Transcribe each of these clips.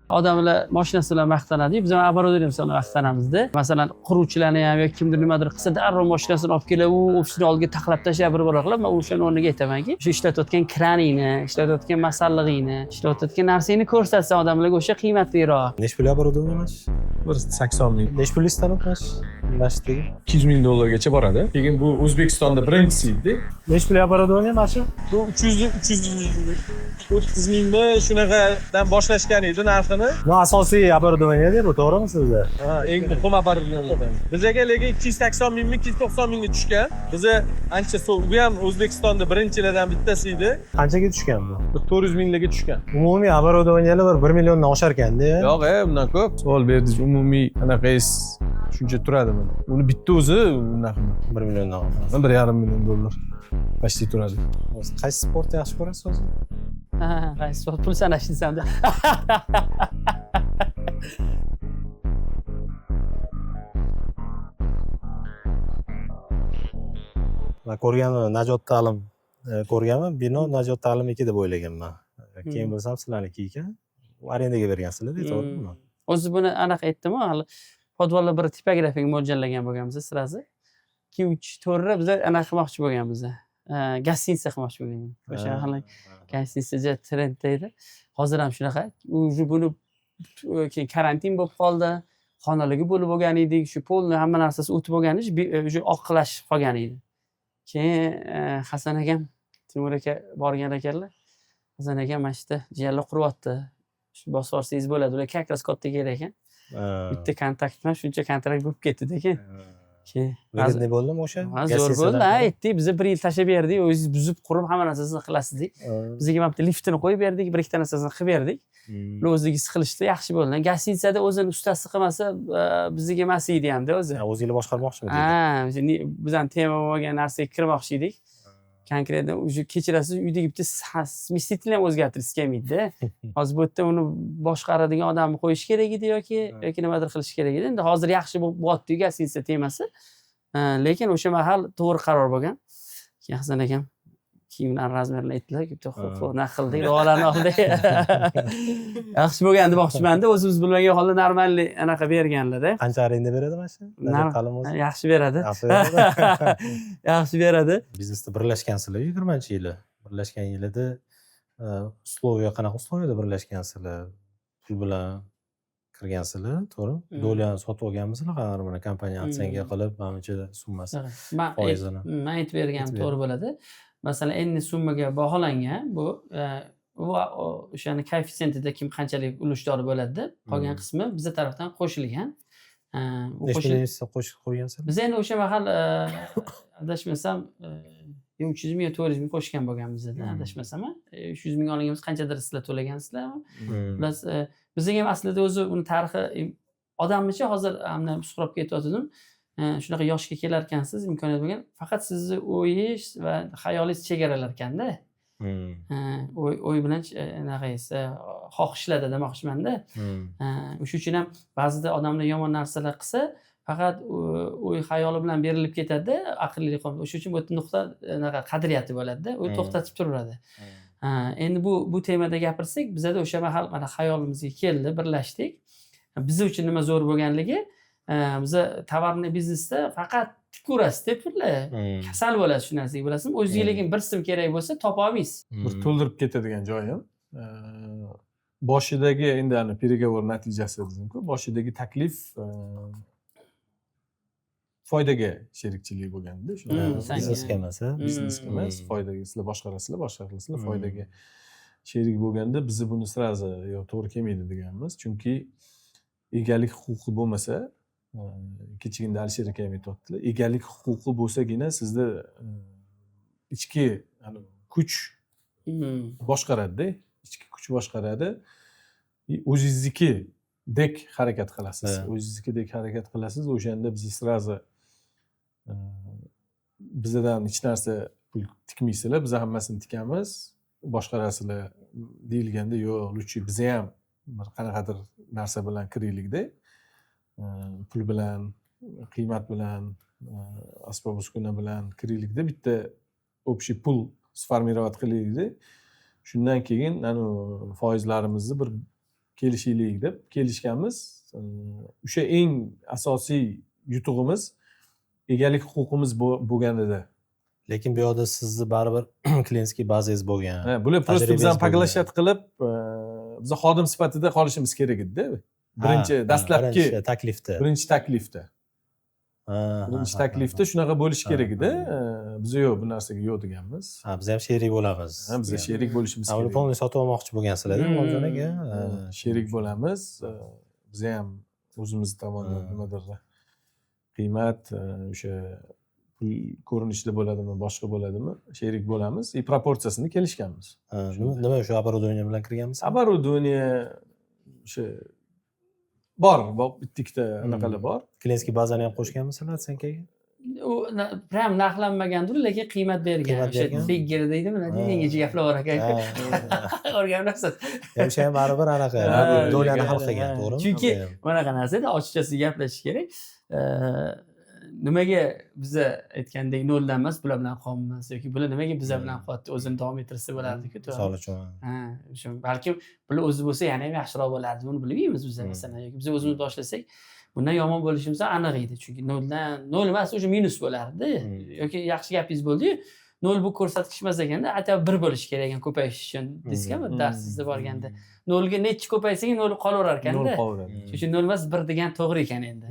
Odamlar mashinasi bilan maqtanadi. Biz ham оборудование bilan maqtanamizda. Masalan, quruvchilarni ham yoki kimdir nimadir qilsa, darrov mashinasini olib kelib, u ofisini oldiga taxlab tashlab bir qilib, men o'shani o'rniga aytamanki, shu ishlatayotgan kraningni, ishlatayotgan masallig'ingni, ishlatayotgan narsangni ko'rsatsan odamlarga o'sha qiymatliroq. Necha pul оборудование mana shu? Bir 80 ming. Necha pul istanib mana shu masjidga? 200 ming dollargacha boradi. Keyin bu O'zbekistonda birinchisi edi. Necha pul оборудование mana shu? Bu 330 mingni shunaqadan boshlashgan edi narxini. Bu asosiy оборудование deb, to'g'rimi sizda? Ha, eng muhim оборудование. Bizga lekin 280 mingmi, 290 mingga tushgan. Biza ancha bu ham O'zbekistonda birinchilardan bittasi edi. Qanchaga tushgan bu? Bir 400 minglarga tushgan. Umumiy оборудованиеlar 1 milliondan oshar ekanda. Yo'q, bundan ko'p. Savol berdingiz, umumiy qanaqangiz shuncha turadimi? Uni bitta o'zi unaqa 1 milliondan. 1,5 million dollar. Почти turadi. Qaysi sportni yaxshi ko'rasiz o'zi? Ha, qaysi sport pul sanash desamda. Men ko'rganman, Najot ta'lim ko'rganman, bino Najot ta'lim 2 deb o'ylaganman. Keyin bilsam sizlarniki ekan. Arendaga bergansizlar, to'g'rimi? O'zi buni aniq aytdim-ku, hali podvalda bir tipografiyaga mo'ljallagan bo'lganmiz sirasi. 2-3 to'rra biz anaqa qilmoqchi bo'lganmiz. Gostinitsa qilmoqchi bo'lganmiz. O'sha hali gostinitsa trendda edi. Hozir ham shunaqa. Buni keyin karantin bo'lib qoldi. Xonalarga bo'lib bo'lgan edik. Shu polni hamma narsasi o'tib bo'lgan ish, o'sha oqlashib qolgan edi. Keyin Hasan akam, Timur aka borgan ekanlar. Hasan akam mana shu jiyanlar quryapti. Shu bosib olsangiz bo'ladi. Ular как раз katta kerak ekan. Bitta kontakt bilan shuncha kontrakt bo'lib ketdi ekan. Ne bo'ldimi o'sha? Zo'r bo'ldi. Aytdik, biz 1 yil tashlab berdik, o'zingiz buzib qurib hamma narsasini qilasiz deb. Bizga ham bitta liftini qo'yib berdik, bir ikkita narsasini qilib berdik. Ular o'zingiz qilishdi, yaxshi bo'ldi. Gostinitsada o'zini ustasi qilmasa, bizga emas edi hamda o'zi. O'zingiz boshqarmoqchimisiz? Ha, biz ham tema bo'lgan narsaga kirmoqchi edik. Konkretno o'sha kechirasiz uydagi bitta smestitelni ham o'zgartirish kelmaydi-da. Hozir bu yerda uni boshqaradigan odamni qo'yish kerak edi yoki nimadir qilish kerak edi. Endi hozir yaxshi bo'lyapti gostinitsa temasi. Lekin o'sha mahal to'g'ri qaror bo'lgan. Keyin Hasan akam kiyimlar razmerini aytdilar, xo'p, nima qildik, duolarni oldik. Yaxshi bo'lgan demoqchiman-da, o'zimiz bilmagan holda normalniy anaqa berganlar-da. Qancha arenda beradi mana shu? Yaxshi beradi. Yaxshi beradi. Biznesda birlashgansizlar 20-yili. Birlashgan yilida условия qanaqa условияda birlashgansizlar? Pul bilan kirgansizlar, to'g'ri? Dolyani sotib olganmisizlar, qanaqa mana kompaniya aksiyaga qilib, manimcha summasi foizini. Men aytib berganim to'g'ri bo'ladi. Masalan, endi summaga baholangan bu o'shani koeffitsiyentida kim qanchalik ulushdor bo'ladi, qolgan qismi bizga tarafdan qo'shilgan. Qo'shib qo'ygansizlar? Biz endi o'sha mahal adashmasam 300 ming 400 ming qo'shgan bo'lganmiz-da, adashmasam. 300 ming olganmiz, qanchadir sizlar to'lagansizlarmi? Plus bizga ham aslida o'zi uni tarixi odammicha hozir hamma suqrab ketyotgandim. Shunaqa yoshga kelar ekansiz, imkoniyat bo'lgan. Faqat sizni o'yingiz va xayolingiz chegaralar ekanda. O'y bilan anaqangiz xohishlarda demoqchiman-da. O'shuning uchun ham ba'zida odamlar yomon narsalar qilsa, faqat o'y xayoli bilan berilib ketadi, aqlli qolib. O'shuning uchun bu nuqta anaqa qadriyati bo'ladi-da, u to'xtatib turadi. Endi bu temada gapirsak, bizda o'sha mahal mana xayolimizga keldi, birlashdik. Biz uchun nima zo'r bo'lganligi, biz tovarni biznesda faqat tikurasizda pullar. Kasal bo'lasiz shu narsaga, bilasizmi? O'zingizga lekin bir sim kerak bo'lsa, topa olmaysiz. Bir to'ldirib ketadigan joyi ham. Boshidagi endi ana переговор natijasi dedim-ku, boshidagi taklif foydaga sherikchilik bo'lganda, shunda biznesga emas, biznesga emas, foydaga sizlar boshqarasizlar, foydaga sherik bo'lganda biz buni sirazi to'g'ri kelmaydi deganmiz. Chunki egalik huquqi bo'lmasa, kechagina Alisher aka ham aytibdilar, egalik huquqi bo'lsagina sizda ichki kuch boshqaradi-da, ichki kuch boshqaradi. O'zingiznikidek harakat qilasiz. O'zingiznikidek harakat qilasiz, o'shanda biz sirazi bizdan hech narsa pul tikmaysizlar, biz hammasini tikamiz, boshqarasizlar deyilganda, yo'q, lutchi biz ham bir qanaqadir narsa bilan kiraylik-da. Pul bilan, qiymat bilan, asbob uskuna bilan kiraylik-da, bitta общий pul sformirovat qilaylik-da. Shundan keyin foizlarimizni bir kelishaylik deb kelishganmiz. O'sha eng asosiy yutug'imiz egalik huquqimiz bo'lganida. Lekin bu yoqda sizni baribir klientskiy bazangiz bo'lgan. Bular просто tajribangiz bizani bo'lgan. poglashat qilib, biz xodim sifatida qolishimiz kerak edi-da. Birinchi dastlabki birinchi taklifda. birinchi taklifda shunaqa bo'lishi kerak edi. Biz yo'q, bu narsaga yo'q deganmiz. Biz ham sherik bo'lamiz. Biz sherik bo'lishimiz Uni kerak. polni sotib olmoqchi bo'lgansizlar-da, Olimjon aka. Sherik bo'lamiz. Biz ham o'zimiz tomonidan nimadir qiymat o'sha pul ko'rinishida bo'ladimi, boshqa bo'ladimi, sherik bo'lamiz. Proporsiyasini kelishganmiz. Nima o'sha оборудование bilan kirganmiz? Оборудование o'sha bor, bitta anaqalar bor. Klientskiy bazani ham qo'shganmisizlar senkaga? u prям narxlanmagandir, lekin qiymat bergan. Qiymat O'sha bergan. bigger deydimi, yangacha gaplar bor ekan. O'rganasiz. O'sha ham baribir anaqa dolyani hal qilgan, to'g'rimi? Chunki bunaqa narsada ochiqchasi gaplashish kerak. Nimaga biza aytgandek noldan emas, bular bilan qolmas yoki bular nimaga biza bilan qoldi, o'zini davom ettirsa bo'lardi-ku. Misol uchun. O'sha balkim bular o'zi bo'lsa yana ham yaxshiroq bo'lardi. Buni bilmaymiz biz masalan, yoki biz o'zimiz boshlasak bundan yomon bo'lishimiz aniq edi. Chunki nol emas, o'sha minus bo'lardi. Yoki yaxshi gapingiz bo'ldi-yu, nol bu ko'rsatkich emas ekanda, aytib bir bo'lish kerak ekan ko'payish uchun. Desga bir darsingizda borganda. Nolga necha ko'paysa, nol qolaverar ekanda. Nol qolaveradi. Shuning nol emas, bir degan to'g'ri ekan endi.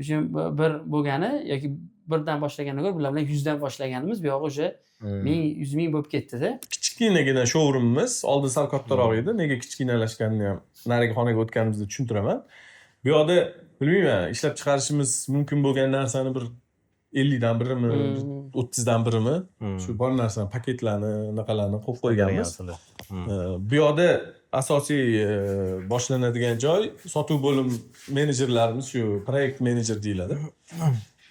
Shuning bir bo'lgani yoki birdan boshlagandan ko'ra bular bilan 100 dan boshlaganimiz bu yo'q o'sha 100 ming bo'lib ketdi-da. Kichkinagina showroomimiz oldin sal kattaroq edi. Nega kichkinalashganini ham narigi xonaga o'tganimizda tushuntiraman. Bu yoqda bilmayman, ishlab chiqarishimiz mumkin bo'lgan narsani bir 50 dan birimi, 30 dan birimi, shu bor narsani, paketlarni, naqalarni qo'yib qo'yganmiz. Bu yoqda asosiy boshlanadigan joy sotuv bo'lim menejerlarimiz, shu proyekt menejer deyiladi.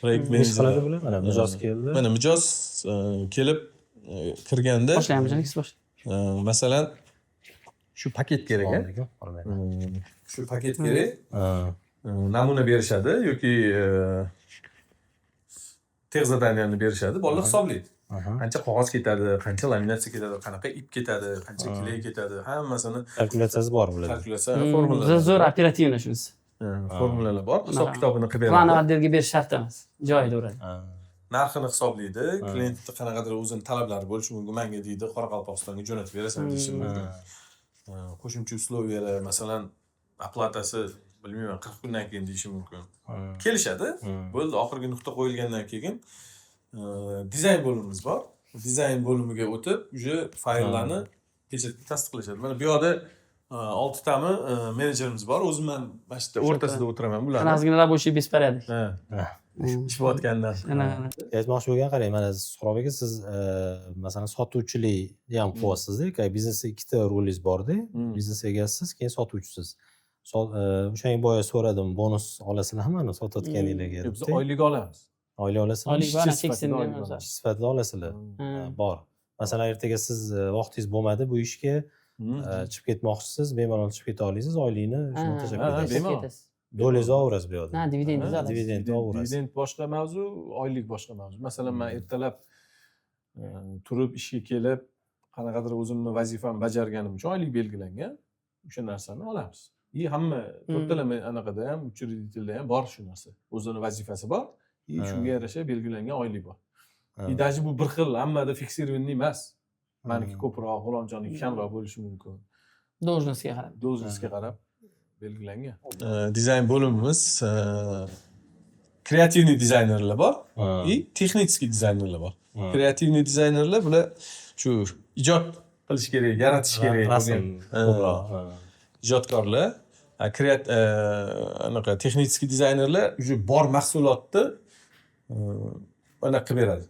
Proyekt menejer. Mana mijoz keldi. Mana mijoz kelib kirganda Boshlaymiz, siz boshlang. masalan shu paket kerak, shu paket kerak. Namuna berishadi yoki texzadaniyani berishadi. Bolalar hisoblaydi. Qancha qog'oz ketadi, qancha laminatsiya ketadi, qanaqa ip ketadi, qancha kley ketadi, hammasini kalkulyatsiyasi bor bularda. kalkulyatsiya formulalar. Zo'r operativniy shunisi. Formulalar bor. Hisob kitobini qilib Plan beradi. oddelga berish shart emas. Joyida uradi. Narxini hisoblaydi. Klientning qanaqadir o'zining talablari bo'lishi mumkin. Menga deydi, Qoraqalpog'istonga jo'natib berasan deyishi mumkin. Qo'shimcha условиялari, masalan, aplatasi bilmayman 40 kundan keyin deyishi mumkin. Kelishadi. Bo'ldi, oxirgi nuqta qo'yilgandan keyin dizayn bo'limimiz bor. Dizayn bo'limiga o'tib, uje fayllarni pechatga tasdiqlashadi. Mana bu yoqda 6 tami menejerimiz bor. O'zim ham mana shu o'rtasida o'tiraman bularni. Qanaqasiga рабочий беспорядок. Ishlayotgandan. Anaqa. Aytmoqchi bo'lgan, qarang, mana Suhrob aka, siz masalan sotuvchilik ham qilyapsiz-da. Biznesda ikkita rolingiz bor-da. Biznes egasiz, keyin sotuvchisiz. O'shanga boya so'radim, bonus olasizlarmi sotayotganinglarga? Biz oylik olamiz. Oylik olasizmi? Oylik bor, Ishchi keksin sifatida deymiz. Ish sifatida olasizlar. Bor. Masalan, ertaga siz vaqtingiz bo'lmadi bu ishga, chiqib ketmoqchisiz, bemalol chiqib keta olasiz, oylikni shuni tashab ketasiz. bemalol. Dolangizni olaverasiz bu yoqda. Ha, dividendingiz olasiz. Dividend olaverasiz. Dividend boshqa mavzu, oylik boshqa mavzu. Masalan, men ertalab turib ishga kelib, qanaqadir o'zimni vazifamni bajarganim uchun oylik belgilangan. O'sha narsani olamiz. Hamma to'rtalama anaqada ham, uchreditelda ham bor shu narsa. O'zining vazifasi bor. Shunga yarasha belgilangan oylik bor. Даже bu bir xil, hammada fiksirованный emas. Meniki ko'proq, G'ulomjonniki kamroq bo'lishi mumkin. Должностьga qarab. Должностьga qarab belgilangan. Dizayn bo'limimiz kreativniy dizaynerlar bor и texniskiy dizaynerlar bor. Kreativniy dizaynerlar bular shu ijod qilish kerak, yaratish kerak bo'lgan ijodkorlar. Anaqa texniskiy dizaynerlar уже bor mahsulotni anaqa qilib beradi.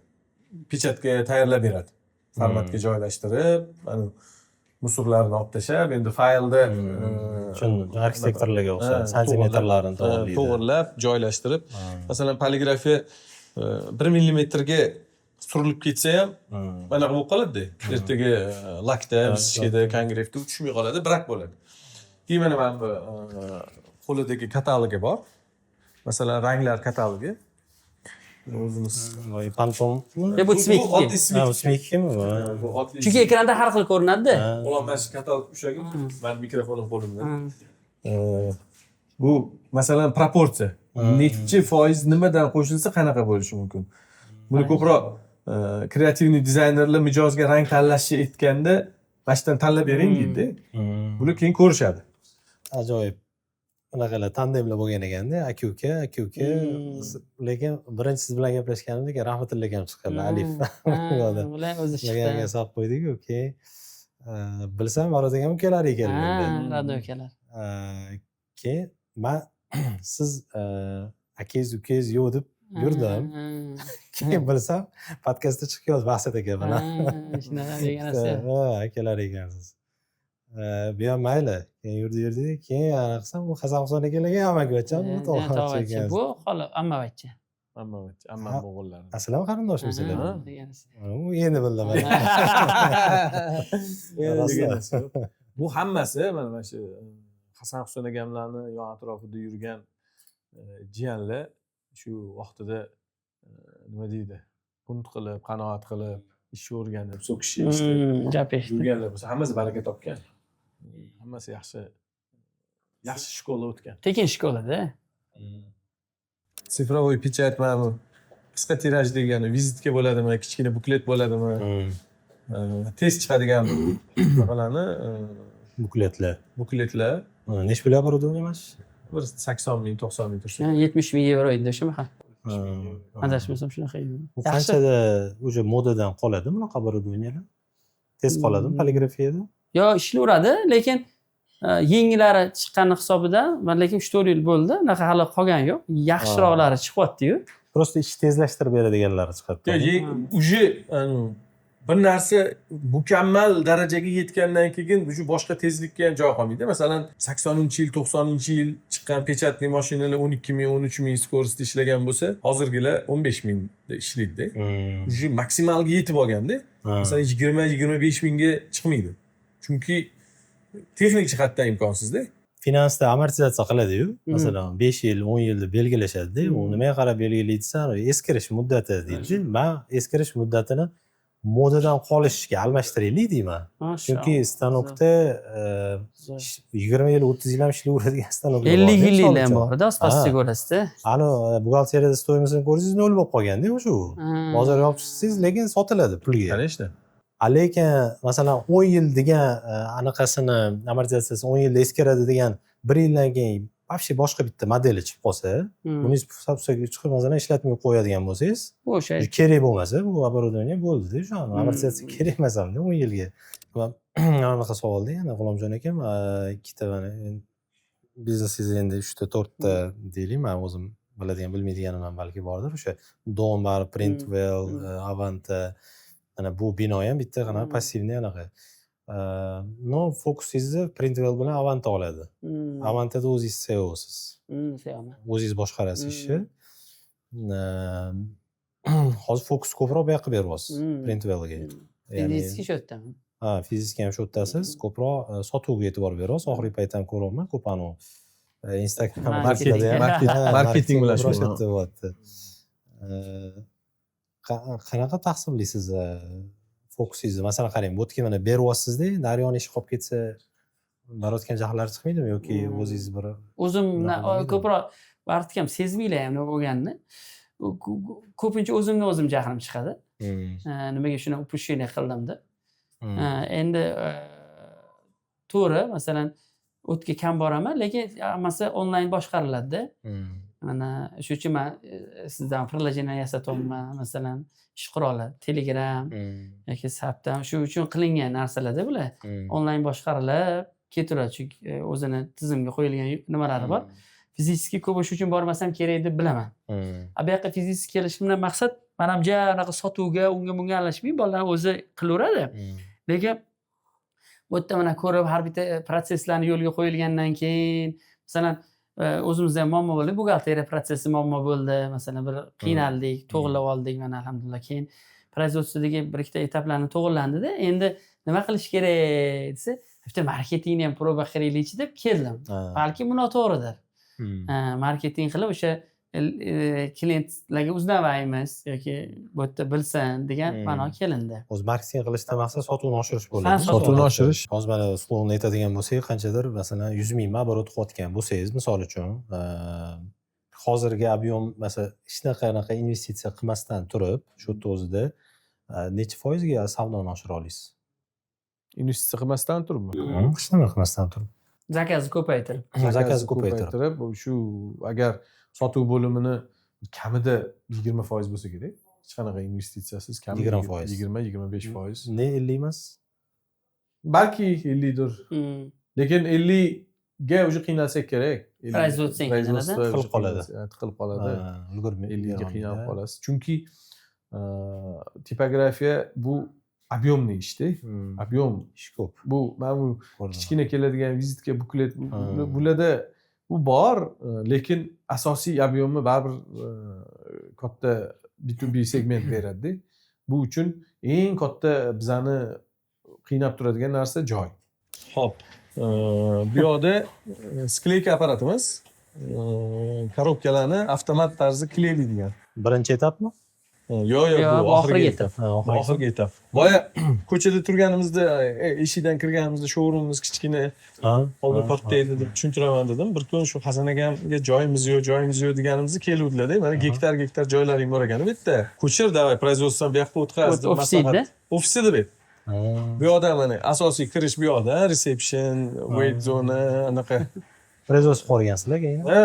Pechatga tayyorlab beradi. Formatga joylashtirib, musurlarni olib tashlab, endi faylda arxitektorlarga o'xshab santimetrlarini to'g'irlab, joylashtirib, masalan, poligrafiya 1 millimetrga surilib ketsa ham anaqa bo'lib qoladi-da. Ertaga lakda, biskida, kongrafda tushmay qoladi, brak bo'ladi. Keyin mana bu qo'lidagi katalogi bor. Masalan, ranglar katalogi. o'zimiz. Voy pantom. Bu smeki. oddiy Ha, smekimi? Bu oddiy. Chunki ekranda har xil ko'rinadi. Ulan mana shu katalog ushlagan. Men mikrofonim qo'limda. Ha. Bu masalan proporsiya. Nechi foiz nimadan qo'shilsa qanaqa bo'lishi mumkin? Buni ko'proq kreativniy dizaynerlar mijozga rang tanlashni aytganda mashdan tanlab bering deydi. Buni keyin ko'rishadi. Ajoyib. Bunaqalar tandemlar bo'lgan ekanda, aka-uka. Lekin birinchi siz bilan gaplashganimda keyin Rahmatilla akam chiqqanlar, Alif. Ular o'zi chiqdi. Ularga solib qo'ydik-ku, keyin bilsam Murod akam kelar ekan endi. Radio akalar. Keyin men siz akangiz ukangiz yo'q deb yurdim. Keyin bilsam podkastda chiqyapti Maqsad aka bilan. Shunaqa deganasiz. Ha, akalar ekansiz. Bu ham mayli. Keyin yurdik. Keyin ana qilsam u Hasanxon akalarga ham amakivachcham Tog'achi. Bu xola ammavachcha. Amma o'g'illari. Aslan qarindoshmisizlar? deganasiz. U endi bildim. Bu hammasi mana shu Hasan Husan akamlarni yon atrofida yurgan jiyanlar shu vaqtida nima deydi? Punt qilib, qanoat qilib, ish o'rganib, so'kishni Gap eshitdim. yurganlar bo'lsa, hammasi baraka topgan. Hammasi yaxshi shkola o'tgan. Tekin shkolada. Sifrovoy pechat mana bu qisqa tiraj degani vizitka bo'ladimi, kichkina buklet bo'ladimi? Tez chiqadigan bunalarni bukletlar Necha pulga boradi emas? bir 80 ming, 90 ming tursa. 70 ming euro edi o'sha mahal. Adashmasam shunaqa edi. Bu qanchada o'sha modadan qoladi bunaqa boradiganlar? Tez qoladimi poligrafiyada? Yo, ishlayveradi, lekin yengillari chiqqani hisobidan, lekin 3-4 yil bo'ldi, unaqa hali qolgani yo'q. Yaxshiroqlari chiqyapti-yu. Prosta ishni tezlashtirib beradiganlari chiqadi. Уже bir narsa mukammal darajaga yetgandan keyin shu boshqa tezlikka ham joy qolmaydi. Masalan, 80-yil, 90-yil chiqqan pechatli mashinalar 12 ming, 13 ming skorosti ishlagan bo'lsa, hozirgilar 15 mingda ishlaydi. Shu maksimalga yetib olganda, masalan 20-25 mingga chiqmaydi. Chunki texnik jihatdan imkonsizda. Finansda amortizatsiya qiladi-yu. Masalan, 5 yil, 10 yilda belgilashadi-da. U nimaga qarab belgilaydisan? Eskirish muddati deydi. Men eskirish muddatini modadan qolishga almashtiraylik deyman. Chunki stanokda 20 yil, 30 yil ham ishlayveradigan stanoklar 50 yillar ham bor-da, spasiga ko'rasizda. Ani buxgalteriyada stoymasini ko'rsangiz nol bo'lib qolganda o'sha. Bozor yopib chiqsangiz, lekin sotiladi pulga. Конечно. Lekin masalan 10 yil degan anaqasini amortizatsiyasi 10 yilda eskiradi degan 1 yildan keyin вообще boshqa bitta modeli chiqib qolsa, buni sabsaga chiqib masalan ishlatmay qo'yadigan bo'lsangiz, o'sha kerak bo'lmasa, bu оборудование bo'ldi-da, shu amortizatsiya kerak emas hamda 10 yilga. Anaqa savolda yana G'ulomjon akam ikkita mana biznesingiz endi 3 ta 4 ta deylik, men o'zim biladigan bilmaydiganim ham balki bordir. O'sha Domar, Printwell, Avanta, ana bu bino ham bitta qanaqa passivniy anaqa. No, fokusingizni Printwell bilan Avanta oladi. Avantada o'zingiz SEOsiz. O'zingiz boshqarasiz ishni. Hozir fokus ko'proq bu yoqqa beryapsiz, Printwellga. Fiziki shotdami? Ha, fiziki ham shotdasiz, ko'proq sotuvga e'tibor beryapsiz. Oxirgi paytda ham ko'ryapman, ko'p anu Instagram marketing bilan shug'ullanyapti. Qanaqa taqsimlaysiz fokusingizni? Masalan, qarang, bu yerga mana beryapsizda, naryoni ishi qolib ketsa, borayotgan jahllari chiqmaydimi yoki o'zingiz bir o'zim ko'proq vaqt ham sezmaylar ham nima bo'lganini. Ko'pincha o'zimdan o'zim jahlim chiqadi. Nimaga shuni упущение qildimda. Endi to'g'ri, masalan, o'tga kam boraman, lekin hammasi onlayn boshqariladi-da. Mana shu uchun men sizdan приложение yasatyapman, masalan, ish quroli, Telegram yoki Sapdan shu uchun qilingan narsalarda bular onlayn boshqarilib ketaveradi, chunki o'zini tizimga qo'yilgan nimalari bor. Fiziki ko'p uchun bormasam kerak deb bilaman. Bu yoqqa fiziki kelishimdan maqsad men ham anaqa sotuvga, unga bunga aralashmay, bolalar o'zi qilaveradi. Lekin bu yerda mana ko'rib har bitta protsesslarni yo'lga qo'yilgandan keyin, masalan, o'zimizda ham muammo bo'ldi, buxgalteriya protsessi muammo bo'ldi, masalan, bir qiynaldik, to'g'irlab oldik, mana alhamdulillah. Keyin производстводagi bir ikkita etaplarni to'g'irlandi-da, endi nima qilish kerak desa, bitta marketingni ham proba qilaylikchi deb keldim. Balki bu noto'g'ridir. Marketing qilib o'sha klientlarga uznavaymiz yoki bu yerda bilsin degan ma'no kelindi. O'zi marketing qilishdan maqsad sotuvni oshirish Ha, bo'ladi. sotuvni oshirish. Hozir mana slovni aytadigan bo'lsak, qanchadir masalan 100 ming оборот qilayotgan bo'lsangiz, misol uchun, hozirgi ob'yom masalan hech qanaqa investitsiya qilmasdan turib, shu yerda o'zida necha foizga savdoni oshira olasiz? Investitsiya qilmasdan turibmi? Hech nima qilmasdan turib. Zakazni ko'paytirib. Zakazni ko'paytirib. shu agar sotuv bo'limini kamida 20% bo'lsa kerak. Hech qanaqa investitsiyasiz kamida 20%. 20-25%. Ne 50 emas? Balki 50 dir. Lekin 50 ga уже qiynalsak kerak. Производство Tiqilib qoladi. Tiqilib qoladi. Ulgurmay 50 ga qiynalib qolasiz. Chunki tipografiya bu объемный ishda. Объем Ish ko'p. bu mana bu kichkina keladigan vizitka buklet bularda bu bor, lekin asosiy объемni baribir katta B2B segment beradi. Bu uchun eng katta bizani qiynab turadigan narsa joy. Xo'p, bu yoqda skleyka apparatimiz korobkalarni avtomat tarzda kleylaydigan. Birinchi etapmi? Yo'q, bu oxirgi etap. etap. Oxirgi etap. Boya ko'chada turganimizda, eshikdan kirganimizda showroomimiz kichkina hozir portlaydi deb tushuntiraman dedim. Bir kun shu Hasan akamga joyimiz yo'q deganimizda keluvdilar-da. Mana gektar joylaring bor ekan. Bu yerda ko'chir, davay производствоdan bu yoqqa o'tkaz deb Ofisida. Ofisida deb. Bu yoqda mana asosiy kirish bu yoqda, reception, wait zone, anaqa. Производство qurgansizlar keyin. Ha,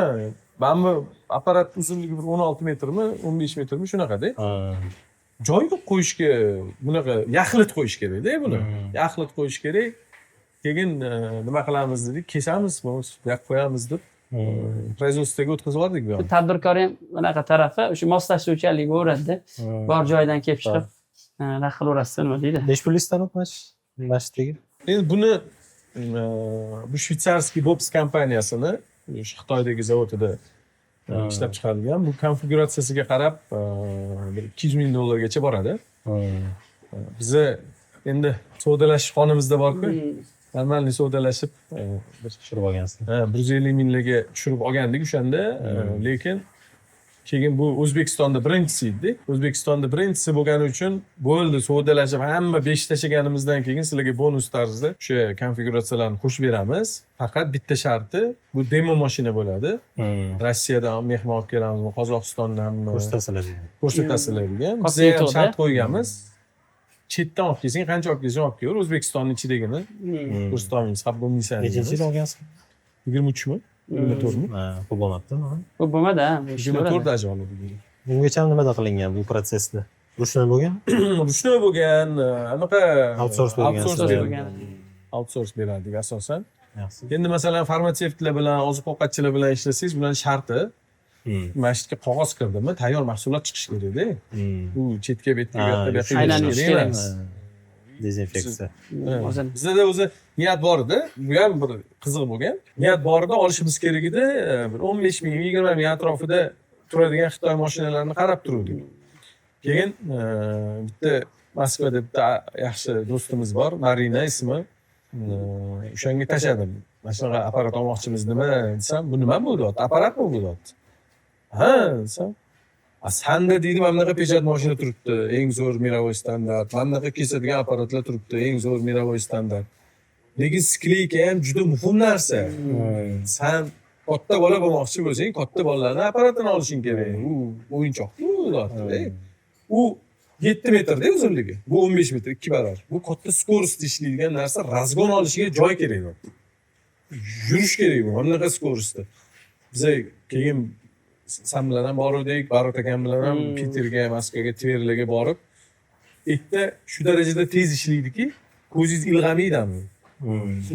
mana bu apparat uzunligi bir 16 metrmi, 15 metrmi shunaqada. Joy yo'q qo'yishga, bunaqa yaxlit qo'yish kerak-da buni. Yaxlit qo'yish kerak. Keyin nima qilamiz dedik, kesamiz, bu yoqqa qo'yamiz deb производствоga o'tkazib yubordik bu yoqni. Tadbirkor ham bunaqa tarafi o'sha moslashuvchanlikka o'radi. Bor joydan kelib chiqib nima qilaverasiz nima deydi. Necha pullikdan o'tmash? Masjidga. Endi buni bu shvetsarskiy Bobs kompaniyasini o'sha Xitoydagi zavodida ishlab chiqarilgan. Bu konfiguratsiyasiga qarab bir 200 ming dollargacha boradi. Biza endi savdolash qonimizda bor-ku. Normalniy savdolashib Bir tushirib olgansizlar. 150 minglarga tushirib olgandik o'shanda, lekin keyin bu O'zbekistonda birinchisi edi. O'zbekistonda birinchisi bo'lgani uchun bo'ldi, savdolashib hamma 5 tashlaganimizdan keyin sizlarga bonus tarzda o'sha konfiguratsiyalarni qo'shib beramiz. Faqat bitta sharti, bu demo mashina bo'ladi. Rossiyadan mehmon olib kelamizmi, Qozog'istondanmi Ko'rsatasizlar. ko'rsatasizlar degan. Biz Qosiyat ham oldi. shart qo'yganmiz. Chetdan olib kelsang, qancha olib kelsang olib kelaver, O'zbekistonning ichidagini ko'rsata olmaymiz, xafa bo'lmaysan. Nechinchi yil olgansiz? 23 mi? 24 mi? Ha, ko'p bo'lmabdi. Bu bo'lmadi. 24 da oldi. Bungacha nimada qilingan bu protsessda? Rushdan bo'lgan? Rushnoy bo'lgan, anaqa Outsource bo'lgan. outsource berardik asosan. Yaxshi. Endi masalan farmatsevtlar bilan, oziq-ovqatchilar bilan ishlasangiz, bularning sharti masjidga qog'oz kirdimi, tayyor mahsulot chiqishi kerak-da. Bu chetga betga aylanish kerak emas. Dezinfeksiya. Bizda o'zi niyat bor edi. Bu ham bir qiziq bo'lgan. Niyat bor edi, olishimiz kerak edi. Bir 15 ming, 20 ming atrofida turadigan Xitoy mashinalarini qarab turdik. Keyin bitta Moskvada bitta yaxshi do'stimiz bor, Marina ismi. O'shanga tashladim. Mana shunaqa apparat olmoqchimiz nima desam, bu nima bu deyapti? Apparatmi bu deyapti? Ha, desam. Sanda deydi, mana bunaqa pechat mashina turibdi, eng zo'r mirovoy standart. Mana bunaqa kesadigan apparatlar turibdi, eng zo'r mirovoy standart. Lekin skleyka ham juda muhim narsa. Sen katta bola bo'lmoqchi bo'lsang, katta bolalarning apparatini olishing kerak. U o'yinchoq-ku, deyapti. U 7 metrda uzunligi. Bu 15 metr, 2 barobar. Bu katta skorost ishlaydigan narsa, razgon olishiga joy kerak deyapti. Yurish kerak bu, mana bunaqa skorostda. Biz keyin sen bilan ham bordik, Barot akam bilan ham Piterga, Moskvaga, Tverlarga borib, yerda shu darajada tez ishlaydiki, ko'zingiz ilg'amaydi.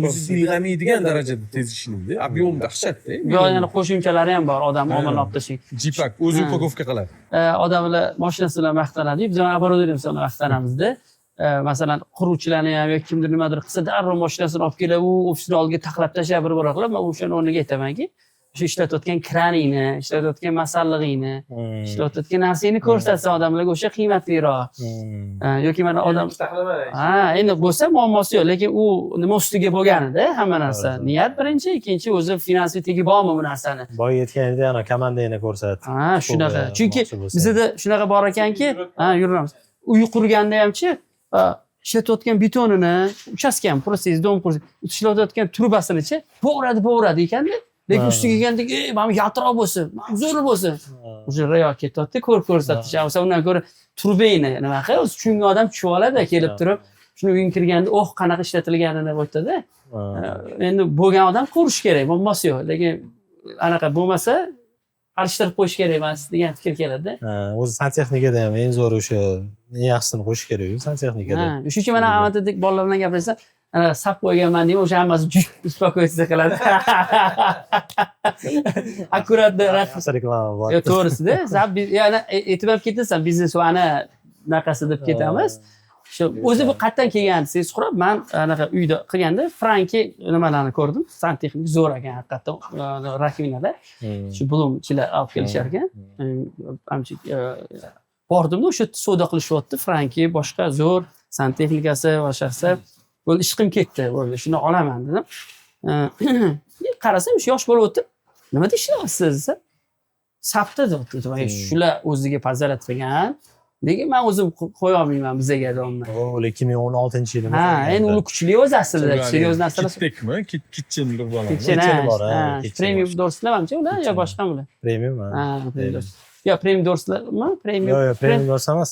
Ko'zingiz ilg'amaydigan darajada tez ishlaydi. Объем dahshatda. Yo, yana qo'shimchalari ham bor, odam omilni olib tashish. Jipak o'zi upakovka qiladi. Odamlar mashinasi bilan maqtanadi. Biz ham оборудованиемыз bilan maqtanamizda. Masalan, quruvchilarni ham yoki kimdir nimadir qilsa, darrov mashinasini olib kelib, u ofisni oldiga taqlab tashlab bir qilib, men o'shani o'rniga aytamanki, o'sha ishlatayotgan kraningni, ishlatayotgan masallig'ingni, ishlatayotgan narsangni ko'rsatsa odamlarga o'sha qiymatliroq. Yoki mana odam endi bo'lsa muammosi yo'q, lekin u nima ustiga bo'lganida hamma narsa. Niyat birinchi, ikkinchi o'zi finansiy tegi bormi bu narsani? Boya aytganingdek ana komandangni ko'rsat. Shunaqa. Chunki bizda shunaqa bor ekanki, yuramiz. Uy qurganda hamchi ishlatayotgan betonini, uchastkami, просто dom qursa, ishlatayotgan turbasini-chi bo'g'radi ekanda. Lekin ustiga kelganda, mana yaltiroq bo'lsin, zo'r bo'lsin. O'sha rayo ketyapti, ko'rsatish. O'sha undan ko'ra turbangni nima qilib, o'zi tushungan odam tushib oladi, kelib turib, shuni uyga kirganda, qanaqa ishlatilganini aytadi. Endi bo'lgan odam ko'rish kerak, muammosi yo'q. Lekin anaqa bo'lmasa, alishtirib qo'yish kerak emas degan fikr keladi. O'zi santexnikada ham eng zo'r o'sha eng yaxshisini qo'yish kerak-ku santexnikada. Shuning uchun mana amatadek bolalar bilan gaplashsam, sap qo'yganman deyman, o'sha hammasi uspokoyиться qiladi. Akkurat reklama bor. To'g'risida, sap yana e'tibor ketasan, biznes va ana naqasi deb ketamiz. Shu o'zi bu qayerdan kelgan desangiz so'rab, men anaqa uyda qilganda Franki nimalarni ko'rdim. Santexnik zo'r ekan haqiqatdan rakovinada. Shu blumchilar olib kelishar ekan. Bordimda o'sha savdo qilishyapti. Franki boshqa zo'r santexnikasi va shaxsa bo'ldi, ishqim ketdi. Bo'ldi, shuni olaman dedim. Qarasam, o'sha yosh bola o'tib, nimada ishlayapsiz? Sapda debdi. Shular o'ziga pazarat qilgan. Nega men o'zim qo'ya olmayman bizga domni? 2016-yil. Endi uni kuchli o'zi aslida, seryoz narsalar. Kittekmi? Kitchenlar bor. Kitchen bor. Premium dorslarmi ular yo boshqami ular? Premium. Premium. Yo, premium dorslarmi? Premium. Yo'q, premium dors emas.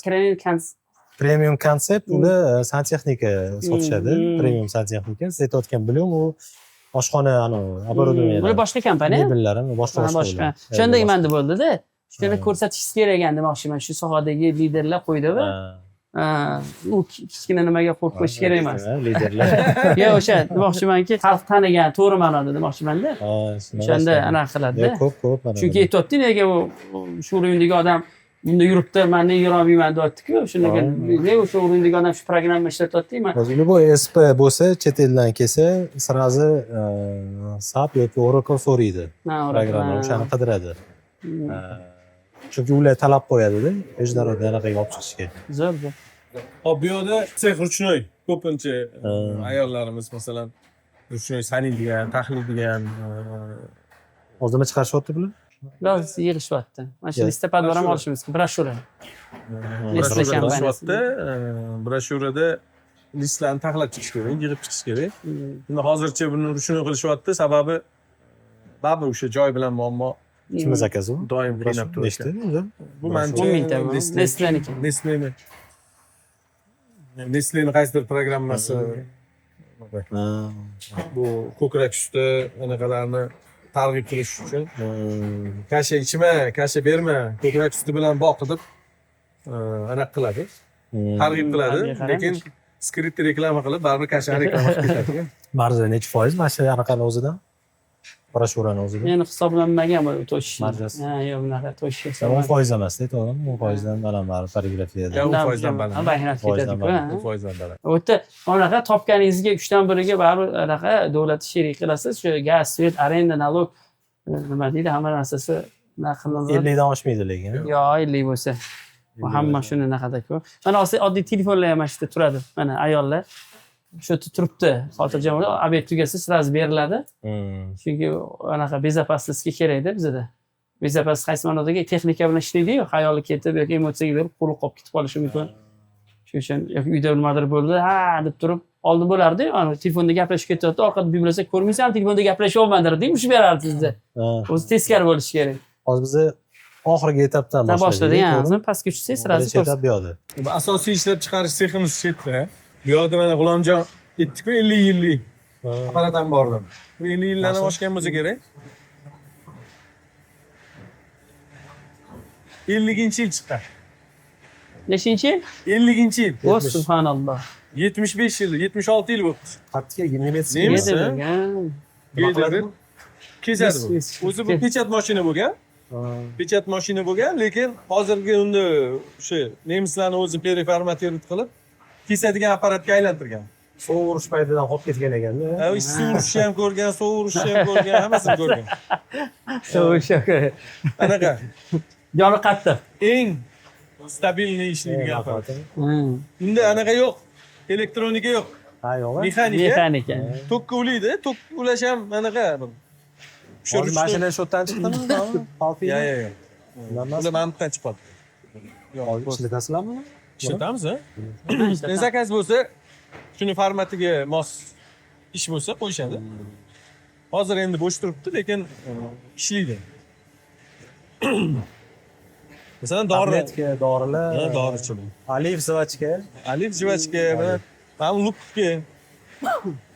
Premium konsept ular santexnika sotishadi. Premium santexnika. Siz aytayotgan bilim u oshxona оборудование. Bular boshqa kompaniya? Mebellar boshqa. Shunday manda bo'ldi-da. Shuni ko'rsatishingiz kerak ekan demoqchiman. Shu sohadagi liderlar qo'ydimi? U kichkina nimaga qo'rqib qo'yish kerak emas. Liderlar. Yo, o'sha demoqchimanki, xalq tanigan, to'g'ri ma'noda demoqchimanda. O'shanda anaqa qiladi-da. Ko'p. Chunki aytayapti, nega u shu o'yindagi odam bunda yuribdi, men nega yura olmayman deyapti-ku. Shunaqa nega o'sha o'yindagi odam shu programma ishlatyapti, men. O'zini bu SP bo'lsa, chet eldan kelsa, srazi SAP yoki Oracle so'raydi. Programma o'shani qidiradi. Chunki ular talab qo'yadi-da, ijroda anaqaga olib chiqishga. Zo'r. Hop, bu yerda sex ruchnoy ko'pincha ayollarimiz masalan ruchnoy sanaydigan, tahlildigan Hozirmi chiqarishyapti bular? Biz yig'ishyapti. Mana shu listopadda ham olishimiz kerak. Broshura. Broshurada listlarni tahlil chiqish kerak, yig'ib chiqish kerak. Endi hozircha buni ruchnoy qilishyapti, sababi baribir o'sha joy bilan muammo. Kim zakaz u? Doim qiynab turibdi. Bu menimcha Nestleniki. Nestlening qaysidir programmasi bu ko'krak suti anaqalarni targ'ib qilish uchun kasha ichma, kasha berma, ko'krak suti bilan boq deb anaqa qiladi. Targ'ib qiladi, lekin skript reklama qilib baribir kashani reklama qilib ketadi. Marza necha foiz mana shu anaqani o'zidan? Broshurani o'zida. Endi hisoblanmagan bu to'sh. Marjasi. Yo'q, bunaqa to'sh 10% emas-da, to'g'rimi? 10% dan baland poligrafiyada. 10% dan baland. Baynat ketadi-ku. 10% dan baland. U yerda anaqa topganingizga 3dan 1iga baribir anaqa davlat sherik qilasiz. Shu gaz, svet, arenda, nalog nima deydi, hamma narsasi qilinadi. 50 dan oshmaydi lekin. Yo, 50 bo'lsa. Bu hamma shuni naqada-ku. Mana oddiy telefonlar ham mana turadi. Mana ayollar shu turibdi. Xotirjam bo'lib, obed tugasa sразу beriladi. Chunki anaqa bezopasностьga kerakda bizda. Bezopasность qaysi ma'nodagi texnika bilan ishlaydi-yu, xayoli ketib yoki emotsiyaga berib qo'li qolib ketib qolishi mumkin. Shuning uchun yoki uyda nimadir bo'ldi, deb turib oldin bo'lardi-yu, telefonda gaplashib ketyapti, orqada vibratsiya ko'rmaysan, telefonda gaplashyapman deb ushib berardi sizda. O'zi teskari bo'lishi kerak. Hozir biz oxirgi etapdan boshladik. Hozir pastga tushsangiz sразу ko'rsatib beradi. Bu asosiy ishlab chiqarish seximiz chetda. Bu yerda mana G'ulomjon aytdi-ku 50 yillik apparat ham bor deb. Bu 50 yillardan oshgan bo'lsa kerak. 50-yil chiqqan. Nechinchi? 50-yil. O subhanalloh. 75 yil, 76 yil bo'ldi. Qattiq Nemis. Kezadi bu. O'zi bu pechat mashina bo'lgan. Pechat mashina bo'lgan, lekin hozirgi unda o'sha nemislarni o'zi periformatirib qilib kesadigan apparatga aylantirgan. Sovuq urush paytidan qolib ketgan ekanda. Suv urushni ham ko'rgan, sovuq urushni ham ko'rgan, hammasini ko'rgan. O'sha Anaqa joni qattiq. eng stabilniy ishlaydigan apparat. Unda anaqa yo'q. Elektronika yo'q. Ha, yo'q. Mexanika. Tokka ulaydi, tok ulash ham anaqa. Hozir mashina shotdan chiqdimi? Xalqi. Yo'q. Ular mantiqdan chiqadi. Hozir ishlatasizlarmi? Ishlatamiz, ha? Zakaz bo'lsa, shuni formatiga mos ish bo'lsa qo'yishadi. Hozir endi bo'sh turibdi, lekin ishlaydi. Masalan, Tabletka, dorilar. dorichilik. Alif zavachka. Alif jivachka, mana lukka,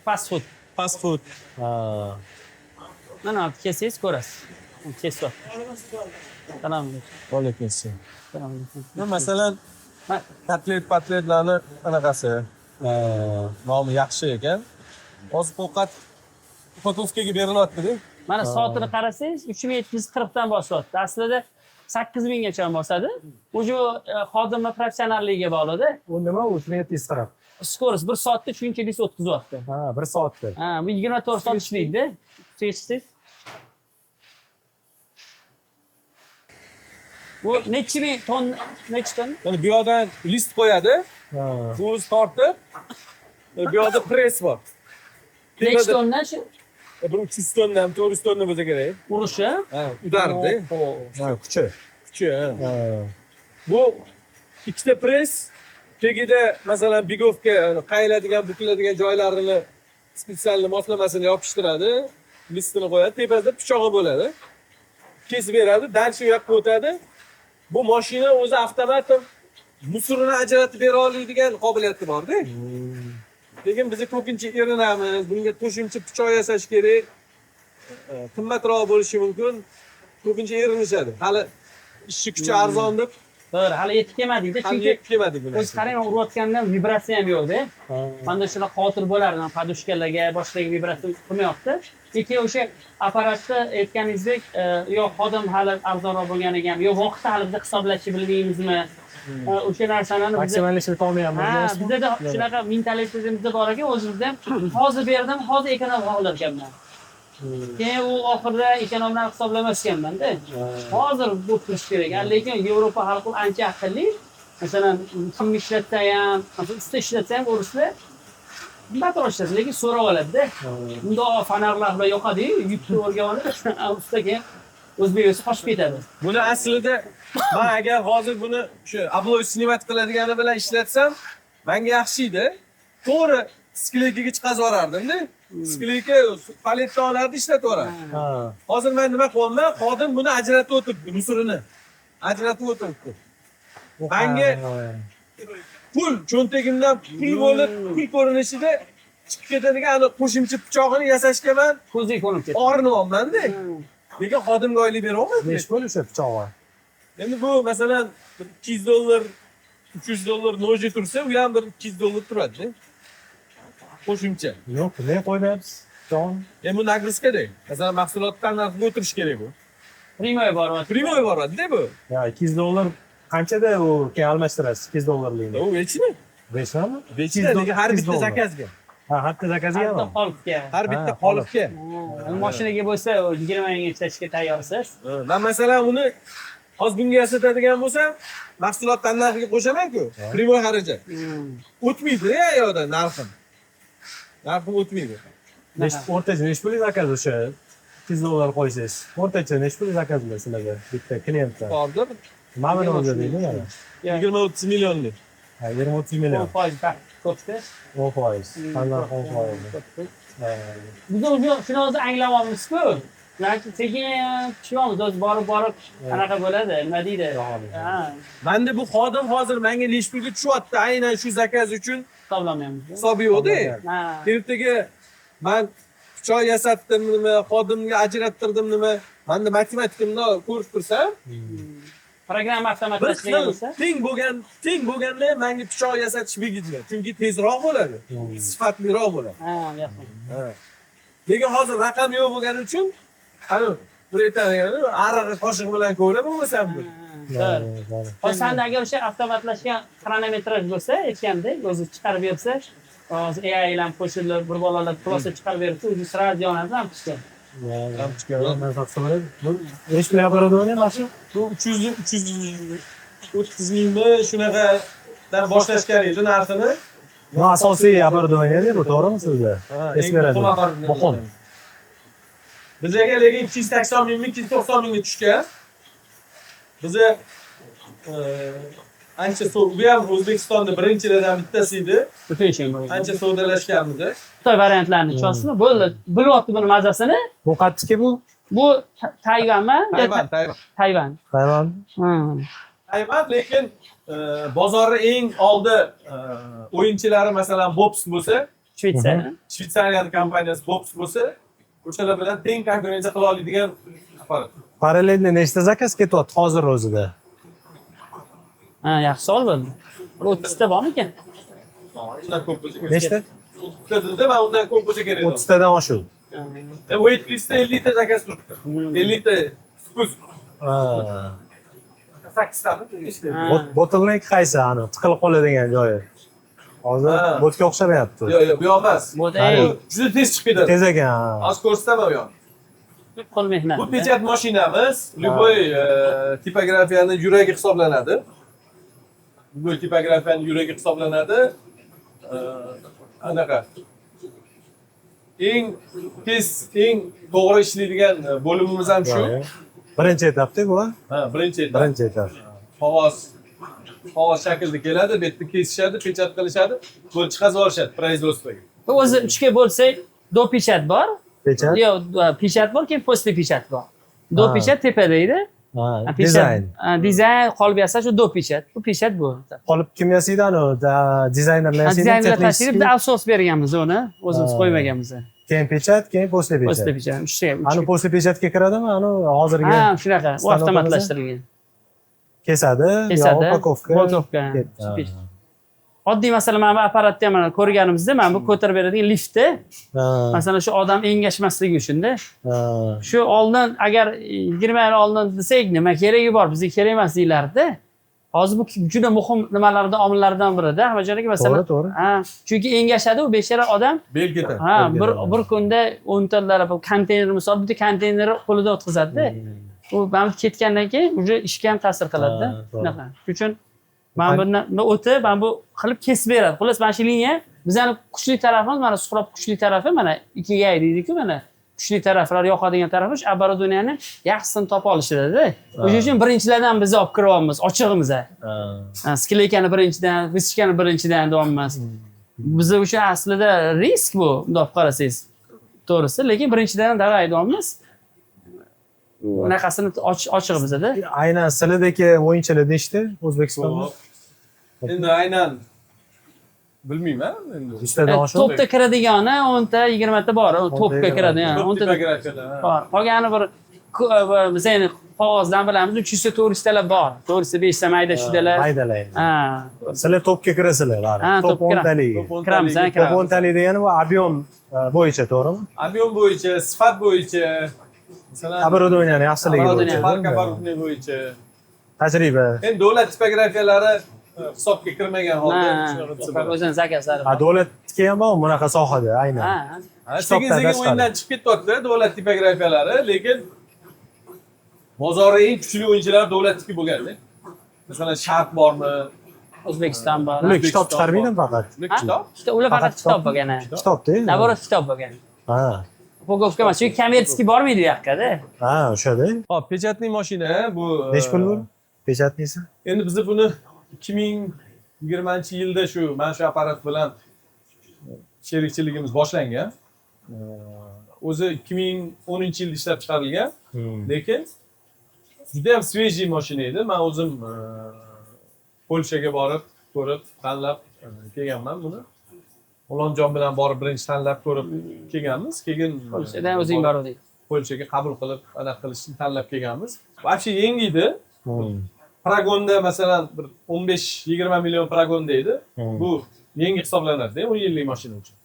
Fast food. fast food. Ha. Mana kelsangiz ko'rasiz. Kesib. Salom. Alaykum assalom. Salom. Masalan, patletlarni anaqasi, nomi yaxshi ekan. Oziq-ovqat upakovkaga berilyapti-da. Mana soatini qarasangiz 3740 dan boshlanyapti. Aslida 8000 gacha bosadi. O'sha xodimning professionalligiga bog'liq-da. U nima? U 3740. Skorost 1 soatda shunchalik o'tkazyapti. Ha, 1 soatda. Ha, bu 24 soat ishlaydi. Sezsiz? Bu necha ming ton, necha ton? Mana bu yoqdan list qo'yadi, Ha. o'zi tortib, bu yoqda press bor. Necha tondan shu 300 tonna ham 400 tonna bo'lsa kerak. urushi? Ha, udardi. Ha, kuchi. Kuchi, ha. Ha. Bu ikkita press tagida masalan bigovka qayiladigan, bukiladigan joylarini spetsial moslamasini yopishtiradi, listini qo'yadi, tepasida pichog'i bo'ladi. Kesib beradi, dalshi u yoqqa o'tadi. Bu mashina o'zi avtomat musurini ajratib bera oladigan qobiliyati bor-da. Lekin biz ko'pincha erinamiz, bunga qo'shimcha pichoq yasash kerak. Qimmatroq bo'lishi mumkin. Ko'pincha erinishadi. Hali ishchi kuchi arzon deb To'g'ri, hali yetib kelmadikda, chunki kelmadik buni. o'zi qarang, urayotganda vibratsiya ham yo'qda. Mana shunaqa xotir bo'lardi, podushkalarga, boshqalarga vibratsiya qilmayapti. Lekin o'sha apparatda aytganingizdek, yo xodim hali arzonroq bo'lgan ekan, yo vaqtni hali biz hisoblashni bilmaymizmi? O'sha narsalarni biz Maksimal ishlata olmayapmiz. bizda shunaqa mentalitetimiz bor ekan, o'zimizda ham hozir berdim, hozir ekonom olib ekanman. Keyin u oxirida ekonomlarni hisoblamas ekanman-da. Hozir bu turish kerak. Lekin Yevropa xalqi ancha aqlli. Masalan, kim ishlatsa ham, usta ishlatsa ham o'rislar battar ishlatadi, lekin so'rab oladi-da. Bundoq fonarlar bilan yoqadi-yu, yukni o'rga olib, usta keyin o'zbekcha qochib ketadi. Buni aslida men agar hozir buni shu obloy snimat qiladigani bilan ishlatsam, menga yaxshi edi. To'g'ri skleykaga chiqazib yuborardim-da. Skleyka paletdan olardi, ishlatib yuborardi. Ha. Hozir men nima qilyapman? Xodim buni ajratib o'tiribdi, musurini. Ajratib o'tiribdi. Menga pul cho'ntagimdan pul bo'lib, pul ko'rinishida chiqib ketadigan aniq qo'shimcha pichog'ini yasashga men Ko'zga ko'rinib ketadi. orinyapman-da. Lekin xodimga oylik beryapman. Necha pul o'sha pichog'i? Endi bu masalan $200, $300 noji tursa, u ham bir $200 turadi-da. Qo'shimcha. Yo'q, ne qo'ymayapsiz? Jon. Endi bu nagrizkada. Masalan, mahsulotdan narxiga o'tirish kerak bu. Primoy boryapti. Primoy boradi-da bu. Ya $200 qanchada u keyin almashtirasiz $200'likni? U vechmi? Vechmi? Vechda lekin har bitta zakazga. Ha, hatto zakazga ham. Qolibga. Har bitta Ha, qolipga. Mashinaga bo'lsa 20 ming ishlashga tayyorsiz. Men masalan uni hozir bunga yasatadigan bo'lsam, mahsulotdan narxiga qo'shaman-ku. Primoy xarajat. O'tmaydi-ya yo'da narxim. Narxim o'tmaydi. O'rtacha necha pul zakaz o'sha $200 qo'ysangiz? O'rtacha necha pul zakaz bo'ladi sizlarga bitta klientdan? Hozir Ma'lum o'zi deydi yana. 20-30 millionlik. Ha, 20-30 million. 10% ko'pda. 10%. Qanday 10%? Biz shuni o'zi anglamoqmizku. Lekin sekin tushamiz, o'zi borib anaqa bo'ladi, nima deydi? Ha, Menda bu xodim hozir menga necha pulga tushyapti, aynan shu zakaz uchun hisoblamaymiz. hisobi yo'qda. Ha. Ertaga men pichoq yasatdim nima, xodimga ajrattirdim nima, menda matematikamda ko'rib tursam, Programma bir avtomatlashgan xil bo'lsa, teng bo'lganda menga pichoq yasatish begitgan. Chunki tezroq bo'ladi, sifatliroq bo'ladi. ha, yaxshi. Lekin hozir raqam yo'q bo'lgani uchun, ana bir aytadigan, arig'i qoshiq bilan ko'rib bo'lmasam bu. Hozir sanda agar o'sha avtomatlashgan xronometraj bo'lsa, aytgandek, o'zi chiqarib bersa, hozir AI bilan qo'shilib bir bolalar xulosa chiqarib beribdi o'zi sirayat yonadi lampochka. Ish bilan apparatni mana shu. Bu 330 mingmi shunaqadan boshlash kerak edi narxini. Bu asosiy apparatni bu to'g'rimi sizda? Muhim. Bizga lekin 280 mingmi 290 mingga tushgan. Biza ancha bu ham O'zbekistonda birinchilardan bittasi edi. Ancha savdolashganmiz. Xitoy variantlarini tushunyapsizmi? Bo'ldi. Bilyapti buni mazasini. Bu qattiqki bu? Bu Tayvanmi? Tayvan. Tayvan. Tayvan. Tayvan lekin bozorda eng oldi o'yinchilari masalan Bobs bo'lsa, Shveysariya. Shveysariyaning kompaniyasi Bobs bo'lsa, o'shalar bilan teng konkurensiya qila oladigan apparat. Parallelni nechta zakaz ketyapti hozir o'zida? Ha, yaxshi savol bo'ldi. 30 ta bormi ekan? Undan ko'p bo'lsa kerak. Nechta? Dedi va undan ko'p bo'lsa kerak. 30 tadan oshuv. Wait listda 50 ta zakaz turibdi. 50 ta spus. Ha. 8 tami? Bottleneck qaysi ani tiqilib qoladigan joyi? Hozir botga o'xshamayapti. Yo'q, bu emas. Bu Juda tez chiqib ketadi. Tez ekan. Hozir ko'rsataman bu yoqni. qo'l mehnati. Bu pechat mashinamiz, любой tipografiyani yuragi hisoblanadi. Bu tipografiyani yuragi hisoblanadi. Anaqa. Eng tez, eng to'g'ri ishlaydigan bo'limimiz ham shu. Birinchi etapda bu? Ha, birinchi etap. Birinchi etap. Qog'oz shaklda keladi, bu yerda kesishadi, pechat qilishadi, bo'lib chiqazib olishadi производствоga. Bu o'zi 3 ga bo'lsak, do pechat bor. Pechat? Yo'q, pechat bor, keyin после pechat bor. Do pechat tepada edi. Dizayn. Dizayn qolib yashash shu do pechat. Bu pechat bu. Qolib kim yasaydi ani dizaynerlar yasaydi. Dizaynerlar tashkil biz outsource berganmiz uni, o'zimiz qo'ymaganmiz. Keyin pechat, keyin после pechat. После pechat. 3 ga. Ani после pechatga kiradimi? Ani hozirgi Ha, shunaqa. U avtomatlashtirilgan. kesadi, Upakovka. Oddiy masalan mana bu apparatni ham mana ko'rganimizda mana bu ko'tarib beradigan liftda masalan shu odam engashmasligi uchunda shu oldin agar 20 yil oldin desak nima keragi bor bizga kerak emas deyilardi. Hozir bu juda muhim nimalardan omillardan biridir. Ahmadjon aka masalan. To'g'ri. Ha, chunki engashadi u bechora odam. Bel ketadi. Ha, bir kunda 10 tonlar bu konteyner misol bitta konteynerni qo'lida o'tkazadi-da. U mana ketgandan keyin uje ishga ham ta'sir qiladi-da. Shunaqa. Shuning uchun mana bundan o'tib, mana bu qilib kesib beradi. Xullas mana shu liniya bizning kuchli tarafimiz, mana suhrob kuchli tarafi mana ikkiga deydi-ku mana. Kuchli taraflar yoqadigan tarafi shu оборудованияni yaxshisini topa olishadi-da. O'shuning uchun birinchilardan biz olib kiryapmiz, ochig'imiz. Skleykani birinchidan, visichkani birinchidan deyapmiz. Biz uchun aslida risk bu, bundoq qarasangiz. To'g'risi, lekin birinchidan davay deyapmiz. Bunaqasini ochiq bizda. Aynan sizlardagi o'yinchilar nechta O'zbekistonda? Endi aynan bilmayman endi. Ishlardan oshiq. Topda kiradigani 10 ta, 20 ta bor. Topga kiradigan 10 ta bor. Qolgani bir bizning qog'ozdan bilamiz 300 ta 400 talar bor. 400 500 ta mayda shudalar. Maydalaydi. Ha. Sizlar topga kirasizlar, bari. Top 10 talik. Kiramiz, Top 10 talik degani bu объем bo'yicha, to'g'rimi? Объем bo'yicha, sifat bo'yicha, masalan, оборудованияni yaxshiligi bo'yicha. Marka оборудование bo'yicha. Tajriba. Endi davlat tipografiyalari hisobga kirmagan holda shunaqa desa. O'zini zakazlari. Davlatga ham bor bunaqa sohada, aynan. Sekin-sekin o'yindan chiqib ketyapti davlat tipografiyalari, lekin bozorda eng kuchli o'yinchilar davlatniki bo'lganda. Masalan, Sharq bormi? O'zbekiston bor. Ular kitob chiqarmaydimi faqat? Kitob? Ular faqat kitob bo'lgan. Kitobda. Naborot kitob bo'lgan. Ha. Upakovka emas, chunki kommersiy bormaydi u yoqda-da. Ha, o'shada. Hop, pechatli mashina bu. Nech pul bu? Pechatnisi? Endi biz buni 2020-yilda shu mana shu apparat bilan sherikchiligimiz boshlangan. O'zi 2010-yilda ishlab chiqarilgan. Lekin juda ham svejiy mashina edi. Men o'zim Polshaga borib, ko'rib, tanlab kelganman buni. Ulonjon bilan borib birinchi tanlab ko'rib kelganmiz. Keyin Polshadan o'zing bordik. Polshaga qabul qilib, anaqa qilishni tanlab kelganmiz. Вообще yangi edi. Paragonda masalan bir 15-20 million paragonda edi. Bu yangi hisoblanadi, 10 yillik mashina uchun.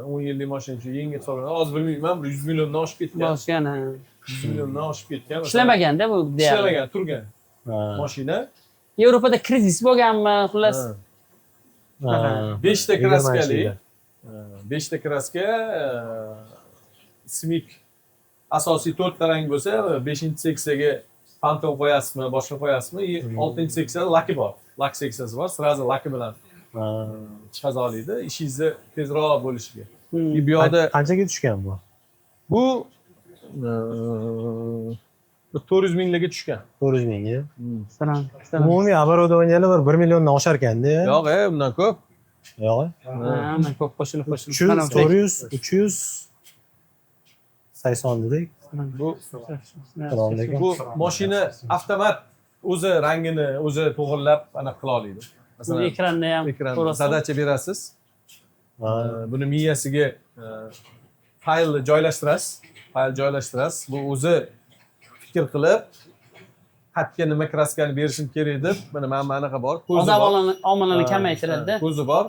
10 yillik mashina uchun yangi hisoblanadi. Hozir bilmayman, 100 milliondan oshib ketgan. Boshgan. 100 milliondan oshib ketgan. Ishlamaganda bu deyarli. Ishlamagan, turgan mashina. Yevropada krizis bo'lganmi, xullas. beshta 20 kraskali, yilda. beshta kraska, simik asosiy 4 ta rang bo'lsa, 5-seksiyaga Pantone qo'yasizmi, boshqa qo'yasizmi? 6-seksiyada laki bor. Lak seksiyasi bor. Sirazi laki bilan chiqaza oladi. Ishingizni tezroq bo'lishiga. Bu yoqda Qanchaga tushgan bu? bu 400 minglarga tushgan. 400 mingga. Salom. Umumiy оборудованиялар 1 milliondan oshar ekanda. Yo'q, undan ko'p. Yo'q. Mana ko'p qo'shilib 300, 400, 300 80 dedik. Bu bu mashina avtomat o'zi rangini o'zi to'g'irlab anaqa qila oladi. Masalan, ekranda ham ekran zadacha berasiz. Buni miyasiga faylni joylashtirasiz. Fayl joylashtirasiz. Bu o'zi fikr qilib xatga nima kraskani berishim kerak deb, mana anaqa bor. Odam omilini kamaytiradi. Ko'zi bor.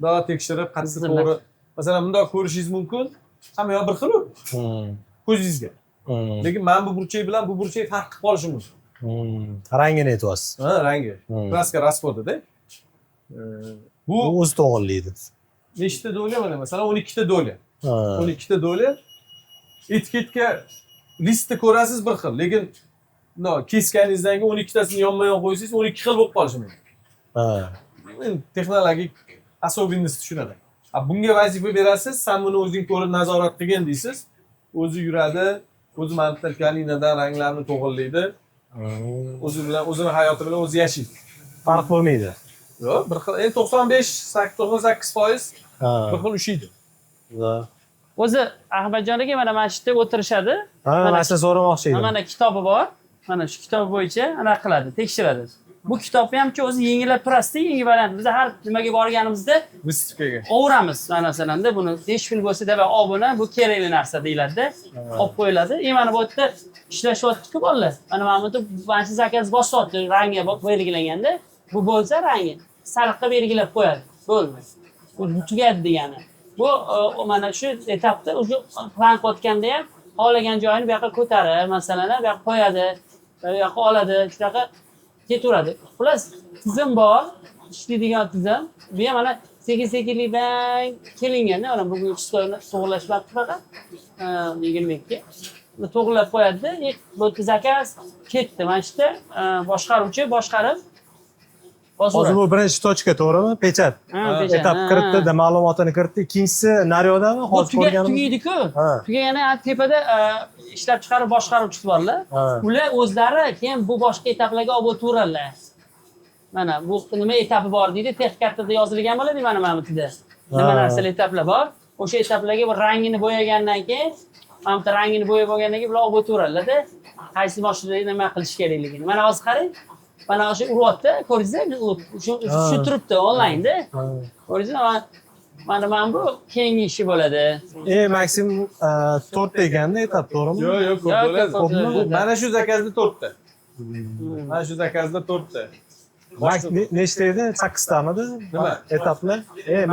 Bundoq tekshirib, qattiq to'g'ri. Masalan, bundoq ko'rishingiz mumkin. Hamma yoq bir xil ko'zingizga. Lekin men bu burchak bilan bu burchak farq qilib qolishi mumkin. Rangini aytyapsiz. Ha, rangi. Kraska расходida. Bu o'zi to'g'irlaydi. nechta do'lya mana masalan 12 ta do'lya. 12 ta do'lya. Etiketga listni ko'rasiz bir xil, lekin kesganingizdan keyin 12 tasini yonma-yon qo'ysangiz 12 xil bo'lib qolishi mumkin. Texnologik особенность tushunadi. Bunga vazifa berasiz, sen buni o'zing ko'rib nazorat qilgin deysiz. O'zi yuradi, o'zi mantiq kalinadan ranglarni to'g'irlaydi. O'zi bilan o'zini hayoti bilan o'zi yashaydi. Farq bo'lmaydi. Yo'q, bir xil 98% bir xil ushlaydi. O'zi Ahmadjon aka mana shu yerda o'tirishadi. Mana shu so'ramoqchi edim. Mana kitobi bor. Mana shu kitob bo'yicha anaqa qiladi, tekshiradi. Bu kitobni hamchi o'zi yengillab turasizda, yengi baland. Biz har nimaga borganimizda Выставkaga ovuramiz. Masalan-da buni 5 pul bo'lsa deb obuna, bu kerakli narsa deyiladi-da. Olib qo'yiladi. Mana bu yerda ishlashyapti-ku bolalar. Mana bu mana shu zakaz bosyapti, rangi belgilanganda. Bu bo'lsa rangi sariqqa belgilab qo'yadi. Bo'lmaydi. Bu tugadi degani. Bu mana shu etapda o'sha plan qotganda ham xohlagan joyini bu yoqqa ko'tarib, masalan, bu yoqqa qo'yadi, bu yoqqa oladi, shunaqa ketaveradi. Xullas, tizim bor, ishlaydigan tizim. Bu ham mana sekin-sekinlikdan kelinganda, mana bugungi to'g'irlash vaqti faqat 22. Buni to'g'irlab qo'yadi-da, bu zakaz ketdi. Mana shu yerda boshqaruvchi boshqarib Hozir bu birinchi tochka to'g'rimi? Pechat. Etap kiritdi, ma'lumotini kiritdi. Ikkinchisi naryodami? Hozir ko'rganimiz. Tugaydi-ku. Tugagani tepada ishlab chiqarib boshqaruvchisi borlar. Ular o'zlari keyin bu boshqa etaplarga olib o'tiraveradilar. Mana bu nima etapi bor deydi, texnik kartada yozilgan bo'ladi mana bu yerda. Nima narsalar etaplar bor. O'sha etaplarga bir rangini bo'yagandan keyin, mana bu rangini bo'yab olgandan keyin bular olib o'tiraveradi-da. Qaysi mashinada nima qilish kerakligini. Mana hozir qarang. Mana o'sha uryapti, ko'rdingizmi? Shu turibdi onlaynda. Ko'rdingizmi? Mana bu keyingi ishi bo'ladi. Maksimum 4 ta ekanda etap, to'g'rimi? Yo'q, ko'p bo'ladi. Mana shu zakazda 4 ta. Mana shu zakazda 4 ta. Nechta edi? 8 tamidi? Nima? Etaplar?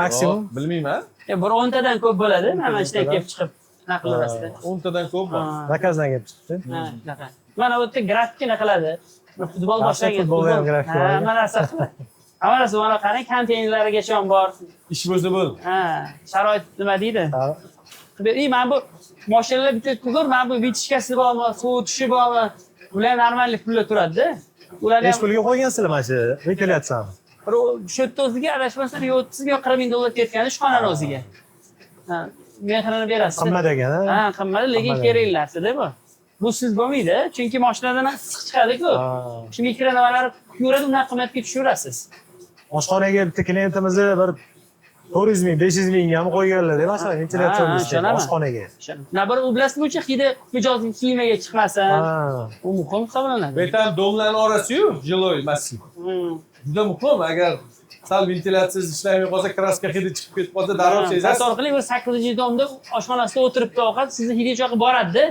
Maksimum Bilmayman. Bir 10 tadan ko'p bo'ladi. Mana shunday kelib chiqib naqlarasida. 10 tadan ko'p bor. zakazdan kelib chiqdi. Ha, shunaqa. Mana bu yerda grafikani qiladi. Futbol boshlagan. Futbol ham grafik bor. Mana narsa. Hammasi mana qarang, konteynerlargacha ham bor. Ish bo'lsa bo'ldi. Ha, sharoit nima deydi? Mana bu mashinalar bitta tug'ur, mana bu vitishkasi bormi, sovutishi bormi? Ular normallik pullar turadi-da. Ularni Necha pulga qo'ygansizlar mana shu ventilyatsiyani? shu yerda o'ziga adashmasam 30 yo 40 ming dollar ketgan ishxonani o'ziga. Ha, mehrini berasiz. Qimmat ekan, ha, qimmat, lekin kerakli narsa-da bu. Bu siz bo'lmaydi, chunki mashinadan issiq chiqadi-ku. Shu mikronovalar yuradi, undan qimmatga tushaverasiz. Oshxonaga bitta klientimizni bir 400 ming, 500 mingga ham qo'yganlar deb masalan ventilyatsionni ishlaydi oshxonaga. Bir u bilasizmi, hidi mijozning kiyimiga chiqmasin. U muhim hisoblanadi. Beton domlarning orasi-yu, jiloy massiv. Juda muhim, agar sal ventilyatsiyasiz ishlamay qolsa, kraska hidi chiqib ketib qolsa, darrov sezasiz. Misol qiling, bir 8-domda oshxonasida o'tiribdi ovqat, sizni hidi yoqqa boradi-da.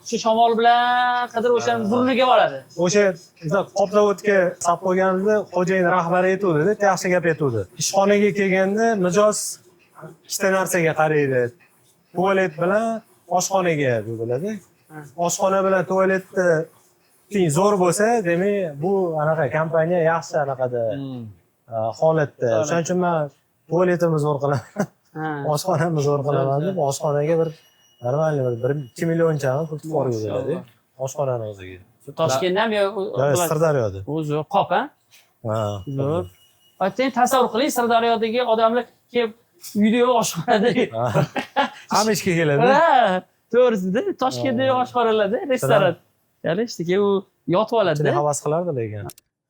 Shu shamol bilan qidirib o'shani burniga oladi. O'sha qopzavodga sap qo'yganimizda xo'jayin rahbari aytuvdi-da, yaxshi gap aytuvdi. Ishxonaga kelganda mijoz ikkita narsaga qaraydi. Tualet bilan oshxonaga bo'ladi. Oshxona bilan tualetni teng zo'r bo'lsa, demak, bu anaqa kompaniya yaxshi anaqada holatda. O'shaning uchun men tualetimiz zo'r qilaman, Ha. oshxonamiz zo'r qilaman deb oshxonaga bir normalniy bir 2 millionchani pul borib beradi. Oshxonani o'ziga. Toshkentda ham yo Sirdaryoda. o'zi qop ha. Ha. Zo'r. Ayting tasavvur qiling Sirdaryodagi odamlar kelib uyda oshxonada. Amishga keladi. Ha, to'g'risida Toshkentdagi oshxonalarda restoran. Yalishdi u yotib oladi. Juda havas qilardi lekin.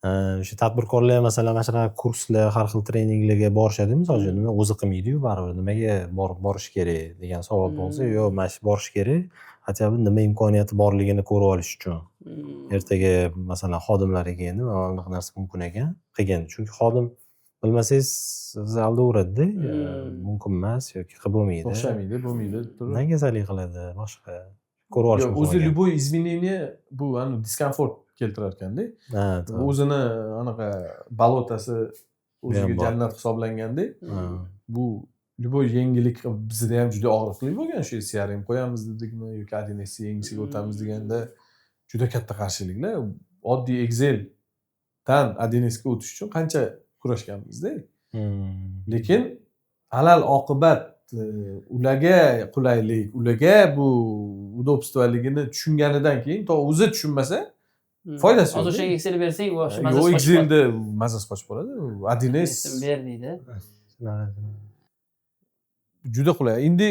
O'sha tadbirkorlar masalan mana shunaqa kurslar, har xil treninglarga borishadi, misol uchun nima o'zi qilmaydi-yu baribir nimaga borish kerak degan savol bo'lsa, yo'q, mana shu borish kerak, hatto nima imkoniyati borligini ko'rib olish uchun. Ertaga masalan xodimlariga endi mana bunaqa narsa mumkin ekan, qilgan. Chunki xodim bilmasangiz sizni aldaveradi-da, mumkin emas yoki qilib bo'lmaydi. O'xshamaydi, bo'lmaydi. Nima kasallik qiladi, boshqa ko'rib olish mumkin. O'zi любой изменение bu diskomfort keltirar ekanda. Ha, O'zini anaqa balotasi o'ziga jannat hisoblanganda, bu любой yangilik bizda ham juda og'riqli bo'lgan. Shu CRM qo'yamiz dedikmi yoki 1S yangisiga o'tamiz deganda juda katta qarshiliklar. Oddiy Excel dan 1S ga o'tish uchun qancha kurashganmizda. Lekin halal oqibat ularga qulaylik, ularga bu udobstvoligini tushunganidan keyin to o'zi tushunmasa foydasi yo'q. Hozir o'sha Excel bersang, u mazasi yo'q. Excelda mazasi qochib qoladi. 1S ber deydi. juda qulay. Endi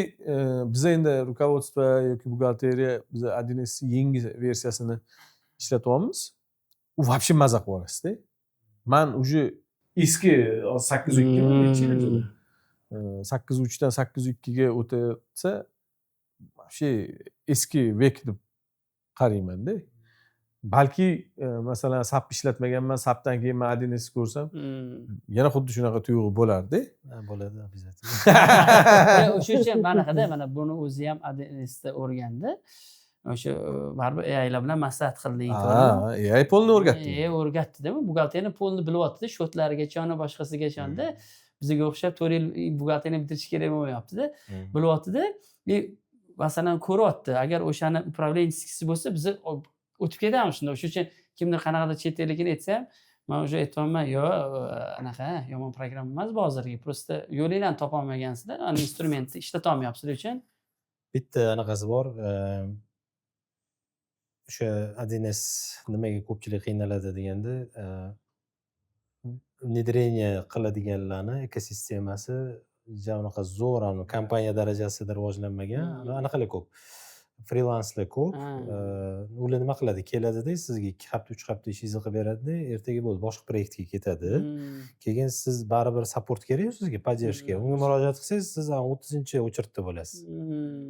biza endi rukovodство yoki buxgalteriya biza 1S yangi versiyasini ishlatyapmiz. U вообще maza qilib olasizda. Men уже eski 802 necha yil 803 dan 802 ga o'tsa вообще eski vek deb qarayman-da. Balki masalan SAP ishlatmaganman, SAPdan keyin men 1S ko'rsam, yana xuddi shunaqa tuyg'u bo'lardi. Bo'ladi, обязательно. O'sha uchun mana buni o'zi ham 1Sda o'rgandi. O'sha baribir AIlar bilan maslahat qildik. Ha, AI polni o'rgatdi. O'rgatdi-da, buxgalterni polni bilyapti-da, shotlarigacha, boshqasigacha-da. Bizga o'xshab 4 yil buxgalterni bitirish kerak bo'lmayapti-da. Bilyapti-da. Masalan, ko'ryapti. Agar o'shani управленческий bo'lsa, biz o'tib ketamiz shunda. Shuning uchun kimdir qanaqadir chet elligini aytsa ham, men уже aytayapman, yo'q, anaqa yomon programma emas bu hozirgi. Просто yo'linglarni topa olmagansizlar, ana instrumentni ishlata olmayapsizlar uchun. Bitta anaqasi bor. O'sha 1S nimaga ko'pchilik qiynaladi deganda, внедрение qiladiganlarni ekosistemasi unaqa zo'r, kompaniya darajasida rivojlanmagan, anaqalar ko'p. Freelanslar ko'p. Ular nima qiladi? Keladida, sizga 2 hafta, 3 hafta ishingizni qilib beradi, ertaga bo'ldi, boshqa proyektga ketadi. Keyin siz baribir support kerak sizga, поддержка. Unga murojaat qilsangiz, siz 30-o'chirtda bo'lasiz.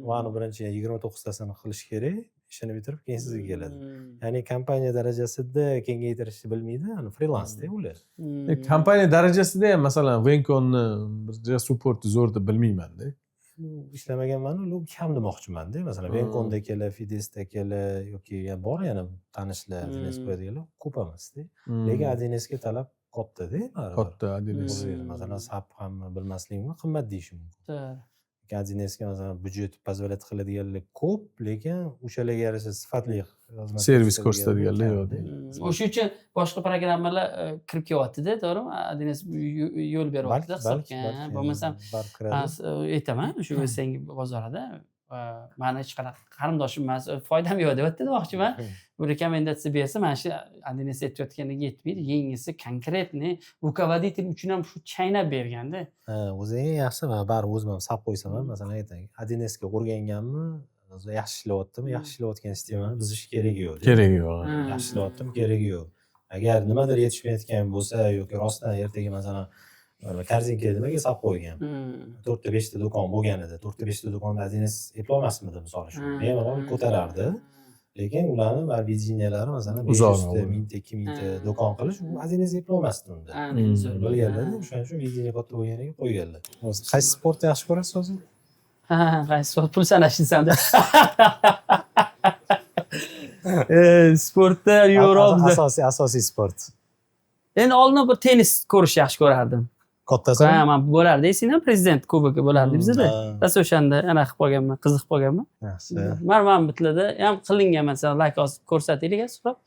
Vani birinchi 29 tasini qilish kerak, ishini bitirib keyin sizga keladi. Ya'ni kompaniya darajasida kengaytirishni bilmaydi, freelansda ular. Kompaniya darajasida ham masalan Venkonni bir support zo'r deb bilmayman-da. Ishlamaganman, ular kam demoqchiman-da. Masalan, Venkonda kelar, Fidesda kelar yoki bor yana tanishlar, 1S qo'yadiganlar ko'p emasda. Lekin 1S ga talab katta-da. Katta 1S. Masalan, SAP ham bilmaslikmi, qimmat deyish mumkin. 1S ga masalan byudjet позволять qiladiganlar ko'p, lekin o'shalarga yarasha sifatli servis ko'rsatadiganlar yo'q. O'sha uchun boshqa programmalar kirib kelyapti-da, to'g'rimi? 1S yo'l beryapti-da hisobga. Bo'lmasam aytaman, o'sha o'zing bozorida mani hech qanaqa qarindoshim emas, foydam yo'q deyapti demoqchiman. Bu rekomendatsiya bersa, mana shu 1S aytayotganiga yetmaydi. Yengisi konkretniy rukovodитель uchun ham shu chaynab berganda. O'zi eng yaxshi, men baribir o'zim ham SAP qo'ysam ham, masalan aytay, 1S ga o'rganganmi, yaxshi ishlayaptimi, yaxshi ishlayotgan sistemani buzish keragi yo'q. Keragi yo'q. Yaxshi ishlayaptimi, keragi yo'q. Agar nimadir yetishmayotgan bo'lsa yoki rostdan ertaga masalan korzinka nimaga SAP qo'ygan? 4-5 ta do'kon bo'lganida, 4-5 ta do'konda 1S eplolmasmidi misol uchun. Bemalol ko'tarardi. Lekin ularni videniyalari masalan 500 ta, 1000 ta, 2000 ta do'kon qilish u 1S eplolmasdi unda. Bilganlar, o'shaning uchun videniya katta bo'lganiga qo'yganlar. Qaysi sportni yaxshi ko'rasiz o'zi? Qaysi sport pul sanashingizda. Sportda Yevropa asosiy sport. Endi oldin bir tennis ko'rishni yaxshi ko'rardim. Kattasi? Ha, men bo'lardi. Esingizmi, prezident kubogi bo'lardi bizda. Bas o'shanda ana qilib qolganman, qiziqib qolganman. Yaxshi. Marman bitlada ham qilingan masalan, like ko'rsataylik suhbat.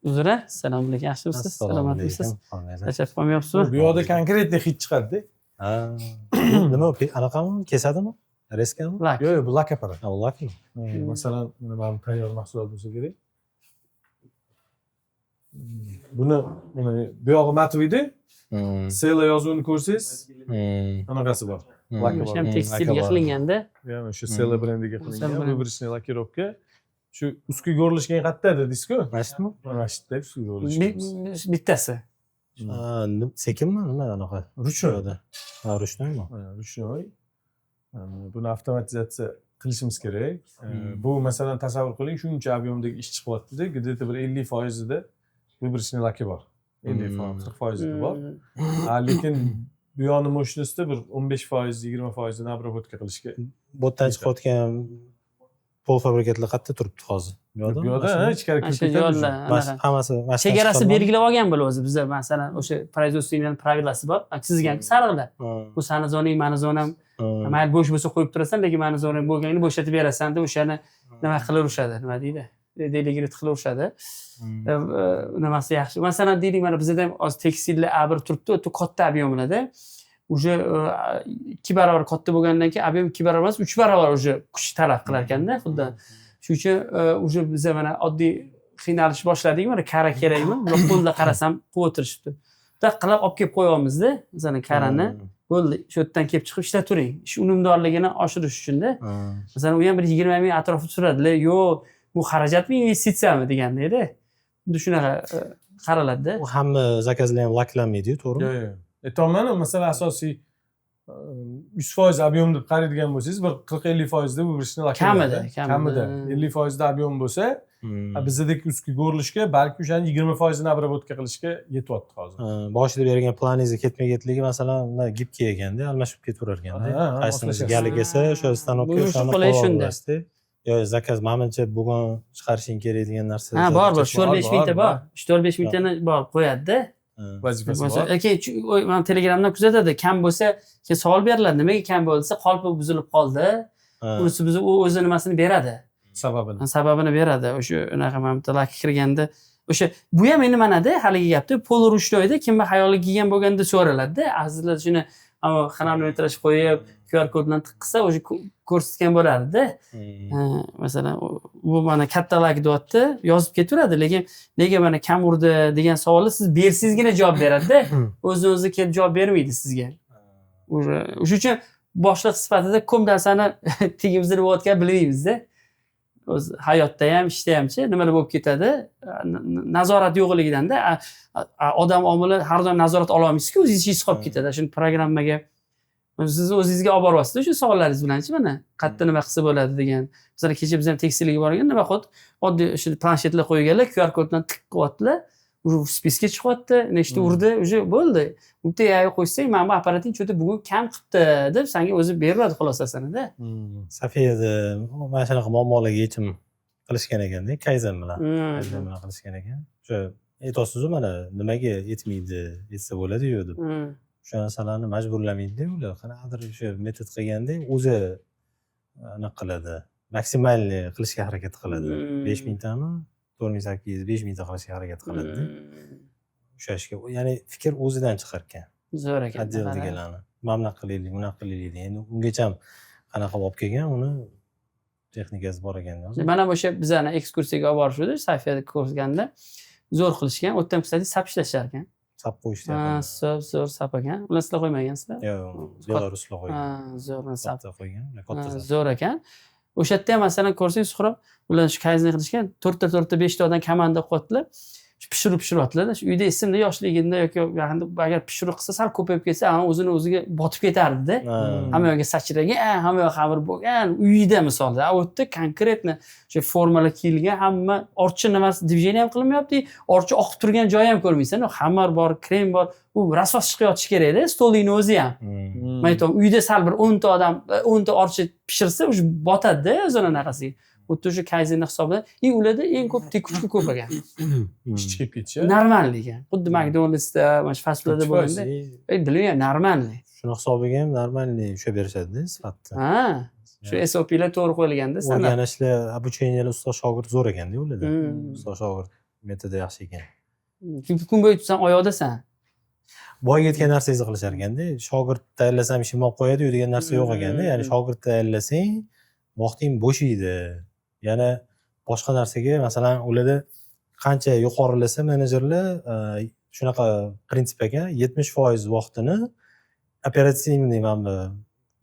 Uzra, assalomu alaykum. Yaxshimisiz? Salomatmisiz? Tashrif qolmayapsizmi? Bu yoqda konkretniy hid chiqadi. Ha. Nima bu? Anaqami? Kesadimi? Reskami? Lak. Yo'q, bu lak apparat. Ha, laki. Masalan, mana bu tayyor mahsulot bo'lsa kerak. Buni bu yog'i matviy-da. Sela yozuvini ko'rsangiz, anaqasi bor. Laki O'sha bor. ham tekstilga qilinganda. Ya'ni o'sha Sela brendiga Sela qilingan brend. выборочный лакировка. Shu ustki ko'rinishga qayerda dedingiz-ku? Mana shuni? Mana shu yerda ustki ko'rinish. Bittasi. Sekinmi? Nima anaqa? Ruchnoy. Ha, ruchnoymi? Ruchnoy. Buni avtomatizatsiya qilishimiz kerak. Bu masalan tasavvur qiling, shuncha объемdagi ish chiqyapti-da, где-то bir 50%da выборочный laki bor. 50-40% bor. Lekin bu yoni mощностьda bir 15%, 20% da обработка qilishga. Botdan chiqayotgan polfabrikatlar qayerda turibdi hozir? Bu yoqda ichkari Mana kirib shu ketadi. yo'lda anaqa. Hammasi Chegarasi belgilab olgan bo'lib o'zi bizda masalan o'sha производственный pravilasi bor. Chizgan sariqda. Bu sani zoning, mani zonam, mayli bo'sh bo'lsa qo'yib turasan, lekin mani zonam bo'lganini bo'shatib berasan deb o'shani nima qilaverishadi, nima deydi? Delegate qilaverishadi. Nimasi yaxshi. Masalan deylik, mana bizda ham hozir tekstillar abr turibdi, o'ta katta объемlarda. Уже 2 barobar katta bo'lgandan keyin объем 2 barobar emas, 3 barobar уже kuch talab qilar ekanda, xuddi. Shuning uchun уже biz mana oddiy qiynalish boshladik, mana kara kerakmi? Bular qo'lda qarasam qilib o'tirishibdi. Bitta qilib olib kelib qo'yamizda, masalan karani bo'ldi, shu yerdan kelib chiqib ishlatavering. Ish unumdorligini oshirish uchun-da. Masalan, u ham bir 20 ming atrofida turadi. Yo'q, bu xarajatmi, investitsiyami deganda-da. Xuddi shunaqa qaraladi-da. U hamma zakazlar ham laklanmaydi-yu, to'g'rimi? Yo'q. Aytolmayman, masalan asosiy 100% объем deb qaraydigan bo'lsangiz, bir 40-50% da выборочный laki Kamida. 50% da объем bo'lsa, bizdagi ustki ko'rilishga balki o'shani 20% ni обработка qilishga yetyapti hozir. Boshida bergan planingizni ketma-ketligi masalan, gipga eganda, almashib ketaverar ekanda. Qaysinisi gali kelsa, o'sha stanokka o'shani qo'yib yo zakaz menimcha bugun chiqarishing kerak degan narsa. Ha, bor, 4-5 mingta bor. 4-5 mingtani bor qo'yadi-da. Vazifasi bor. Keyin men Telegramdan kuzatadi, kam bo'lsa, keyin savol beriladi. Nimaga kam bo'lsa, qolpi buzilib qoldi. Unisi biz o'zi nimasini beradi. Sababini beradi. O'sha unaqa men laki kirganda o'sha bu ham endi mana-da haligi gapda pol ruchnoyda kimni xayoliga kelgan bo'lganda so'raladi-da. Azizlar shuni xronometraj qo'yib, QR koddan tiqqisa, o'sha ko'rsatgan bo'lardi-da. Masalan, bu mana katta lak deyapti, yozib ketaveradi, lekin nega mana kam urdi degan savolni siz bersangizgina javob beradi-da. O'zi kelib javob bermaydi sizga. O'sha uchun boshliq sifatida ko'p narsani tegimizda bo'layotganini bilmaymiz-da. O'z hayotda ham, ishda hamchi nimalar bo'lib ketadi. Nazorat yo'qligidan-da odam omili har doim nazorat ola olmaysiz-ku, o'zingiz qolib ketadi. Shuni programmaga siz o'zingizga olib boryapsiz shu savollaringiz bilanchi mana qayerda nima qilsa bo'ladi degan. Masalan, kecha biz ham tekstilga borgan, nima qildi? Oddiy shu planshetlar qo'yganlar, QR koddan tik qilyaptilar. U spiska chiqyapti, nechta urdi, уже bo'ldi. Bitta yayi qo'ysang, mana bu apparating cho'ta bugun kam qilibdi deb senga o'zi beradi xulosasini-da. Safiyada mana shunaqa muammolarga yechim qilishgan ekanda, Kaizen bilan qilishgan ekan. O'sha aytasiz-ku mana nimaga yetmaydi, yetsa bo'ladi-yu deb. O'sha narsalarni majburlamaydi-da ular. Qanaqadir o'sha metod qilganda o'zi aniq qiladi. Maksimalni qilishga harakat qiladi. 5 mingtami, 4800, 5 mingta qilishga harakat qiladi-da. O'shashga, ya'ni fikr o'zidan chiqar ekan. Zo'r ekan. Deganlarni. Mana qilaylik, buni qilaylik. Endi ungacha ham qanaqa olib kelgan, uni texnikasi bor ekanda. Mana o'sha bizani ekskursiyaga olib borishdi, Safiyada ko'rganda zo'r qilishgan. O'tdan kustadi sap ishlashar ekan. Sap qo'yishdi. Zo'r sap ekan. Ular sizlar qo'ymagansizlar? Yo'q, Belaruslar qo'ygan. Zo'r sap qo'ygan. Katta sap. Zo'r ekan. O'sha yerda ham masalan ko'rsangiz, Suhrob, ular shu Kaizen qilishgan, 4ta 5ta odam komanda qo'ydilar. Pishiryaptilar. Shu uyda esimda yoshligimda yoki yaqinda agar pishiruv qilsa sal ko'payib ketsa, o'zini o'ziga botib ketardi-da. Hamma yoqqa sachragan, hamma yoq xabar bo'lgan, uyda misolda. U yerda konkretni o'sha formalar kiyilgan, hamma orchi nimasi движение ham qilinmayapti, orchi oqib turgan joyi ham ko'rmaysan. Xamir bor, krem bor. U rasos chiqib yotish kerak-da, stolingni o'zi ham. Men aytaman, uyda sal bir 10 ta odam, 10 ta orchi pishirsa, o'sha botadi-da o'zini anaqasiga. Xuddi shu Kaizen hisobida, ularda eng ko'p tekuchka ko'p ekan. Ishchi kelib ketishi. Normal ekan. Xuddi McDonald'sda, mana shu fast foodda bo'lganda, bilmayman, normal. Shuni hisobiga ham normalniy usha berishadi-da sifatda. Ha. Shu SOPlar to'g'ri qo'yilganda, o'rganishlar, обучениyalar ustoz shogird zo'r ekanda ularda. Ustoz shogird metodi yaxshi ekan. Chunki kun bo'yi tursam oyoqdasan. Boyga yetgan narsangizni qilishar ekanda. Shogird tayyorlasam ishim olib qo'yadi degan narsa yo'q ekanda. Ya'ni shogird tayyorlasang vaqting bo'shaydi. Yana boshqa narsaga masalan ularda qancha yuqorilasa menejerlar shunaqa prinsip ekan 70% vaqtini operativniy mana bu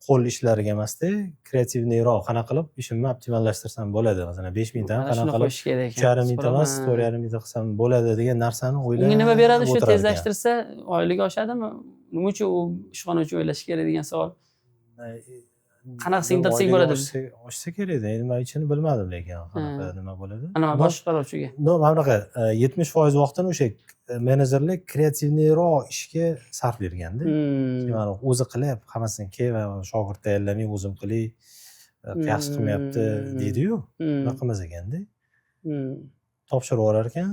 qo'l ishlariga emasda kreativniyroq qanaqa qilib ishimni optimallashtirsam bo'ladi. Masalan 5 mingtani qanaqa qilib qo'yish kerak ekan. 3,5 mingta emas 4,5 mingta qilsam bo'ladi degan narsani o'ylab. Unga nima beradi shu o'tirar ekan. tezlashtirsa oyligi oshadimi? Nima uchun u ishxona uchun o'ylash kerak degan savol. Qanaqa singdirsak bo'ladi? Oshsa kerak-da. Nima uchun bilmadim lekin qanaqa nima bo'ladi. Ana boshqaruvchiga. No, mana bunaqa 70% vaqtini o'sha menejerlar kreativniyroq ishga sarflayotganda. Mana o'zi qilib, hammasini keyin shogird tayyorlamay o'zim qilay, yaxshi qilmayapti deydi-yu. Unaqa emas ekanda. Topshirib yuborar ekan.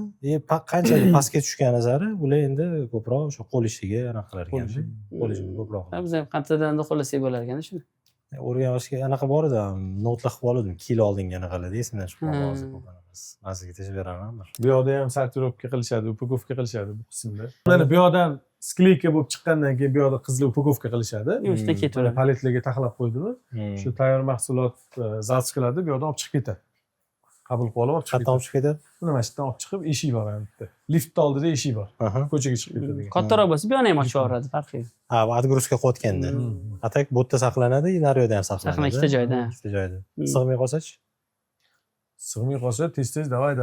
Qanchalik pastga tushgani sari ular endi ko'proq o'sha qo'l ishiga anaqa qilar ekanda. Qo'l ishiga ko'proq. Biz ham qanchadan qo'llasak bo'lar ekan shuni. O'rganishga anaqa bor edi, notlar qilib oldim. Kilo oldinga anaqalar esimdan chiqib qoldi hozir ko'p anaqa. Mazga teshib beraman. Bu yoqda ham sortirovka qilishadi, upakovka qilishadi bu qismda. Mana bu yoqdan skleyka bo'lib chiqqandan keyin bu yoqda qizil upakovka qilishadi. Ustidan ketaveradi. Paletlarga taxlab qo'ydimi? Shu tayyor mahsulot zavod qiladi, bu yoqdan olib chiqib ketadi. Qabul qilib olib chiqib Qayerdan olib chiqib ketadi? Mana shu yerdan olib chiqib eshik bor bitta. Liftni oldida eshik bor. Ko'chaga chiqib ketadi. Kattaroq bo'lsa, bu yoqni ham ochib yuboradi, farqi yo'q. Ha, odgruzka qilayotganda. Atak bu yerda saqlanadi, naryoqda ham saqlanadi. Saqlan ikkita joyda. Ikkita joyda. Sig'may qolsa-chi? Sig'may qolsa tez-tez davay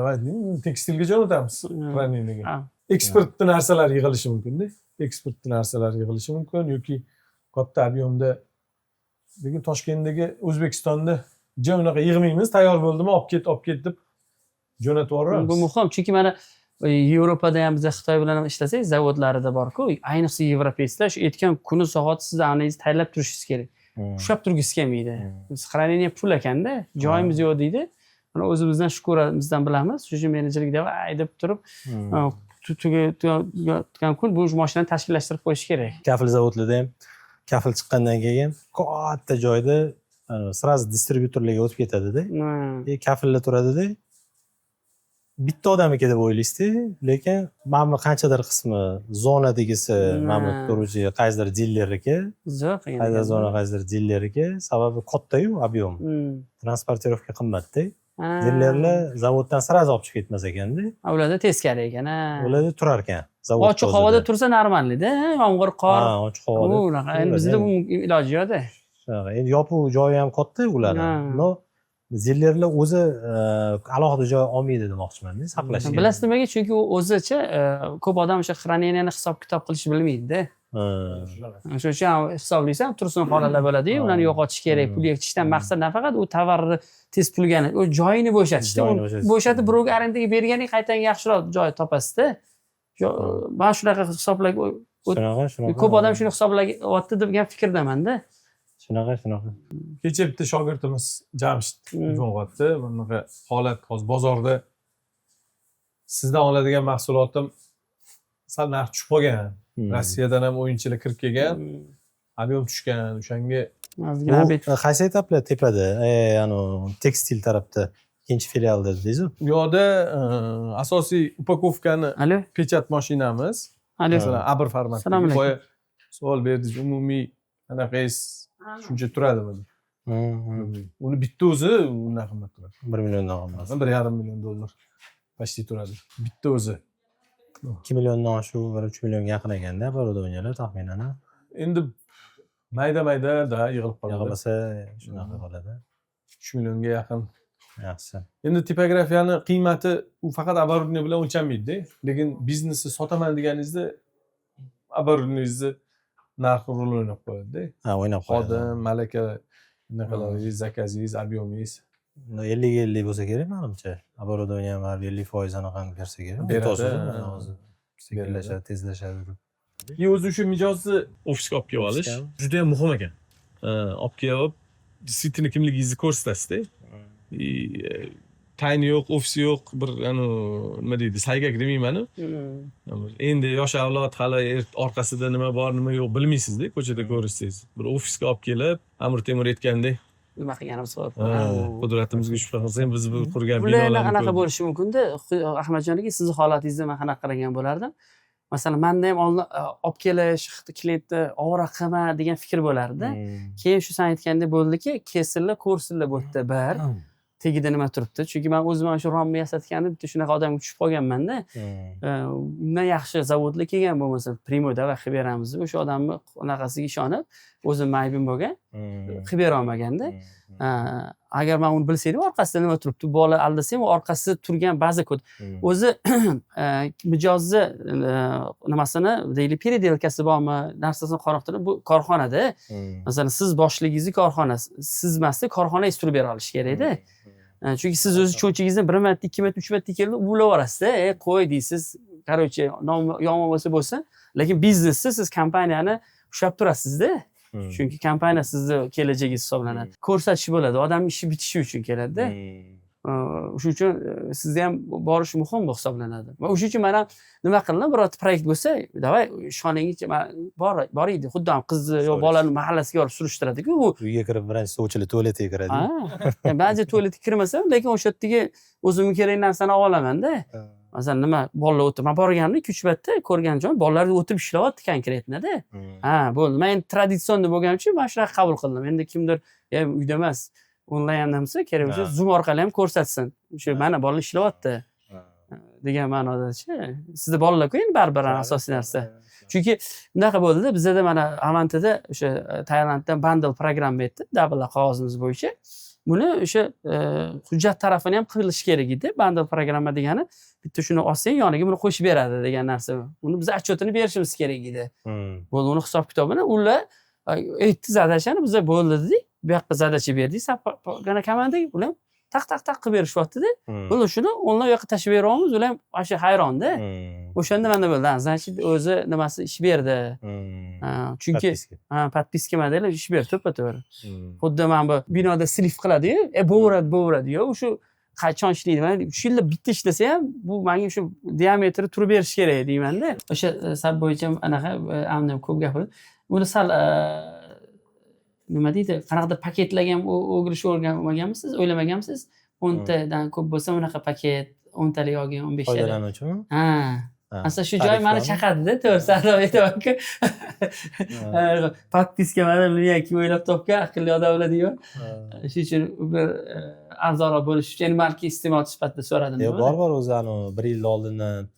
tekstilga jo'natamiz. Hraniyniga. Eksportni narsalar yig'ilishi mumkin-da. Eksportni narsalar yig'ilishi mumkin yoki katta ob'yomda lekin Toshkentdagi O'zbekistonda unaqa yig'maymiz, tayyor bo'ldimi, olib ket deb jo'natib yuboramiz. Bu muhim, chunki mana Yevropada ham biz Xitoy bilan ham ishlasak, zavodlarida bor-ku, ayniqsa yevropeysklar shu aytgan kuni soati siz anigingizni tayyorlab turishingiz kerak. Ushlab turgisi kelmaydi. Biz xranение pul ekanda, joyimiz yo'q deydi. Mana o'zimizdan shukurimizdan bilamiz. Shu uchun menejerlik deb deb turib, tugan kun bu mashinani tashkillashtirib qo'yish kerak. Kafil zavodlarda ham kafil chiqqandan keyin katta joyda sразу distributorlarga o'tib ketadi-da. Kafillar turadi-da. Bitta odamniki deb o'ylaysiz-da, lekin mana bu qanchadir qismi zonadagisi, mana bu turuvchi qaysidir dillerniki, qaysidir zona qaysidir dillerniki, sababi katta-yu ob'yom. Transportirovka qimmat-da. Dillerlar zavoddan sразу olib chiqib ketmas ekanda. Ularda teskari ekan, ha. Ularda turar ekan. Zavodda ochiq havoda tursa normalda, yomg'ir, qor. Ha, ochiq havoda. Unaqa, endi bizda bu iloji yo'q-da. Shunaqa. Endi yopiq joyi ham katta ularni. No, zillerlar o'zi alohida joy olmaydi demoqchiman-da, saqlashga. Bilasiz nimaga? Chunki u o'zicha ko'p odam o'sha xraneniyani hisob-kitob qilishni bilmaydi-da. O'sha uchun hisoblaysan, tursin holatlar bo'ladi-yu, ularni yo'qotish kerak, pul yig'ishdan maqsad nafaqat u tovarni tez pulgani, u joyini bo'shatishda. Bo'shatib birovga arendaga berganing qaytadan yaxshiroq joy topasiz-da. Men shunaqa hisoblab Shunaqa. ko'p odam shuni hisoblayapti degan fikrdamanda. Shunaqa. Kecha bitta shogirdimiz Jamshid jo'natdi. Bunaqa holat hozir bozorda sizdan oladigan mahsulotim sal narx tushib qolgan. Rossiyadan ham o'yinchilar kirib kelgan. Ob'yom tushgan. O'shanga qaysi etaplar tepada? Tekstil tarafda ikkinchi filialda deysiz. Bu yoqda asosiy upakovkani pechat mashinamiz. Masalan, Abr formatda. Boya savol berdingiz, umumiy anaqangiz shuncha turadimi? Uni bitta o'zi undan qimmat turadi. 1 milliondan qimmat. 1,5 million dollar почти turadi. Bitta o'zi. 2 milliondan shu 3 millionga yaqin ekanda, оборудованиялар taxminan. Endi mayda-mayda yig'ilib qoladi. Yig'ilsa shunaqa qoladi. 3 millionga yaqin. Yaxshi. Endi tipografiyani qiymati u faqat оборудование bilan o'lchanmaydi-da. Lekin biznesni sotaman deganingizda оборудованиеңizni narxi rol o'ynab qo'yadi-da. Ha, o'ynab qo'yadi. Xodim, malaka, bunaqalaringiz, zakazingiz, объемingiz 50-50 bo'lsa kerak menimcha. Оборудование ham 50% anaqani bersa kerak. Beradi. Hozir sekinlashadi, tezlashadi deb. O'zi shu mijozni ofisga olib kelib olish juda ham muhim ekan. Olib kelib, действительно kimligingizni ko'rsatasiz-da. Tayini yo'q, ofisi yo'q, bir nima deydi, saygak demayman-ku. Endi yosh avlod hali orqasida nima bor, nima yo'q bilmaysiz-da, ko'chada ko'rishsangiz. Bir ofisga olib kelib, Amir Temur aytgandek, nima qilganimiz xo'p. Qudratimizga shukur qilsang biz bu qurgan Bular binolarni anaqa ko'rdik. bo'lishi mumkinda. Ahmadjon aka, sizni holatingizda men qanaqa qaragan bo'lardim? Masalan, menda ham oldin olib kelish, klientni ovora qilma degan fikr bo'lardi. Keyin shu sen aytgandek bo'ldiki, kesilib, ko'rsilib o'tdi bir. Tagida nima turibdi? Chunki men o'zim shu romni yasatganimda bitta shunaqa odamga tushib qolganman-da. Undan yaxshi zavodlar kelgan bo'lmasa, Primoda va qilib beramiz deb o'sha odamni unaqasiga ishonib, o'zim maybim bo'lgan, qilib bera olmaganda. Agar men uni bilsaydim, orqasida nima turibdi, bola aldasam, orqasida turgan baza kod. O'zi mijozni nimasini deylik, переделкасы bormi, narsasini qoniqtirib, bu korxonada. Masalan, siz boshligingizni korxonasi, siz emasda korxonangiz turib bera olish kerak-da. Chunki siz o'z cho'chingizni 1 marta, 2 marta, 3 marta kelib ulab yuborasiz-da. Qo'y deysiz. Короче, yomon bo'lsa, lekin biznesda siz kompaniyani ushlab turasiz-da. Chunki kompaniya sizni kelajagingiz hisoblanadi. Ko'rsatish bo'ladi, odam ishi bitishi uchun keladi-da. Shuning uchun sizda ham borish muhim bu hisoblanadi. Va o'shuning uchun men ham nima qildim, birorta proyekt bo'lsa, davay ishoningizcha boraydi. Xuddi ham qizni yo bolani mahallasiga olib surishtiradi-ku u. Uyga kirib birinchi sovchilar tualetiga kiradi. Ba'zi tualetga kirmasam, lekin o'sha yerdagi o'zimga kerak narsani olib olaman-da. Masalan, nima bolalar o'tib, men borganimda 2-3 marta ko'rgan joyim bolalar o'tib ishlayapti konkretnada. Bo'ldi. Men traditsion bo'lganim uchun men shunaqa qabul qildim. Endi kimdir uyda emas, onlayn bo'lsa, kerak bo'lsa Zoom orqali ham ko'rsatsin. O'sha mana bolalar ishlayapti degan ma'noda-chi. Sizda bolalar-ku endi baribir asosiy narsa. Chunki bunaqa bo'ldi-da, bizda mana Avantada o'sha Tailanddan bundle programma etdi, double qog'ozimiz bo'yicha. Buni o'sha hujjat tarafini ham qilish kerak edi. Bundle programma degani bitta shuni olsang, yoniga buni qo'shib beradi degan narsa. Uni biz отчетini berishimiz kerak edi. Bo'ldi, uni hisob kitobini ular aytdi zadachani biz bo'ldi dedik. Bu yoqqa zadacha berdik, sapgana komandaga ular taq qilib berishyapti-da. Buni shuni o'nlab yoqqa tashib beryapmiz, ular ham o'sha hayron-da. O'shanda menda bo'ldi, значит, o'zi nimasi ish berdi. Chunki подписка modeli ish berdi, to'ppa-to'g'ri. Xuddi men bu binoda slif qiladi-yu, bo'veradi-yu, o'sha qachon ishlaydi? Men 3 yilda bitta ishlasa ham, bu menga shu diametri turib berish kerak deyman-da. O'sha sab bo'yicha anaqa amnim ko'p gapirdi. Buni sal nima deydi, qanaqadir paketlagan o'girish o'rganmaganmisiz, o'ylamaganmisiz? 10 tadan ko'p bo'lsa unaqa paket, 10 talik olgan, 15 talik. Foydalanuvchimi? Asal shu joy meni chaqirdi-da, to'g'risi aytaman-ku. Podpiska mana buni kim o'ylab topgan, aqlli odamlar deyman. Shuning uchun bir arzonroq bo'lish uchun balki iste'mol sifatida so'radim. Bor o'zi ani 1 yil oldindan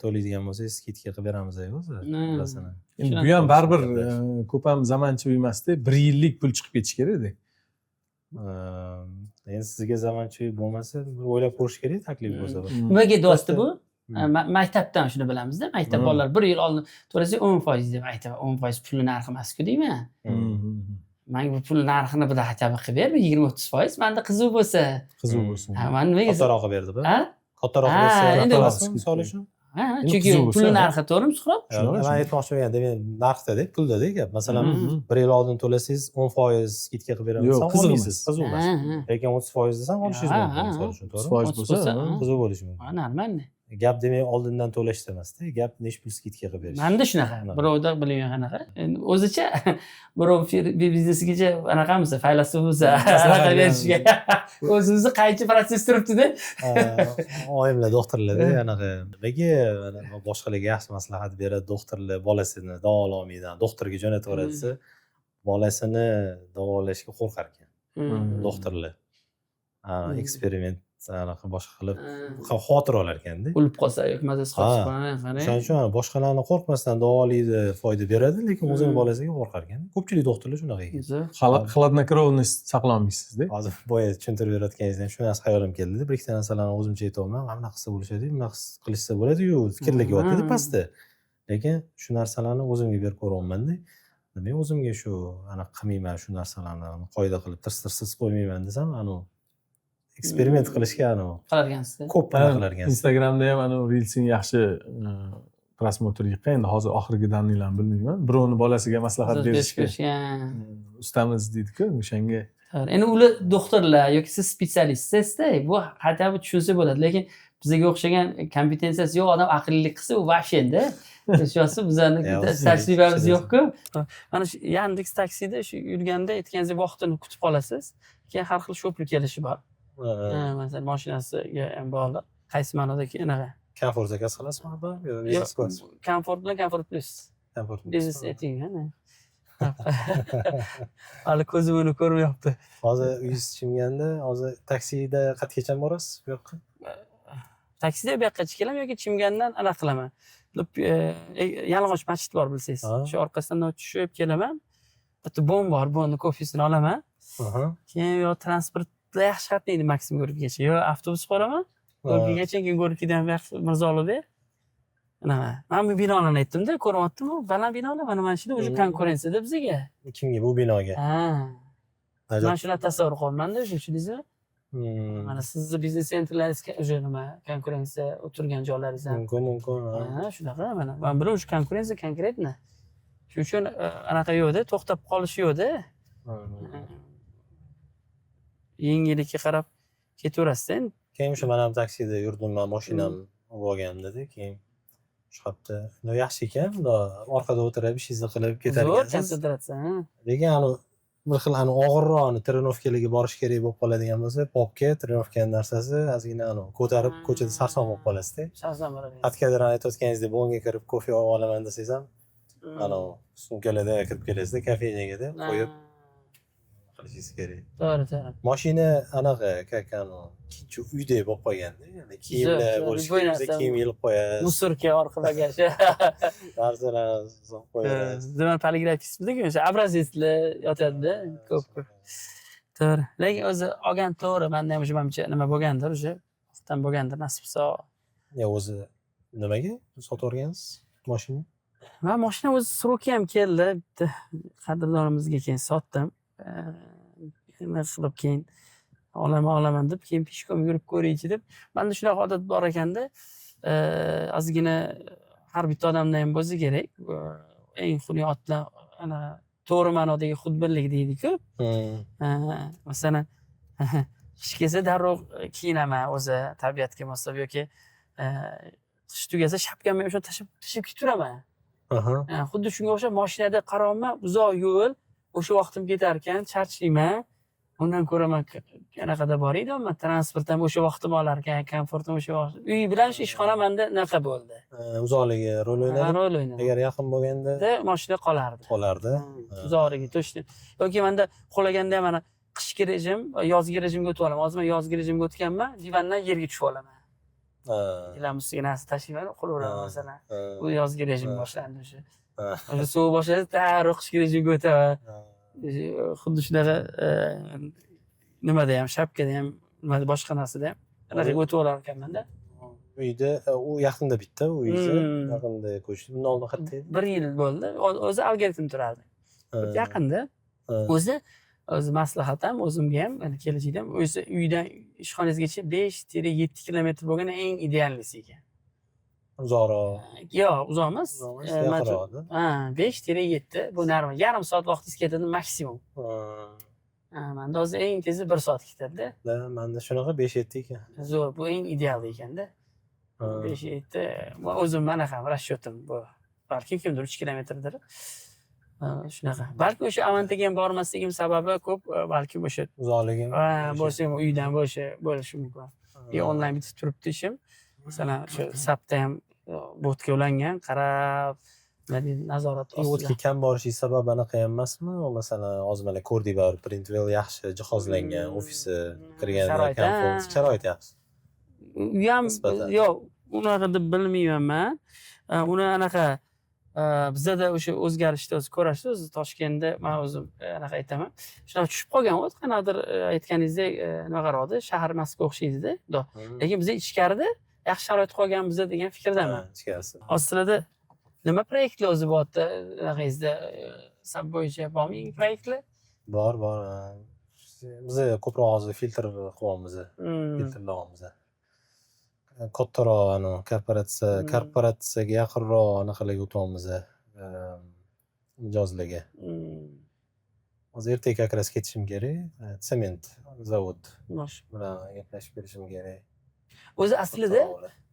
to'laydigan bo'lsangiz, skidka qilib beramiz-ku o'zi. Bilasizmi? Endi bu ham baribir ko'p ham zamonchiy emasda, 1 yillik pul chiqib ketish kerak-da. Endi sizga zamonchiy bo'lmasa, o'ylab ko'rish kerak taklif bo'lsa. Nimaga do'sti bu? Maktabdan shuni bilamiz-da. Maktab bolalar 1 yil oldin to'lasa 10% deb aytadi. 10% pul narxi emas-ku deyman. Menga bu pul narxini bir xataba qilib ber, 20-30%. Menda qiziq bo'lsa. Men nimaga kattaroq berdi bu? Kattaroq bersa, endi solishi. Chunki pul narxi to'g'rimi, Suhrob? Men aytmoqchi bo'lganim, men narxda-da, pulda-da gap. Masalan, 1 yil oldin to'lasangiz 10% skidka qilib beraman desam, olmaysiz. Qiziq emas. Lekin 30% desam, olishingiz mumkin, solishi, to'g'rimi? 30% bo'lsa, qiziq bo'lishi mumkin. Normal. Gap demak oldindan to'lashda emasda, gap necha pul skidka qilib berish. Menda shunaqa. Birovda bilgan qanaqa. Endi o'zicha birov biznesigacha anaqamiz, faylasufimiz, anaqa berishga. O'zimizni qancha protsess turibdi-da. Oyimlar, doktorlar-da anaqa. Nimaga boshqalarga yaxshi maslahat beradi, doktorlar bolasini davololmaydi, doktorga jo'nataveradi desa, bolasini davolashga qo'rqar ekan. Doktorlar. Eksperiment anaqa boshqa qilib xavotir olar ekanda. O'lib qolsa yoki mazasi qolsa, qarang. Shuning uchun boshqalarni qo'rqmasdan davolaydi, foyda beradi, lekin o'zini bolasiga qo'rqar ekan. Ko'pchilik doktorlar shunaqa ekan. Xladnokrevnost saqlolmaysizda. Hozir boya tushuntirib berayotganingizdan shu narsa hayolimga keldi. Bir ikkita narsalarni o'zimcha aytayapman. Mana qilsa bo'lishadi, buni qilishsa bo'ladi-yu, fikrlayapti pastda. Lekin shu narsalarni o'zimga berib ko'ryapman-da. Men o'zimga shu anaqa qilmayman, shu narsalarni qoida qilib tirs qo'ymayman desam, eksperiment qilishga qilargansizda. Ko'p qilargansizda. Instagramda ham Reels'ning yaxshi prosmotr yiqqan. Endi hozir oxirgi danlarni bilmayman. Birovni bolasiga maslahat berishga ustamiz deydi-ku, o'shanga. Endi ular doktorlar yoki siz spetsialistsizda, bu hatto tushunsa bo'ladi, lekin bizga o'xshagan kompetensiyasi yo'q odam aqllilik qilsa, u vashenda. Shusi bizani Ya, o'zi tajribamiz shunday. yo'q-ku. Mana shu Yandex taksida shu yurganda aytganingizdek vaqtini kutib qolasiz. Keyin har xil shopli kelishi bor. Masalan, mashinasiga ham bog'liq. Qaysi ma'nodaki anaqa. Komfort zakaz qilasizmi yo business class? Komfort bilan Komfort Plus. Komfort Biznes eting, ana. Hali ko'zim uni ko'rmayapti. Hozir uyingiz Chimganda, hozir taksida qayergacha borasiz bu yoqqa? Taksida bu yoqqa kelaman yoki Chimgandan anaqa qilaman. Yalang'och masjid bor bilsangiz. Ha. Shu orqasidan tushib kelaman. Bitta bon bor, bonni kofesini olaman. Aha. Keyin yo transportda yaxshi qatnaydi Maksim Gorkigacha. Yo avtobus boraman. Gorkigacha, keyin Gorkidan Mirzo-Ulug'bek. Anaqa. Men bu binoni aytdim-da, ko'ryaptimi? Baland binolar mana shunda o'sha konkurensiyada bizga. Kimga bu binoga? Ha. Ajab. Men shuni tasavvur qilyapman-da, o'sha tushundingizmi? Mana sizni biznes sentrlaringizga o'sha nima konkurensiya o'tirgan joylaringiz ham. Mumkin. Ha, shunaqa mana. Men bir o'sha konkurensiya konkretno. Shuning uchun anaqa yo'qda, to'xtab qolish yo'qda. Yengillikka qarab ketaverasiz endi. Keyin o'sha men ham taksida yurdim, men mashinam olgandida, keyin chiqibdi. No yaxshi ekan, bunday orqada o'tirib ishingizni qilib Zo'r ketarkansiz. konsentratsiya. Lekin bir xil og'irroq trenovkalarga borish kerak bo'lib qoladigan bo'lsa, popga trenovkaning narsasi ozgina ko'tarib ko'chada sarson bo'lib qolasizda. Shahzam bo'ladi. Atkadir aytayotganingizdek, bonga kirib kofe olib olaman desangiz ham, sumkalarda kirib kelasizda, kafeniyada qo'yib qilishingiz kerak. To'g'ri. Mashina anaqa, ikkinchi uydek bo'lib qolganda, ya'ni kiyimlar bo'lishi kerak, kiyim ilib qo'yasiz. Musorka orqaga Narsalarni solib qo'yasiz. Zaman poligrafistmizda o'sha obrazetslar yotadi-da, ko'p. To'g'ri. Lekin o'zi olgan to'g'ri, menda ham o'sha menimcha nima bo'lgandir, o'sha vaqtdan bo'lgandir, nasib bo'lsa. Ya o'zi nimaga sotib o'rgansiz mashina? Men mashina o'zi sroki ham keldi, bitta qadrdorimizga keyin sotdim. Nima qilib keyin olaman deb, keyin peshkom yurib ko'raychi deb. Menda shunaqa odat bor ekanda, ozgina har bitta odamda ham bo'lsa kerak. Eng xuniyotlar ana to'g'ri ma'nodagi xudbinlik deydi-ku. Masalan, qish kelsa darrov kiyinaman o'zi tabiatga moslab yoki qish tugasa shapkamni o'sha tashib ketiraman. Xuddi shunga o'xshab mashinada qarayman, uzoq yo'l, o'sha vaqtim ketar ekan, charchayman. Undan ko'ra men anaqada bor edi, men transportdan o'sha vaqtim olar ekan, komfortim o'sha vaqt. Uy bilan ishxona menda naqa bo'ldi. Uzoqligi rol o'ynadi. Rol o'ynadi. Agar yaqin bo'lganda mashina qolardi. Uzoqligi to'shni. Yoki menda xohlaganda ham mana qishki rejim, yozgi rejimga o'tib olaman. Hozir men yozgi rejimga o'tganman, divandan yerga tushib olaman. Divan ustiga narsa tashlayman, qo'laveraman masalan. Bu yozgi rejim boshlandi o'sha. O'sha sovuq boshladi, darrov qishki rejimga o'taman. Xuddi shunaqa nimada ham, shapkada ham, nimada boshqa narsada ham anaqa o'tib olar ekanman-da. Uyda u yaqinda bitta, uyingiz yaqinda ko'chdi. Bundan oldin qayerda edi? 1 yil bo'ldi. O'zi algoritm turardi. Yaqinda. O'zi maslahatim o'zimga ham, kelajakda ham o'zi uydan ishxonangizgacha 5-7 kilometr bo'lgan eng ideallisi ekan. Uzoqroq. Yo'q, uzoq emas. Yaqinroq. 5-7 bu normal. Yarim soat vaqtingiz ketadi maksimum. Menda hozir eng tezi 1 soat ketadi-da. Menda shunaqa 5-7 ekan. Zo'r, bu eng ideal ekanda. 5-7 o'zim anaqa rasyotim bu. Balki kimdir 3 kilometrdir. Shunaqa. Balki o'sha Avantaga ham bormasligim sababi ko'p, balki o'sha uzoqligi. Bo'lsa ham uydan bo'lishi mumkin. Onlayn bitib turibdi ishim. Masalan, shu SAPda ham botga ulangan, qarab, nazorat ostida. O'tga kam borishingiz sababi anaqa ham emasmi? Masalan, hozir mana ko'rdik baribir, Printwell yaxshi jihozlangan, ofisi kirganda komfort, sharoit yaxshi. U ham yo'q, unaqa deb bilmayman men. Uni anaqa bizada o'sha o'zgarishni o'zi ko'rasiz, o'zi Toshkentda men o'zim anaqa aytaman. Shunaqa tushib qolgan, qanaqadir aytganingizdek nima qaradi, shahar Moskva o'xshaydi-da. Lekin biz ichkarida yaxshi sharoit qolgan bizda degan fikrdaman. Ichkarisi. Hozirda nima proyektlar o'zi bo'lyapti? Anaqangizda SAP bo'yicha bormi proyektlar? Bor. Biz ko'proq hozir filtr qilyapmiz, filtrlayapmiz. Kattaroq korporatsiyaga yaqinroq anaqalarga o'tyapmiz, mijozlarga. Hozir ertaga как раз ketishim kerak, sement zavod bilan gaplashib kelishim kerak. o'zi aslida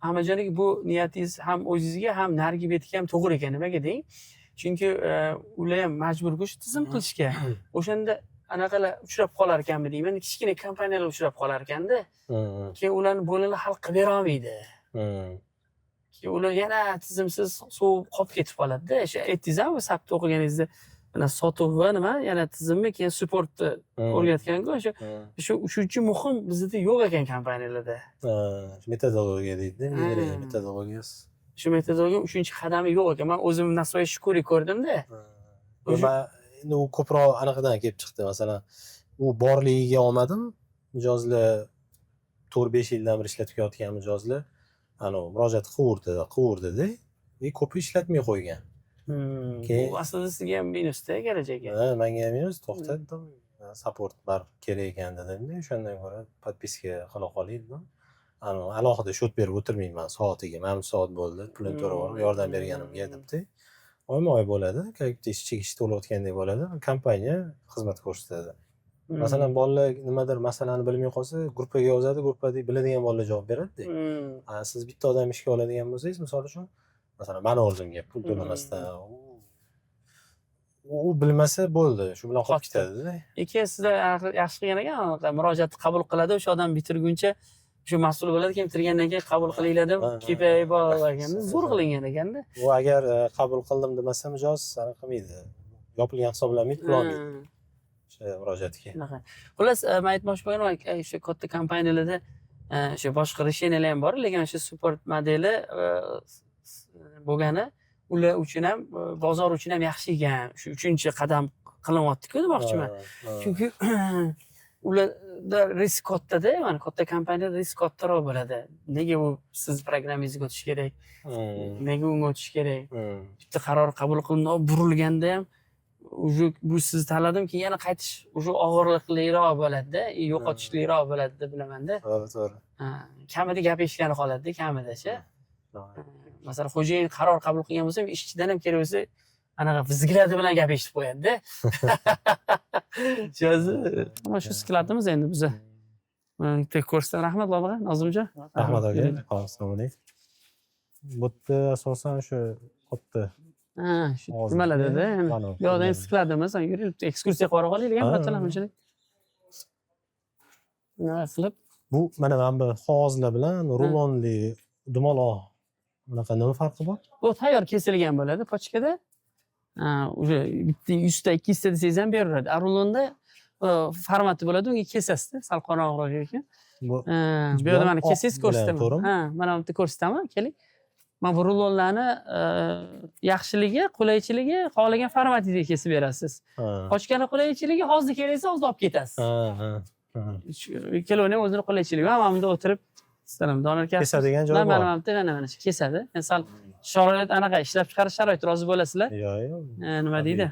Amajon aka, bu niyatingiz ham o'zingizga ham narigi betiga ham to'g'ri ekan. Nimaga deng? Chunki ular ham majbur-ku shu tizim qilishga. O'shanda anaqalar uchrab qolar ekanmi deyman. Kichkina kompaniyalar uchrab qolar ekanda. Keyin ularni bo'lalar hal qilib bera olmaydi. Keyin ular yana tizimsiz sovib qolib ketib qoladi-da. O'sha aytdingiz ham sabti o'qiganingizda mana sotuv va nima yana tizimni keyin supportni o'rgatgan-ku. Shu uchinchi muhim bizda yo'q ekan kompaniyalarda. Metodologiya deydi-da, metodologiyasi. Shu metodologiya uchinchi qadami yo'q ekan. Men o'zim nasvoy shukuriy ko'rdim-da. Man endi u ko'proq anaqadan kelib chiqdi. Masalan, u borligiga olmadim. Mijozlar 4-5 yildan beri ishlatib kelayotgan mijozlar murojaat qilaverdi-da. Ko'p ishlatmay qo'ygan. Bu aslida sizga ham minusda kelajakka. Menga ham minus, to'xtatdim. Supportlar kerak ekan dedim-da. O'shandan ko'ra podpiska qila qoling dedim. Alohida shot berib o'tirmayman soatiga. Mana bu soat bo'ldi, pulini to'lab yordam berganimga debdi. Oyma-oy bo'ladi, chekish to'layotgandek bo'ladi. Kompaniya xizmat ko'rsatadi. Masalan, bolalar nimadir masalani bilmay qolsa, gruppaga yozadi, gruppada biladigan bolalar javob beradi. Siz bitta odam ishga oladigan bo'lsangiz, misol uchun, masalan, meni o'zimga pul to'lamasdan u bilmasa bo'ldi, shu bilan qolib ketadi-da. Keyin sizlar yaxshi qilgan ekan, murojaatni qabul qiladi, o'sha odam bitirguncha shu mas'ul bo'ladi, keyin bitirgandan keyin qabul qilinglar deb KPI bor ekanda, zo'r qilingan ekanda. U agar qabul qildim demasa mijoz qilmaydi. Yopilgan hisoblanmaydi, pul olmaydi. O'sha murojaatga. Xullas, men aytmoqchi bo'lganim, o'sha katta kompaniyalarda o'sha boshqa решениялар ham bor, lekin o'sha support modeli bo'lgani ular uchun ham, bozor uchun ham yaxshi ekan. Shu uchinchi qadam qilinyapti-ku demoqchiman. Chunki ularda risk katta-da, mana katta kompaniyada risk kattaroq bo'ladi. Nega u siz programmangizga o'tish kerak? Nega unga o'tish kerak? Bitta qaror qabul qilinib burilganda ham bu siz tanladimki yana qaytish o'sha og'irliqliroq bo'ladi-da, yo'qotishliroq bo'ladi deb bilaman-da. To'g'ri. Kamida gap eshitgani qoladi-da, kamida-chi. Masalan, xo'jayin qaror qabul qilgan bo'lsa, ishchidan ham kerak bo'lsa, anaqa vizgiladi bilan gap eshitib qo'yadi-da. Mana shu skladimiz endi biza. Bitta ko'rsatdim. Rahmat baba, Nozimjon. Rahmat aka. Assalomu alaykum. Bu yerda asosan o'sha katta shu nimalarda-da. Bu yoqda endi skladimiz, yurib ekskursiya qilib qolaylik ham kattalar shunday. Nima qilib? Bu mana bu qog'ozlar bilan rulonli dumaloq bunaqa nima farqi bor? Bu tayyor kesilgan bo'ladi pochkada. O'sha bitta 100 ta 200 ta desangiz ham beraveradi. Rulonda formati bo'ladi, unga kesasiz, sal qo'ng'iroq ekan. Bu yerda mana kesangiz ko'rsataman. Mana bu yerda ko'rsataman, keling. Mana bu rulonlarni yaxshiligi, qulaychiligi xohlagan formatingizga kesib berasiz. Pochkani qulaychiligi hozir keraksa hozir olib ketasiz. Ikkalovini o'zini qulaychiligi. Mana bunda o'tirib Salom, donor kesadigan joyi bor. Mana mana shu kesadi. Sal sharoit anaqa ishlab chiqarish sharoiti rozi bo'lasizlar. Yo'q. Nima deydi?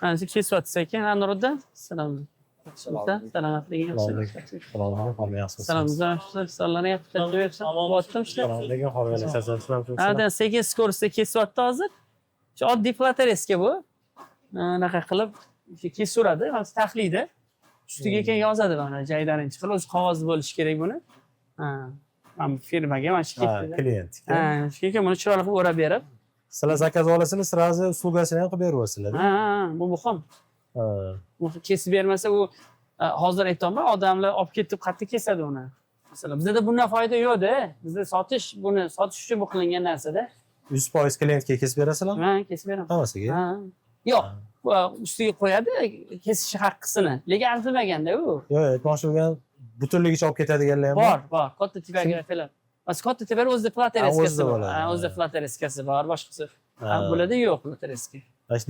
Mana siz kesyapsiz ekan, Nuriddin. Salom. Salomatliging yaxshi. Salom, sonlarni yaxshi qo'yibsiz. Bo'tdim ishlar. Lekin hozir Hada sekin skorosti kesyapti hozir. Shu oddiy flatereska bu. Anaqa qilib kesaveradi, hozir taxliyda. Ustiga keyin yozadi mana jaydarinchi qilib, o'zi qog'oz bo'lishi kerak buni. Mana firmaga mana shu ketdi. Klientga. Keyin buni chiroyli qilib o'rab berib, sizlar zakaz olasizlar, sirazi uslugasini ham qilib beraversizlar. Bu muhim. Bu kesib bermasa u hozir aytayman, odamlar olib ketib qattiq kesadi uni. Masalan, bizda bundan foyda yo'q-da. Bizda buni sotish uchun bu qilingan narsa-da. 100% klientga kesib berasizlarmi? Ha, kesib beraman. Hammasiga? Yo'q, ustiga qo'yadi kesish haqqisini. Lekin arzimaganda u. Yo'q, aytmoqchi bo'lgan butunligicha olib ketadiganlar ham bor. Bor. Katta tipografiyalar. Mas katta tipar o'zida flatereskasi bor. O'zida flatereskasi bor, boshqasi. Bo'ladi yo'q flatereska.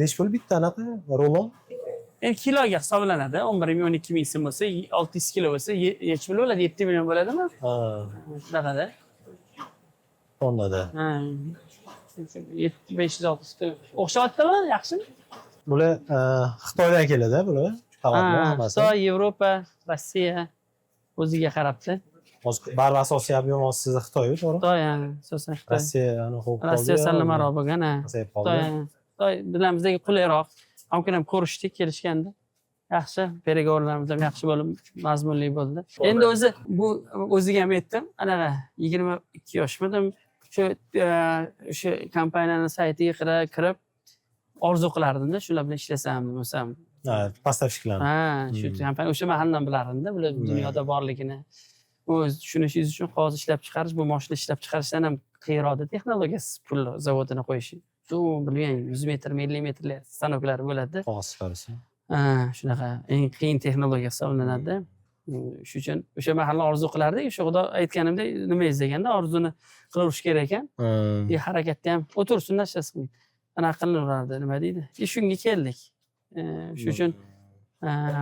Necha pul bitta anaqa rulon? Endi kiloga hisoblanadi. 11 ming 12 ming so'm bo'lsa, 600 kilo bo'lsa, necha pul bo'ladi? 7 million bo'ladimi? Shunaqada. Tonnada. 560 o'xshatyaptimi? Yaxshimi? Bular Xitoydan keladi, bular. Xitoy, Yevropa, Rossiya o'ziga qarabdi. Hozir baribir asosiy ob'yem siz Xitoy, to'g'rimi? Xitoy, asosan Xitoy. Rossiya, Rossiya sallamaroq bo'lgan, Xitoy bilan bizga qulayroq. Hamkin ham ko'rishdik kelishganda. yaxshi, переговорlarimiz ham yaxshi bo'lib, mazmunli bo'ldi. Endi o'zi bu o'ziga ham aytdim, anaqa 22 yoshmidim, o'sha kompaniyani saytiga kirib orzu qilardimda, shular bilan ishlasam, bo'lsam. Поставщиклар. Ha, shu kompaniya o'sha mahaldan bilardimda, bular dunyoda borligini. O'z tushunishingiz uchun hozir ishlab chiqarish, bu mashina ishlab chiqarishdan ham qiyinroqda texnologiyasi pul zavodini qo'yish. Bilgan 100 metr, millimetrli stanoklar bo'ladi. Qog'oz chiqarish. Ha, shunaqa eng qiyin texnologiya hisoblanadi. Shuning uchun o'sha mahalla orzu qilardik. O'sha xudo aytganimdek, nima izlaganda orzuni qilaverish kerak ekan. Harakatda ham o'tirsin, narsa qilmang. Anaqa qilaverardi, nima deydi? Shunga keldik. Shuning uchun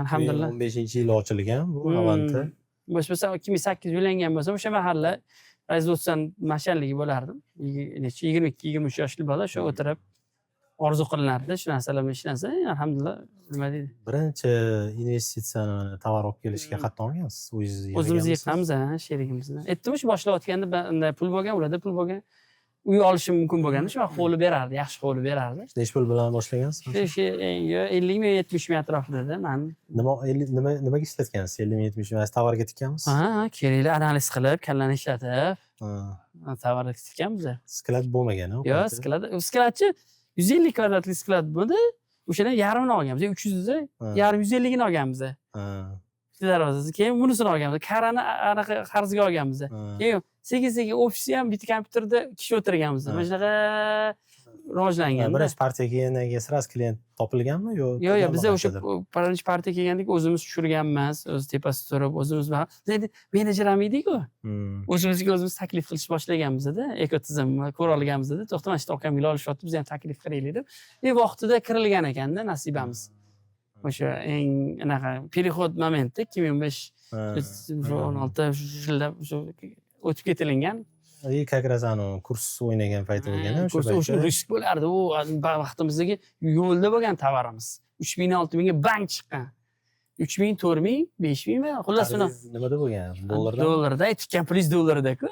alhamdulillah 15-yil ochilgan bu Avanta. Bo'lmasa 2008 uylangan bo'lsam, o'sha mahalla производствоdan mashinaligi bo'lardim. 22-23 yoshli bola shu o'tirib orzu qilinardi, shu narsalar bilan ishlansa, alhamdulillah, nima deydi? Birinchi investitsiyani tovar olib kelishga qatnab olgansiz? O'zimiz yiqqanmiz, sherigimizni. Aytdim, shu boshlayotganda pul bo'lgan, ularda pul bo'lgan. Uy olishim mumkin bo'lganda shu qo'li berardi, yaxshi qo'li berardi. Necha pul bilan boshlagansiz? 50 ming 70 ming atrofida men. Nimaga ishlatgansiz? 50 ming 70 ming tovarga tikkanmiz? Ha, kerakli analiz qilib, kallani ishlatib, tovarga tikkanmiz. Sklad bo'lmagan, Yo'q, skladchi 150 kvadratli sklad bo'ldi. O'shadan yarmini olganmiz. 300 da yarim 150 gini olganmiz. Darvozasi. Keyin bunisini olganmiz. Karani anaqa qarzga olganmiz. Keyin sekin-sekin ofisda ham bitta kompyuterda kishi o'tirganmiz. Mana shunaqa rivojlangan. Birinchi partiya kelgandan sraz klient topilganmi yo'q? Yo'q, biz o'sha birinchi partiya kelgandik, o'zimiz tushirganmiz, o'z tepasida turib, o'zimiz menejer ham edik-ku. O'zimizga o'zimiz taklif qilish boshlaganmiz-da, ekotizim ko'ra olganmiz-da, to'xtamay okamga olishyapti, biz ham taklif qilaylik deb. Vaqtida kirilgan ekanda nasibamiz. O'sha eng anaqa переход momenti 2015-16 yilda o'tib ketilgan. Как раз kurs o'ynagan payti bo'lgan o'sha paytda. O'sha risk bo'lardi. U vaqtimizdagi yo'lda bo'lgan tovarimiz. 3000 6000 ga bank chiqqan. 3000 4000 5000 mi? Xullas buni nimada bo'lgan? Dollarda? Dollarda, aytgan princ dollarida-ku.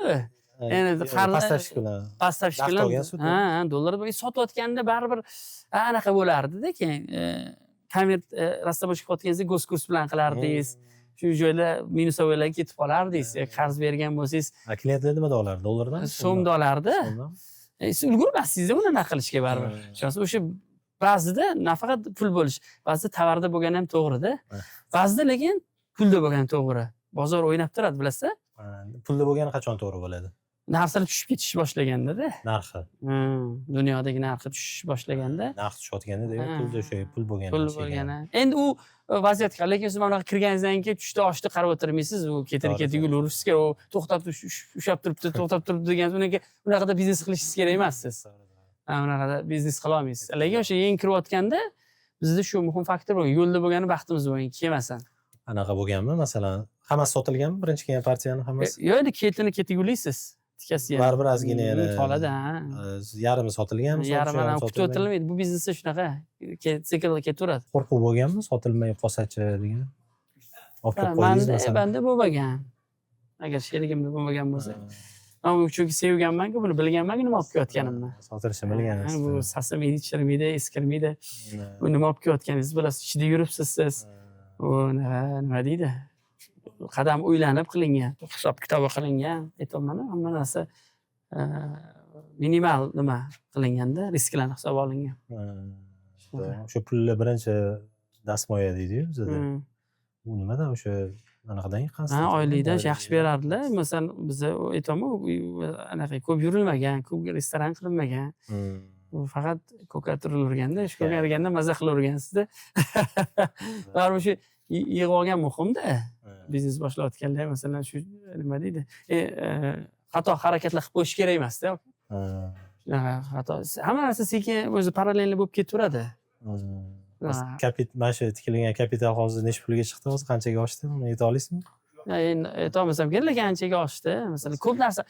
Endi поставщик bilan. Поставщик bilan. Ha, dollar bilan sotayotganda baribir anaqa bo'lardi-da, keyin konvert rastaboshga qotganingizda goskurs bilan qilardingiz. Shu joyda minusovlarga ketib qolardingiz. Qarz bergan bo'lsangiz, klientlar nimada olardi? Dollardan? So'mda olardi. Siz ulgurmasdingiz uni qilishga baribir. O'sha ba'zida nafaqat pul bo'lish, ba'zida tovarda bo'lgan ham to'g'ri-da. Ba'zida lekin pulda bo'lgan to'g'ri. Bozor o'ynab turadi, bilasizlar? Pulda bo'lgani qachon to'g'ri bo'ladi? Narxlar tushib ketish boshlaganda-da. Narxi. Dunyodagi narxi tushish boshlaganda. Narx tushayotganda pulda o'sha pul bo'lgani. Pul bo'lgani. Endi u vaziyat qiladi, lekin siz mana bunaqa kirganingizdan keyin tushdi, oshdi qarab o'tirmaysiz. U ketib yuraverishga, u to'xtab ushlab turibdi, to'xtab turibdi degansiz, unaqada biznes qilishingiz kerak emas siz. Unaqada biznes qila olmaysiz. Lekin o'sha yangi kirayotganda bizda shu muhim faktor bo'lgan, yo'lda bo'lgani baxtimiz bo'lgan, kelmasin. Anaqa bo'lganmi, masalan, hammasi sotilganmi, birinchi kelgan partiyani hammasi? Yo'q, endi ketigulaysiz. Tikasi ham. Baribir ozgina yana qoladi, yarmi sotilganmi? Yarmi ham kutib o'tirilmaydi. Bu biznesda shunaqa, siklda ketaveradi. Qo'rquv bo'lganmi, sotilmay qolsachi degan? Olib kelib qo'ydingiz masalan. Menda bo'lmagan. Agar sherigimda bo'lmagan bo'lsa. Men chunki sevganman-ku, buni bilganman-ku nima olib kelayotganimni. Sotilishni bilganingiz. Bu sasamaydi, chirmaydi, eskirmaydi. Bu nima olib kelayotganingizni bilasiz, ichida yuribsiz siz. U nima deydi? Qadam o'ylanib qilingan, hisob kitobi qilingan, aytolman, hamma narsa minimal nima qilinganda, risklarni hisobga olingan. O'sha pulni birinchi dastmoya deydi-yu bizda. Bu nimada o'sha anaqadan yiqqansiz? Ha, oylikdan yaxshi berardilar. Masalan, biz aytaman, anaqa ko'p yurilmagan, ko'p restoran qilinmagan. Faqat ko'katirilganda, shu ko'karganda maza qilavergansizda. Baribir shu yig'ib olgan muhimda. Biznes boshlayotganda, masalan, shu nima deydi? Xato harakatlar qilib qo'yish kerak emas-da. Shunaqa xato. Hamma narsa sekin o'zi parallelni bo'lib ketaveradi. Mana shu tikilgan kapital hozir necha pulga chiqdi, hozir qanchaga oshdi? Uni ayta olasizmi? Endi aytolmasam kerak, lekin anchaga oshdi. Masalan, ko'p narsa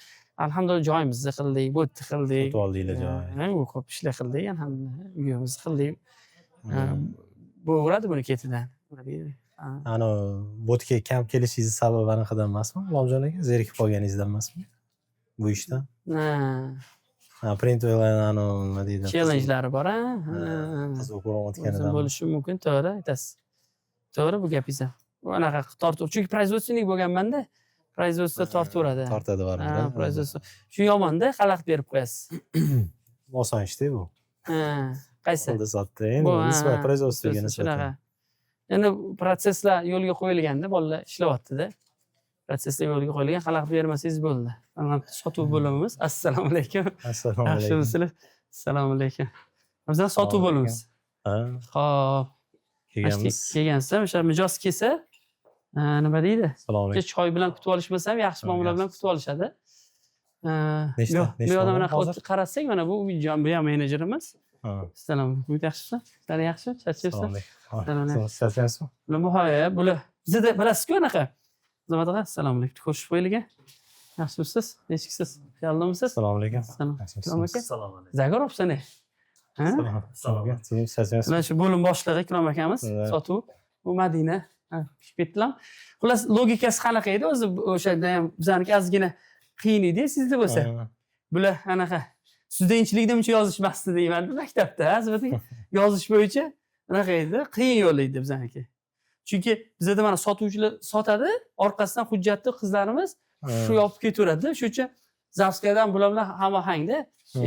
alhamdulillah joyimizni qildik, bo'tni qildik. Sotib oldinglar joy. Ko'p ishlar qildik, alhamdulillah. Uyimizni qildik. Bo'veradi buni ketidan. Nima deydi? Ana bo'tga kam kelishingiz sababi anaqidan emasmi? Lomjon aka, zerikib qolganingizdan emasmi? Bu ishdan? Print nima deydi? Challenge'lari bor, Qiziq ko'rayotganidan. bo'lishi mumkin, to'g'ri aytasiz. To'g'ri bu gapingiz ham. Anaqa tortib, chunki производственник bo'lganmanda, производство tortaveradi. Tortadi Ha, baribir. производство. Shu yomon-da, xalaqit berib qo'yasiz. Oson ishda bu. Ha, qaysi? Qo'lda sotdi. Endi Bu, ha, nisbat производствоga shunaqa. nisbatan. Endi protsesslar yo'lga qo'yilganda, bolalar ishlayapti-da. Protsesslar yo'lga qo'yilgan, xalaqit bermasangiz bo'ldi. Mana sotuv bo'limimiz. Assalomu alaykum. Assalomu alaykum. Yaxshimisizlar? Assalomu alaykum. Bizlar sotuv bo'limiz. Ha, Xo'p. kelganmiz. Kelgansiz, o'sha mijoz kelsa, nima deydi? Assalomu alaykum. Choy bilan kutib olishmasa ham yaxshi muomala bilan kutib olishadi. Nechta Bu yoqda odam mana hozir? qarasak, mana bu ham menejerimiz. Ha. Assalomu alaykum. Yaxshisiz? Sizlar yaxshi? Charchabsiz? Assalomu alaykum. Charchaysizmi? Bular muhayya, bular bizda bilasiz-ku anaqa. Nima deydi? Assalomu alaykum. Ko'rishib qo'yilgan. Yaxshimisiz? Nechikisiz? Xayollamisiz? Assalomu alaykum. Assalomu Yaxshimisiz? aka. Assalomu alaykum. Zagorovsan. Ha? Assalomu alaykum. Siz charchaysizmi? Mana shu bo'lim boshlig'i Ikrom akamiz, Evet. sotuv. Bu Madina. Ha, pishib ketdilar. Xullas, logikasi qanaqa edi? O'zi o'shada ham bizaniki ozgina qiyin edi, sizda bo'lsa. Ha. Bular anaqa studentchilikda uncha yozishmasdi deyman maktabda, azbating yozish bo'yicha anaqa edi, qiyin yo'l edi bizaniki. Chunki bizda mana sotuvchilar sotadi, orqasidan hujjatni qizlarimiz shu yopib ketaveradi. Shuning uchun Zavskadan bular bilan hamohangda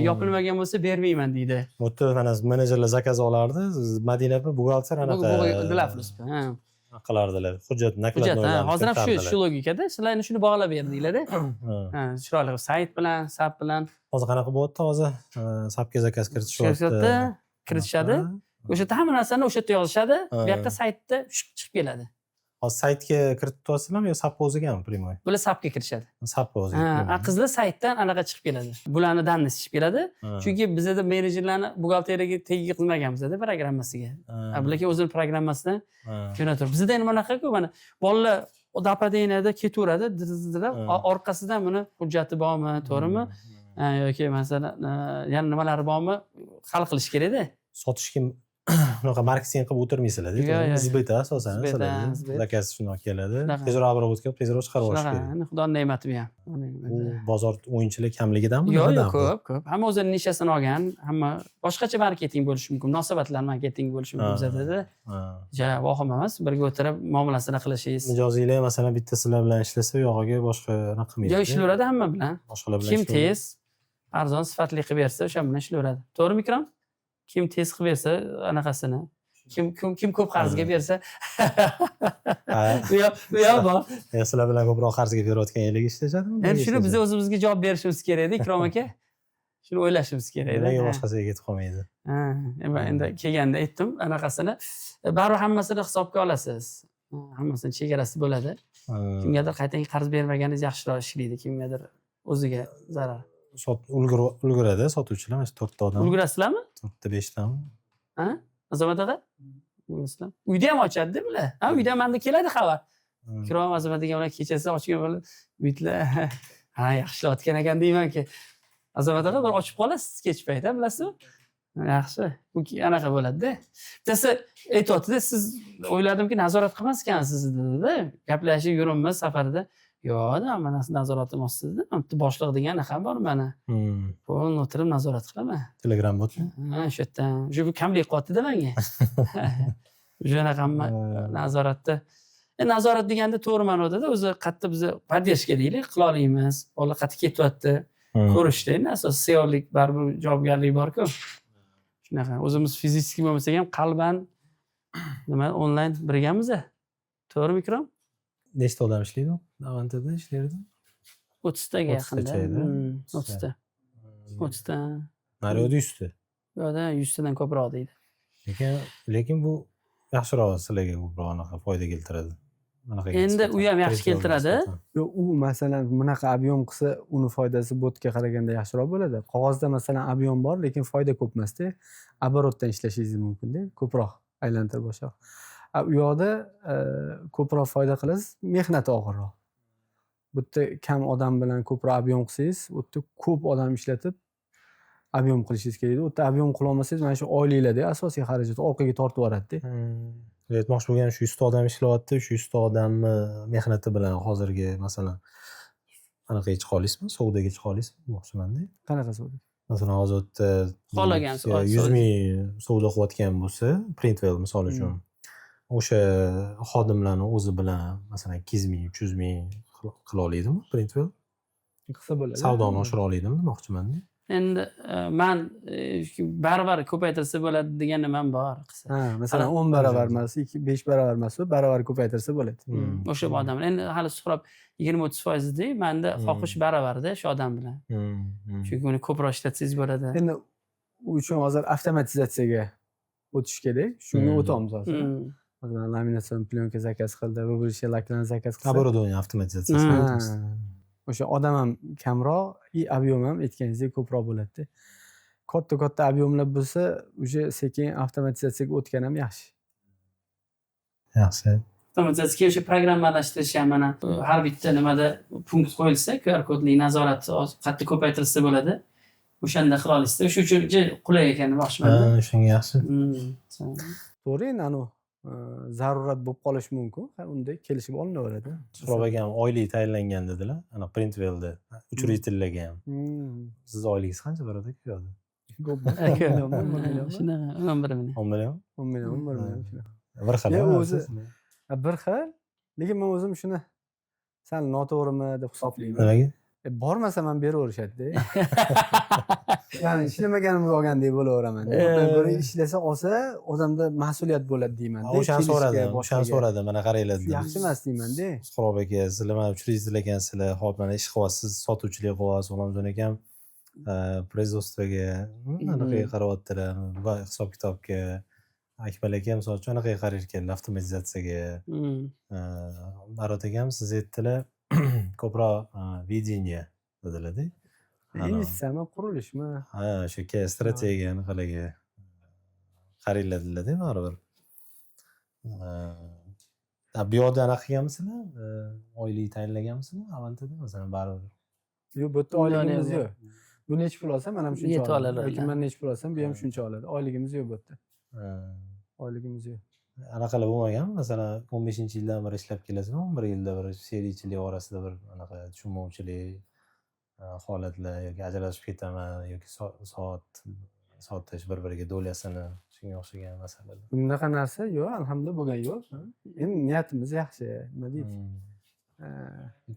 yopilmagan bo'lsa bermayman deydi. Bu yerda mana menejerlar zakaz olardi. Madina apa buxgalter anaqa Bilasiz. Ha. qilardilar. Hujjat Hujjat, nakladnoylarni ha, hozir ham shu kiritardilar. logikada sizlarni shuni bog'lab berdinglar-da. Ha. Ha, chiroyli sayt bilan, SAP bilan Hozir qanaqa bo'lyapti hozir? SAPga zakaz shirkatda kiritishyapti. kiritishadi. O'sha yerda hamma narsani o'sha yerda yozishadi. Bu Ha. yoqda saytda chiqib keladi. Hozir saytga kirityapsizlarmi yo SAPga o'zigami primoy? Bular SAPga kirishadi. SAPga o'ziga. Ha, qizlar saytdan anaqa chiqib keladi. Bularni danisi chiqib keladi. Ha. Chunki bizda menejerlarni buxgalteriyaga tegiga qilmaganmiz-da programmasiga. Ha. Bularga o'zini programmasidan Ha. jo'natib. Bizda endi bunaqa-ku, mana bolalar dapadeniyada ketaveradi, dirab, Ha. orqasidan buni hujjati bormi, to'g'rimi? Yoki masalan, yana nimalari bormi, hal qilish kerak-da. Sotishga unaqa marketing qilib o'tirmaysizlar-da. Yo'q, yo'q. Zbit asosan Zbit, sizlarda. zbit. Zakaz shundoq keladi. Shunaqa. Tezroq оборот kelib, tezroq chiqarib olish Shunaqa, kerak. Xudo ne'mati bu ham. Bu bozor o'yinchilar kamligidanmi? Yo'q, nimadan yo'q, bu? ko'p. Hamma o'zini nishasini olgan, hamma boshqacha marketing bo'lishi mumkin, munosabatlar marketing bo'lishi mumkin Ha. bizada. Ha. Ja, vohim emas, birga o'tirib muomalasini qilishingiz. Mijozinglar masalan bitta sizlar bilan ishlasa, u yog'iga boshqa anaqa qilmaydi. Yo, ishlayveradi hamma bilan. Boshqalar bilan Kim ishlayveradi. tez, arzon, sifatli qilib bersa, o'sha bilan ishlayveradi. To'g'rimi, Ikrom? Kim tez qilib bersa, anaqasini. Kim ko'p qarzga bersa, Ha. bu yoq bor. Sizlar bilan ko'proq qarzga berayotgan yerlarga ishlashadimi? Endi shuni biz o'zimizga javob berishimiz kerak edi, Ikrom aka. Shuni o'ylashimiz kerak edi. Nega boshqasiga ketib qolmaydi? Ha, endi kelganda aytdim anaqasini. Baribir hammasini hisobga olasiz. Hammasini chegarasi bo'ladi. Ha. Kimgadir qaytaga qarz bermaganingiz yaxshiroq ishlaydi, kimgadir o'ziga zarar. Ulguradi sotuvchilar mana shu 4 ta odam. Ulgurasizlarmi? 4 ta 5 tami? Ha? Azamat aka? Ulgurasizlar. Uyda ham ochadi bular. Ha, uyda menda keladi xabar. Ikrom Azamat degan ular kechasi ochgan bo'lib, uylar ha, yaxshilayotgan ekan deymanki. Azamat aka bir ochib qolasiz kech payt, bilasizmi? Yaxshi. Bu anaqa bo'ladi-da. Bittasi aytayotdi-da, siz o'yladimki nazorat qilmas ekansiz dedi-da. Gaplashib yuribmiz safarda. Yo'q, mana nazoratim ostida. Boshliq degan ham bor mana. Qo'lni o'tirib nazorat qilaman. Telegram bot. Ha, o'sha yerdan. Shu kamlik qilyapti-da menga. O'shanaqa hamma nazoratda. Nazorat deganda to'g'ri ma'noda o'zi qattiq bizni podдержка deylik, qila olamiz. Bola qattiq ketyapti. Ko'rishda endi asosan sayyorlik baribir javobgarlik bor-ku. Shunaqa. O'zimiz fizik bo'lmasa ham qalban nima onlayn birgamiz. To'g'rimi, Ikrom? Nechta odam ishlaydi? Davantada ishlaydi? 30 taga 30 yaqinda. tacha edi. 30 ta. 30 ta. Naryoqda 100 ta. Yo'da 100 tadan ko'proq deydi. Lekin bu yaxshiroq sizlarga ko'proq anaqa foyda keltiradi. Endi u ham yaxshi keltiradi. U masalan bunaqa ob'yom qilsa, uni foydasi botga qaraganda yaxshiroq bo'ladi. Qog'ozda masalan ob'yom bor, lekin foyda ko'p emas-da. Оборотdan ishlashingiz mumkin-da, ko'proq aylantirib boshqa. U yoqda ko'proq foyda qilasiz, mehnati og'irroq. Bu yerda kam odam bilan ko'proq ob'yom qilsangiz, u yerda ko'p odam ishlatib ob'yom qilishingiz kerak. U yerda ob'yom qila olmasangiz, mana shu oyliklarda asosiy xarajat orqaga tortib yuboradi-da. Aytmoqchi bo'lganim shu 100 ta odam ishlayapti, shu 100 ta odamni mehnati bilan hozirgi masalan anaqa chiqa olasizmi? Savdoga chiqa olasizmi? Demoqchiman-da. Qanaqa savdo? Masalan, hozir yerda Xohlagan 100 ming savdo qilayotgan bo'lsa, Printwell misol uchun o'sha xodimlarni o'zi bilan masalan 200 ming 300 ming qila oladimi Printwell? qilsa bo'ladi. Savdoni oshira oladimi demoqchimanda. Endi man baribir ko'paytirsa bo'ladi degan nimam bor qilsa. Ha, masalan 10 barobar emas, 5 barobar emas, barobar ko'paytirsa bo'ladi. O'sha odam endi hali suhrob 20-30% de menda xohish baravarda shu odam bilan. Chunki uni ko'proq ishlatsangiz bo'ladi. Endi u uchun hozir avtomatizatsiyaga o'tish kerak. Shuni o'tamiz hozir. Masalan, laminatsion plyonka zakaz qildi, bu ishga laklarni zakaz qilsa. Оборудование avtomatizatsiyasi. O'sha odam ham kamroq, ob'yom ham aytganingizdek ko'proq bo'ladi. Katta ob'yomlar bo'lsa, o'sha sekin avtomatizatsiyaga o'tgan ham yaxshi. Yaxshi. Avtomatizatsiya o'sha programmalashtirish ham mana har bitta nimada punkt qo'yilsa, QR kodli nazorat qattiq ko'paytirilsa bo'ladi. O'shanda qila olasizda. O'sha uchun qulay ekan demoqchiman. Shunga yaxshi. To'g'ri, endi zarurat bo'lib qolishi mumkin. Unday kelishib olinaveradi. Suhrob akam oylik tayinlangan dedilar. Ana Printwellda uchraytirlarga ham. Siz oyligingiz qancha boradi yo'qdi? Shunaqa 11 million. 10 million? 10 million, 1 million. Bir xil. O'zi bir xil. Lekin men o'zim shuni sal noto'g'rimi deb hisoblayman. Nimaga? Bormasam ham beraverishadi-da. Ya'ni ishlamaganimni olgandek bo'laveraman. Bir ishlasa olsa, odamda mas'uliyat bo'ladi deyman-da. O'shani so'radim. Mana qaranglar dedi. Yaxshi emas deyman-da. Suhrob aka, sizlar mana uchrayizlar ekansizlar, hop mana ish qilyapsiz, sotuvchilik qilyapsiz, G'ulomjon akam производствоga anaqa qarayaptilar, va hisob kitobga. Akmal akam misol uchun anaqa qarar ekanlar, avtomatizatsiyaga. Barot akam siz aytdilar, ko'proq видение dedilar-da. Investitsiyami, qurilishmi? Ha, o'sha strategiya anaqalarga qaranglar dedilar-da, baribir. Bu yerda anaqa qilganmisizlar? Oylik tayinlaganmisizlar? Avantada masalan baribir. Yo'q, bu yerda oyligimiz yo'q. Bu necha pul olsam, mana shuncha Yetib oladi. oladi. Yoki men necha pul olsam, bu ham shuncha oladi. Oyligimiz yo'q bu yerda. Oyligimiz yo'q. Anaqalar bo'lmagan, masalan 15-yildan beri ishlab kelasizmi? 11 yilda bir seriychilik orasida bir anaqa tushunmovchilik holatlar yoki ajrashib ketaman yoki sotish bir-biriga dolyasini shunga o'xshagan masalalar. Bunaqa narsa yo'q, alhamdulillah bo'lgan yo'q. Endi niyatimiz yaxshi, nima deydi?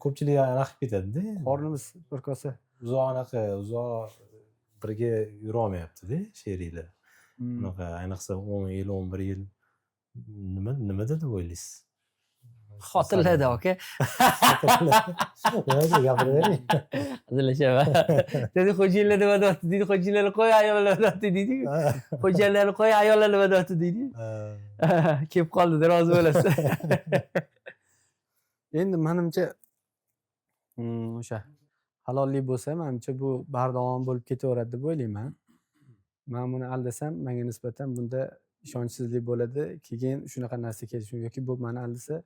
Ko'pchilik anaqa qilib ketadi-da. Qornimiz bir kosa. Uzoq birga yurolmayapti-da sheriklar. Bunaqa ayniqsa 10 yil, 11 yil nima deb o'ylaysiz? Xotirlarda aka. Nima gapiravering? Hazillashaman. Dedi xo'jayinlar nima deyapti deydi, xo'jayinlarni qo'y ayollar nima deyapti deydi. Xo'jayinlarni qo'y ayollar nima deyapti deydi. Kelib qoldi, rozi bo'lasiz. Endi menimcha o'sha halollik bo'lsa, menimcha bu bardavom bo'lib ketaveradi deb o'ylayman. Men buni aldasam, menga nisbatan bunda ishonchsizlik bo'ladi. Keyin shunaqa narsa kelishi yoki bu meni aldasa,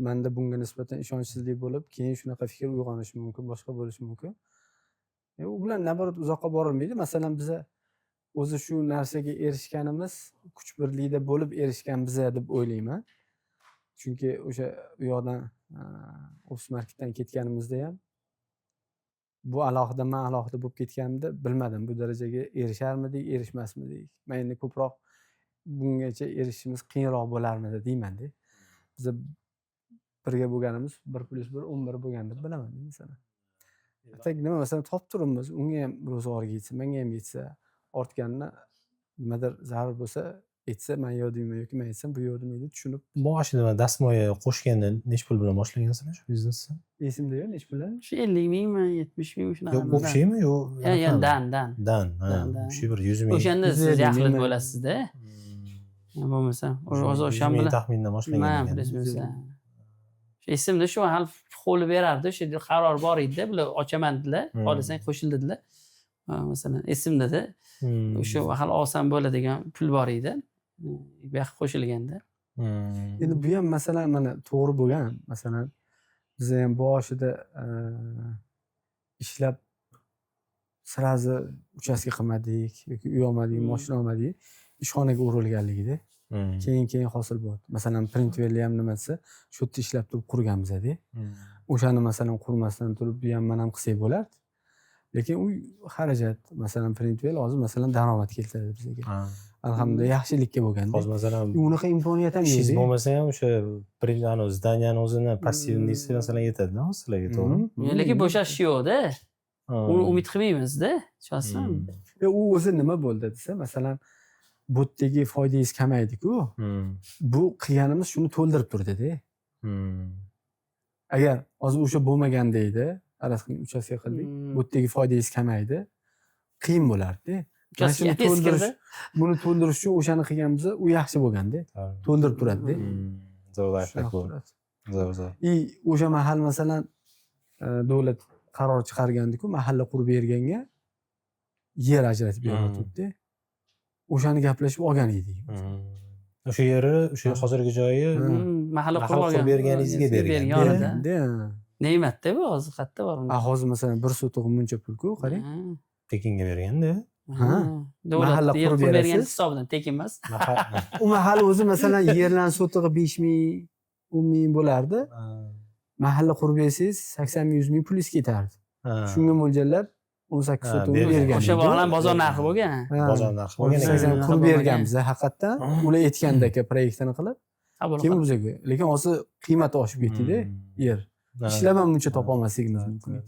menda bunga nisbatan ishonchsizlik bo'lib, keyin shunaqa fikr uyg'onishi mumkin, boshqa bo'lishi mumkin. U bilan nabarat uzoqqa borilmaydi. Masalan, biza o'zi shu narsaga erishganimiz kuch birlikda bo'lib erishgan biza deb o'ylayman. Chunki o'sha u yoqdan ofis marketdan ketganimizda ham bu alohida, men alohida bo'lib ketganimda bilmadim bu darajaga erisharmidik, erishmasmidik. Men endi ko'proq bungacha erishishimiz qiyinroq bo'larmidi deyman-da. Biz birga bo'lganimiz 1+1 11 bo'lgan deb bilaman masalan. Atak nima masalan topib turibmiz, unga ham ro'zg'orga yetsa, menga ham yetsa, ortganini nimadir zarur bo'lsa aytsa, men yo'dimmi yoki men aytsam bu yo'dimmi tushunib. Boshida dastmoya qo'shganda necha pul bilan boshlagansizlar shu biznesni? Esimda yo'q, necha pullar? Shu 50 mingmi, 70 mingmi shunaqa. Yo'q, o'xshaymi? Yo'q. Ya, dan. Dan. Shu bir 100 ming. O'shanda siz yaxlit bo'lasiz-da. Bo'lmasa, o'sha bilan taxmindan boshlagan. Esimda shu hal qo'li berardi, o'sha qaror bor edi, bular ochaman dedilar, xohlasang qo'shil dedilar. Masalan, esimda-da. O'sha hali olsam bo'ladigan pul bor edi. Bu yoqqa qo'shilganda. Endi bu ham masalan mana to'g'ri bo'lgan. Masalan, biz ham boshida ishlab sirazi uchastka qilmadik yoki uy olmadik, mashina olmadik, ishxonaga urilganligida. Keyin hosil bo'ldi. Masalan, Printwell ham nima desa, shu yerda ishlab turib qurganmiz-da. O'shani masalan qurmasdan turib bu ham men ham qilsak bo'lardi. lekin u xarajat masalan printwell hozir masalan daromad keltiradi bizga alhamdulillah yaxshilikka bo'lganda hozir masalan unaqa imkoniyat ham ishingiz yo'q bo'lmasa ham o'sha zdaniyani o'zini passivnisi masalan yetadida hozir sizlarga to'g'rimi lekin bo'shash yo'qda. Uni umid qilmaymizda. Tushunyapsizmi? u o'zi nima bo'ldi desa masalan bu yerdagi foydangiz kamaydi-ku. Bu qilganimiz shuni to'ldirib turdida. Agar hozir o'sha bo'lmaganda edi, faraz qiling uchastka qildik, bu yerdagi foydangiz kamaydi, qiyin bo'lardi. Mana to'ldirish, buni to'ldirish uchun o'shani qilganimiz u yaxshi bo'lganda, to'ldirib turadi-da. Zo'r. O'sha mahal masalan davlat qaror chiqargandiku, mahalla qurib berganga yer ajratib beryapti. O'shani gaplashib olgan edik. O'sha yeri, o'sha hozirgi joyi mahalla qurib berganingizga bergan. Ne'matda bu hozir qayerda bor? Hozir masalan 1 sotuq muncha pul-ku, qarang. Tekinga berganda. Mahalla qurib bergan hisobidan tekin emas. U mahal o'zi masalan yerlarning sotig'i 5000, 10000 bo'lardi. Mahalla qurib bersangiz 80-100 ming pulingiz ketardi. Shunga mo'ljallab 18 sotuq bergan. O'sha vaqtlar bozor narxi bo'lgan. Bozor narxi bo'lgan. Qurib berganmiz haqiqatdan. Ular aytgandagi proyektini qilib. Keyin bizga, lekin hozir qiymati oshib ketdi-da yer. Ishlab ham buncha topa olmasligimiz mumkin.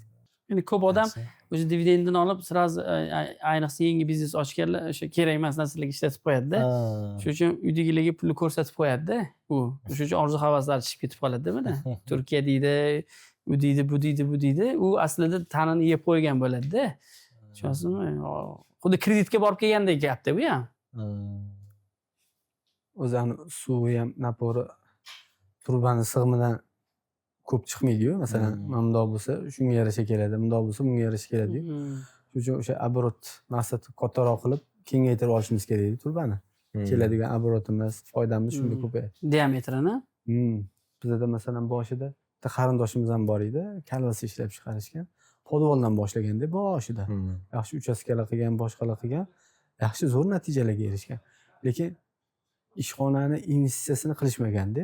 Endi ko'p odam o'sha dividendini olib, sразу ayniqsa yangi biznes ochganlar o'sha kerak emas narsalarga ishlatib qo'yadi-da. Shuning uchun uydagilarga pulni ko'rsatib qo'yadi-da. Shuning uchun orzu havaslari chiqib ketib qoladi-da mana. Turkiya deydi, u deydi, bu deydi, bu deydi. U aslida tanini yeb qo'ygan bo'ladi-da. Tushunasizmi? Xuddi kreditga borib kelgandek gapda bu ham. O'zani suvi ham napori turbani sig'imidan ko'p chiqmaydi-yu. Masalan, bundoq bo'lsa, shunga yarasha keladi, bundoq bo'lsa, bunga yarasha keladi-yu. Shuning uchun o'sha оборот maqsadni kattaroq qilib, kengaytirib olishimiz kerak turbani. Keladigan оборотimiz, foydamiz shunda ko'payadi. Diametrini? Bizda masalan boshida qarindoshimiz ham bor edi, kalvasi ishlab chiqarishgan. Podvoldan boshlaganda boshida. Yaxshi uchastkalar qilgan, boshqalar qilgan, yaxshi zo'r natijalarga erishgan. Lekin ishxonani investitsiyasini qilishmaganda,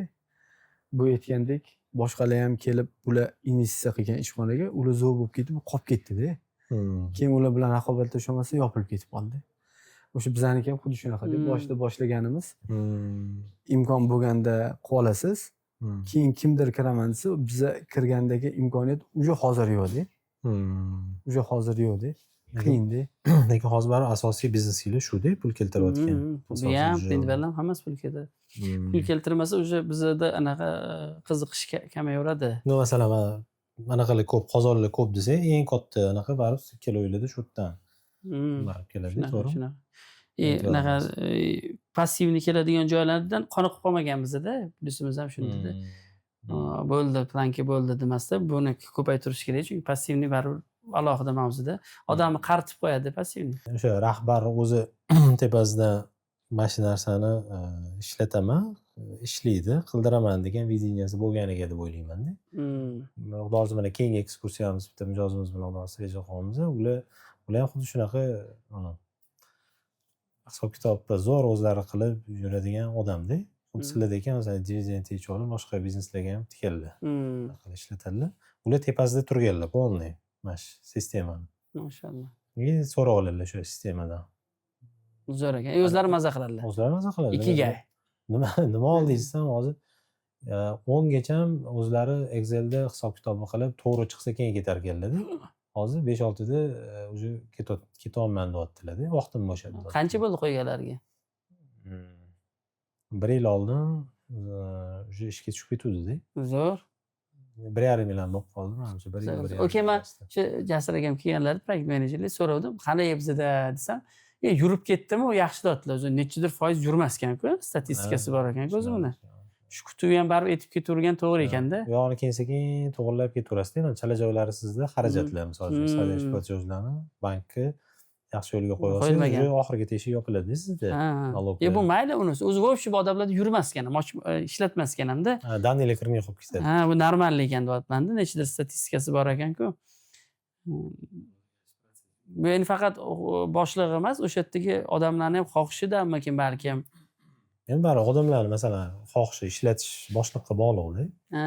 bu aytgandek boshqalar ham kelib ular investitsiya qilgan ishxonaga ular zo'r bo'lib ketib, qolib ketdi-da. Keyin ular bilan raqobatlasha olmasa yopilib ketib qoldi. O'sha bizaniki ham xuddi shunaqa deb boshida boshlaganimiz. Imkon bo'lganda qolasiz. Keyin kimdir kiraman desa, biza kirgandagi imkoniyat uje hozir yo'q-da. Uje hozir yo'q-da. Qiyin-da. Lekin hozir baribir asosiy biznesingiz shu-da, pul keltirayotgan. Bu ham pendivallar hammasi pul keladi. Pul keltirmasa o'sha bizda anaqa qiziqish kamayaveradi. Masalan, anaqalar ko'p, qozonlar ko'p desa, eng katta anaqa baribir kelayveradi shu yerdan. Barib keladi, to'g'rimi? Anaqa passivni keladigan joylardan qoniqib qolmaganmiz-da, plyusimiz ham shunda-da. Bo'ldi, planka bo'ldi demasda, buni ko'paytirish kerak, chunki passivni baribir alohida mavzuda odamni qaritib qo'yadi passivni. O'sha rahbar o'zi tepasidan mana shu narsani ishlataman, ishlaydi, qildiraman degan videniyasi bo'lganiga deb o'ylayman-da. Hozir mana keyingi ekskursiyamiz bitta mijozimiz bilan reja qilamiz. Ular ham xuddi shunaqa hisob-kitobda zo'r o'zlari qilib yuradigan odamda. Xuddi sizlardek masalan dividend yechib olib boshqa bizneslarga ham tikildi. Ishlatadilar. Ular tepasida turganlar, polniy mana shu sistemani. Mashallah. So'rab oladilar shu sistemadan. Zo'r ekan. O'zlari maza qiladilar. O'zlari maza qiladi. Ikkiga. Nima oldingizdan hozir 10 gacha o'zlari Excelda hisob-kitobni qilib, to'g'ri chiqsa keyin ketar ekanlar-da. Hozir 5-6 da o'zi ketolman deyaptilar-da, vaqtim bo'shadi. Qancha bo'ldi qo'yganlarga? 1 yil oldin o'sha ishga tushib ketuvdi-da. Zo'r. 1,5 million bo'lib qoldi, menimcha 1 yil. Okey, men shu Jasur akam kelganlarida proyekt menejerlik so'ravdim, qanday bizda desam, yurib ketdimi, u yaxshi deyaptilar. O'zi nechidir foiz yurmas ekan-ku, statistikasi bor ekan-ku o'zi buni. Shu kutubi ham baribir etib ketavergan to'g'ri ekanda. Yo'qni keyin to'g'irlab ketaverasiz-da. Chala joylari sizda xarajatlar, misol uchun sadash platejlarni bankka yaxshi yo'lga qo'yasiz, oxirgi teshik yopiladi sizda. Bu mayli unisi. O'zi вообще bu odamlarda yurmas ekan, ishlatmas ekan hamda. Daniylar kirmay qolib ketadi. Bu normal ekan deyapman-da, nechidir statistikasi bor ekan-ku. Bu endi faqat boshlig'i emas, o'sha yerdagi odamlarning ham xohishidanmikin balkim. Endi baribir odamlarni masalan xohishi ishlatish boshliqqa bog'liqda. Ha,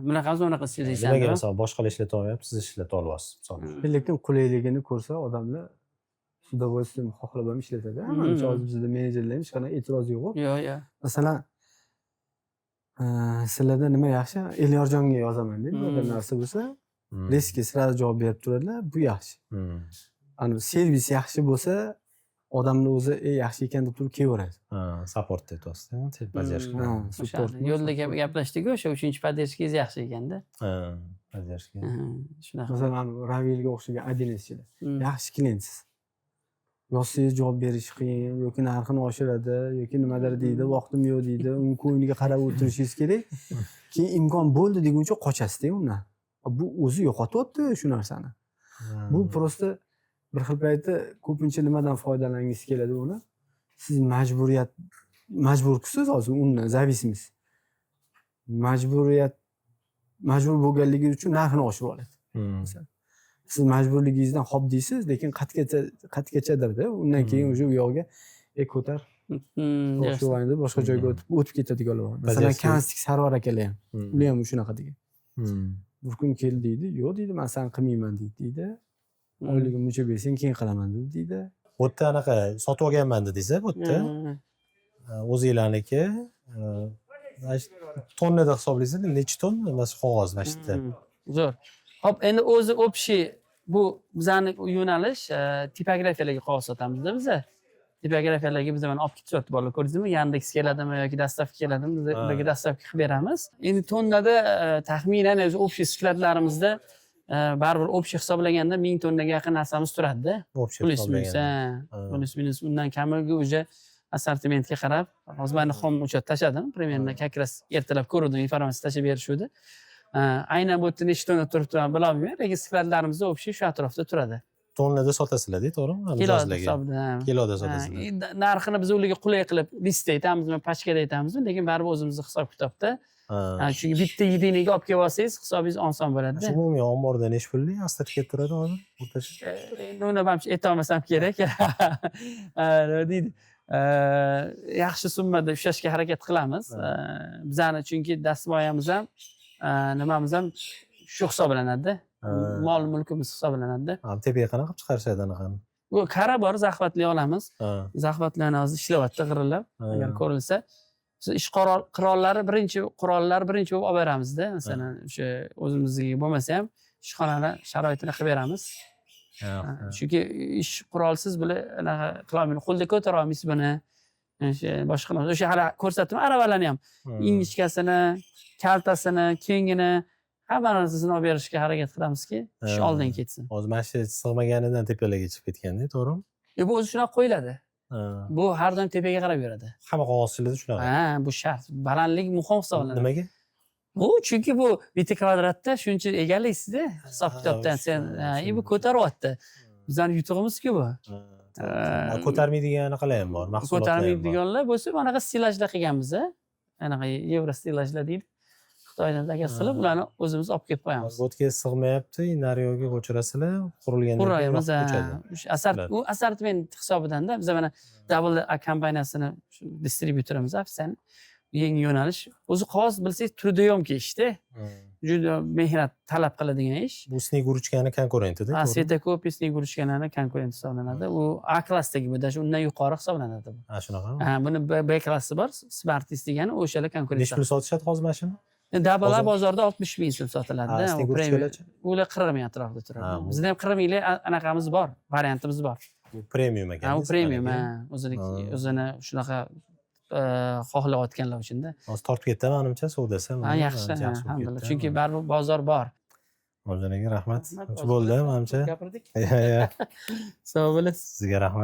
bunaqasi unaqa deysan. Nimaga masalan boshqalar ishlata olmayapti, siz ishlata olyapsiz misol. lekin qulayligini ko'rsa odamlar с удовольствием xohlab ham ishlatadi. Manimcha hozir bizda menejerlar hech qanday e'tiroz yo'q. Yo'q. Masalan, sizlarda nima yaxshi? Elyorjonga yozaman deb bir narsa bo'lsa, riskka sirali javob berib turadilar. Bu yaxshi. Ani servis yaxshi bo'lsa, odamlar o'zi yaxshi ekan deb turib kelaveradi. Support deyapsiz, поддержка. Support. Yo'lda gaplashdik-ku, o'sha 3-chi podдержкangiz yaxshi ekanda. Поддержка. Shunaqa. Masalan, Ravilga o'xshagan 1Schilar. Yaxshi klientsiz. Yozsangiz javob berish qiyin yoki narxini oshiradi yoki nimadir deydi, vaqtim yo'q deydi, uni ko'ngliga qarab o'tirishingiz kerak. Keyin imkon bo'ldi deguncha qochasiz-da undan. Bu o'zi yo'qotyapti shu narsani. Bu prosta bir xil paytda ko'pincha nimadan foydalangingiz keladi uni? Siz majbursiz hozir undan zavisimiz. Majbur bo'lganligingiz uchun narxini oshirib oladi. Siz majburligingizdan xo'p deysiz, lekin qatgachadir-da. Undan keyin o'sha u yoqga ko'tar. Shu vaqtda boshqa joyga o'tib ketadiganlar bor. Masalan, Kanstik Sarvar akalar ham. Ular ham shunaqa degan. Bir kun keldi deydi, yo'q deydi, men san qilmayman deydi. Oyligim muncha bersang keyin qilaman deydi. Bu yerda anaqa sotib olganman dedingiz-a, bu yerda. O'zinglarniki tonnada hisoblaysiz, necha tonna emas qog'oz mashitda. Zo'r. Hop, endi o'zi общий bu bizani yo'nalish tipografiyalarga qog'oz sotamiz-da biz. Tipografiyalarga biz mana olib ketyapti bolalar, ko'rdingizmi? Yandex keladimi yoki dastavka keladimi? Biz ularga dastavka qilib beramiz. Endi tonnada taxminan o'zi общий skladlarimizda baribir общий hisoblaganda 1000 tonnaga yaqin narsamiz turadi-da. Plus minus undan kamiga уже assortimentga qarab, hozir meni xom o'chat tashladim. Примерно как раз ertalab ko'rdim, informatsiya tashlab berishuvdi. Aynan bu yerda nechta tonna turibdi bilolmayman, lekin skladlarimizda общий shu atrofda turadi. Tonnada sotasizlar-da, to'g'rimi? Kiloda hisobida. Kiloda sotasizlar. Narxini biz ularga qulay qilib listda aytamizmi, pachkada aytamizmi, lekin baribir o'zimizni hisob-kitobda. Chunki bitta yediniga olib kelib olsangiz, hisobingiz oson bo'ladi-da. Umumiy omborda necha pullik asta-ket turadi hozir? O'rtacha. Endi uni ham aytolmasam kerak. Deydi. Yaxshi summada ushlashga harakat qilamiz. Bizani chunki dastmoyamiz ham nimamiz ham shu hisoblanadi-da. Mol mulkimiz hisoblanadi-da. Tepaga qanaqa qilib chiqarishadi anaqani? Bu kara bor, zaxvatli olamiz. Zaxvatlarni hozir ishlayapti g'irillab, agar ko'rilsa. Biz ish qurollari birinchi bo'lib olib beramizda. Masalan, o'sha o'zimizniki bo'lmasa ham ishxonani sharoitini qilib beramiz. Chunki ish qurolsiz bular anaqa qila olmaydi. Qo'lda ko'tara olmaysiz buni. Boshqa o'sha hali ko'rsatdim aravalarni ham. Ingichkasini, kaltasini, kengini hamma narsasini olib berishga harakat qilamizki, ish oldin ketsin. Hozir mana shu sig'maganidan tepalarga chiqib ketganda, to'g'rimi? Bu o'zi shunaqa qo'yiladi. Bu har doim tepaga qarab yuradi. Hamma qog'ozchilarda shunaqa. Bu shart. Balandlik muhim hisoblanadi. Nimaga? Bu chunki bu bitta kvadratda shuncha egallaysizda hisob-kitobdan sen bu ko'taryapti. Bizning yutug'imiz-ku bu. Ko'tarmaydigan anaqalar ham bor, mahsulotlar ham bor. Ko'tarmaydiganlar bo'lsa, bunaqa stilajlar qilganmiz-a. Anaqa yevro stilajlar deydi. Xitoydan zakaz qilib, ularni o'zimiz olib kelib qo'yamiz. Bu yerga sig'mayapti, nariyoqqa ko'chirasizlar, qurilgandan keyin ko'ramiz. U assortiment hisobidan-da biz mana Double A kompaniyasini distribyutorimiz afisani yangi yo'nalish. O'zi qog'oz bilsangiz trudiyomki ishda. Juda mehnat talab qiladigan ish. Bu Snegurchkani konkurentida. Svetokopi Snegurchkani konkurent hisoblanadi. U A klassdagi bu, даже undan yuqori hisoblanadi bu. Shunaqami? Buni B klassi bor, Smartis degani o'shalar konkurent. Necha pul sotishadi hozir mana shuni? Double A bozorda 60 ming so'm sotiladi. Ular 40 ming atrofida turadi. Bizda ham 40 minglik anaqamiz bor, variantimiz bor. Bu premium ekan. Bu premium, o'zini shunaqa xohlayotganlar uchun-da. Hozir tortib ketdi menimcha savdosi. Yaxshi, alhamdulillah. Chunki baribir bozor bor. O'zingizga rahmat. Bo'ldi menimcha. Gapirdik. Sog' bo'lasiz. Sizga rahmat.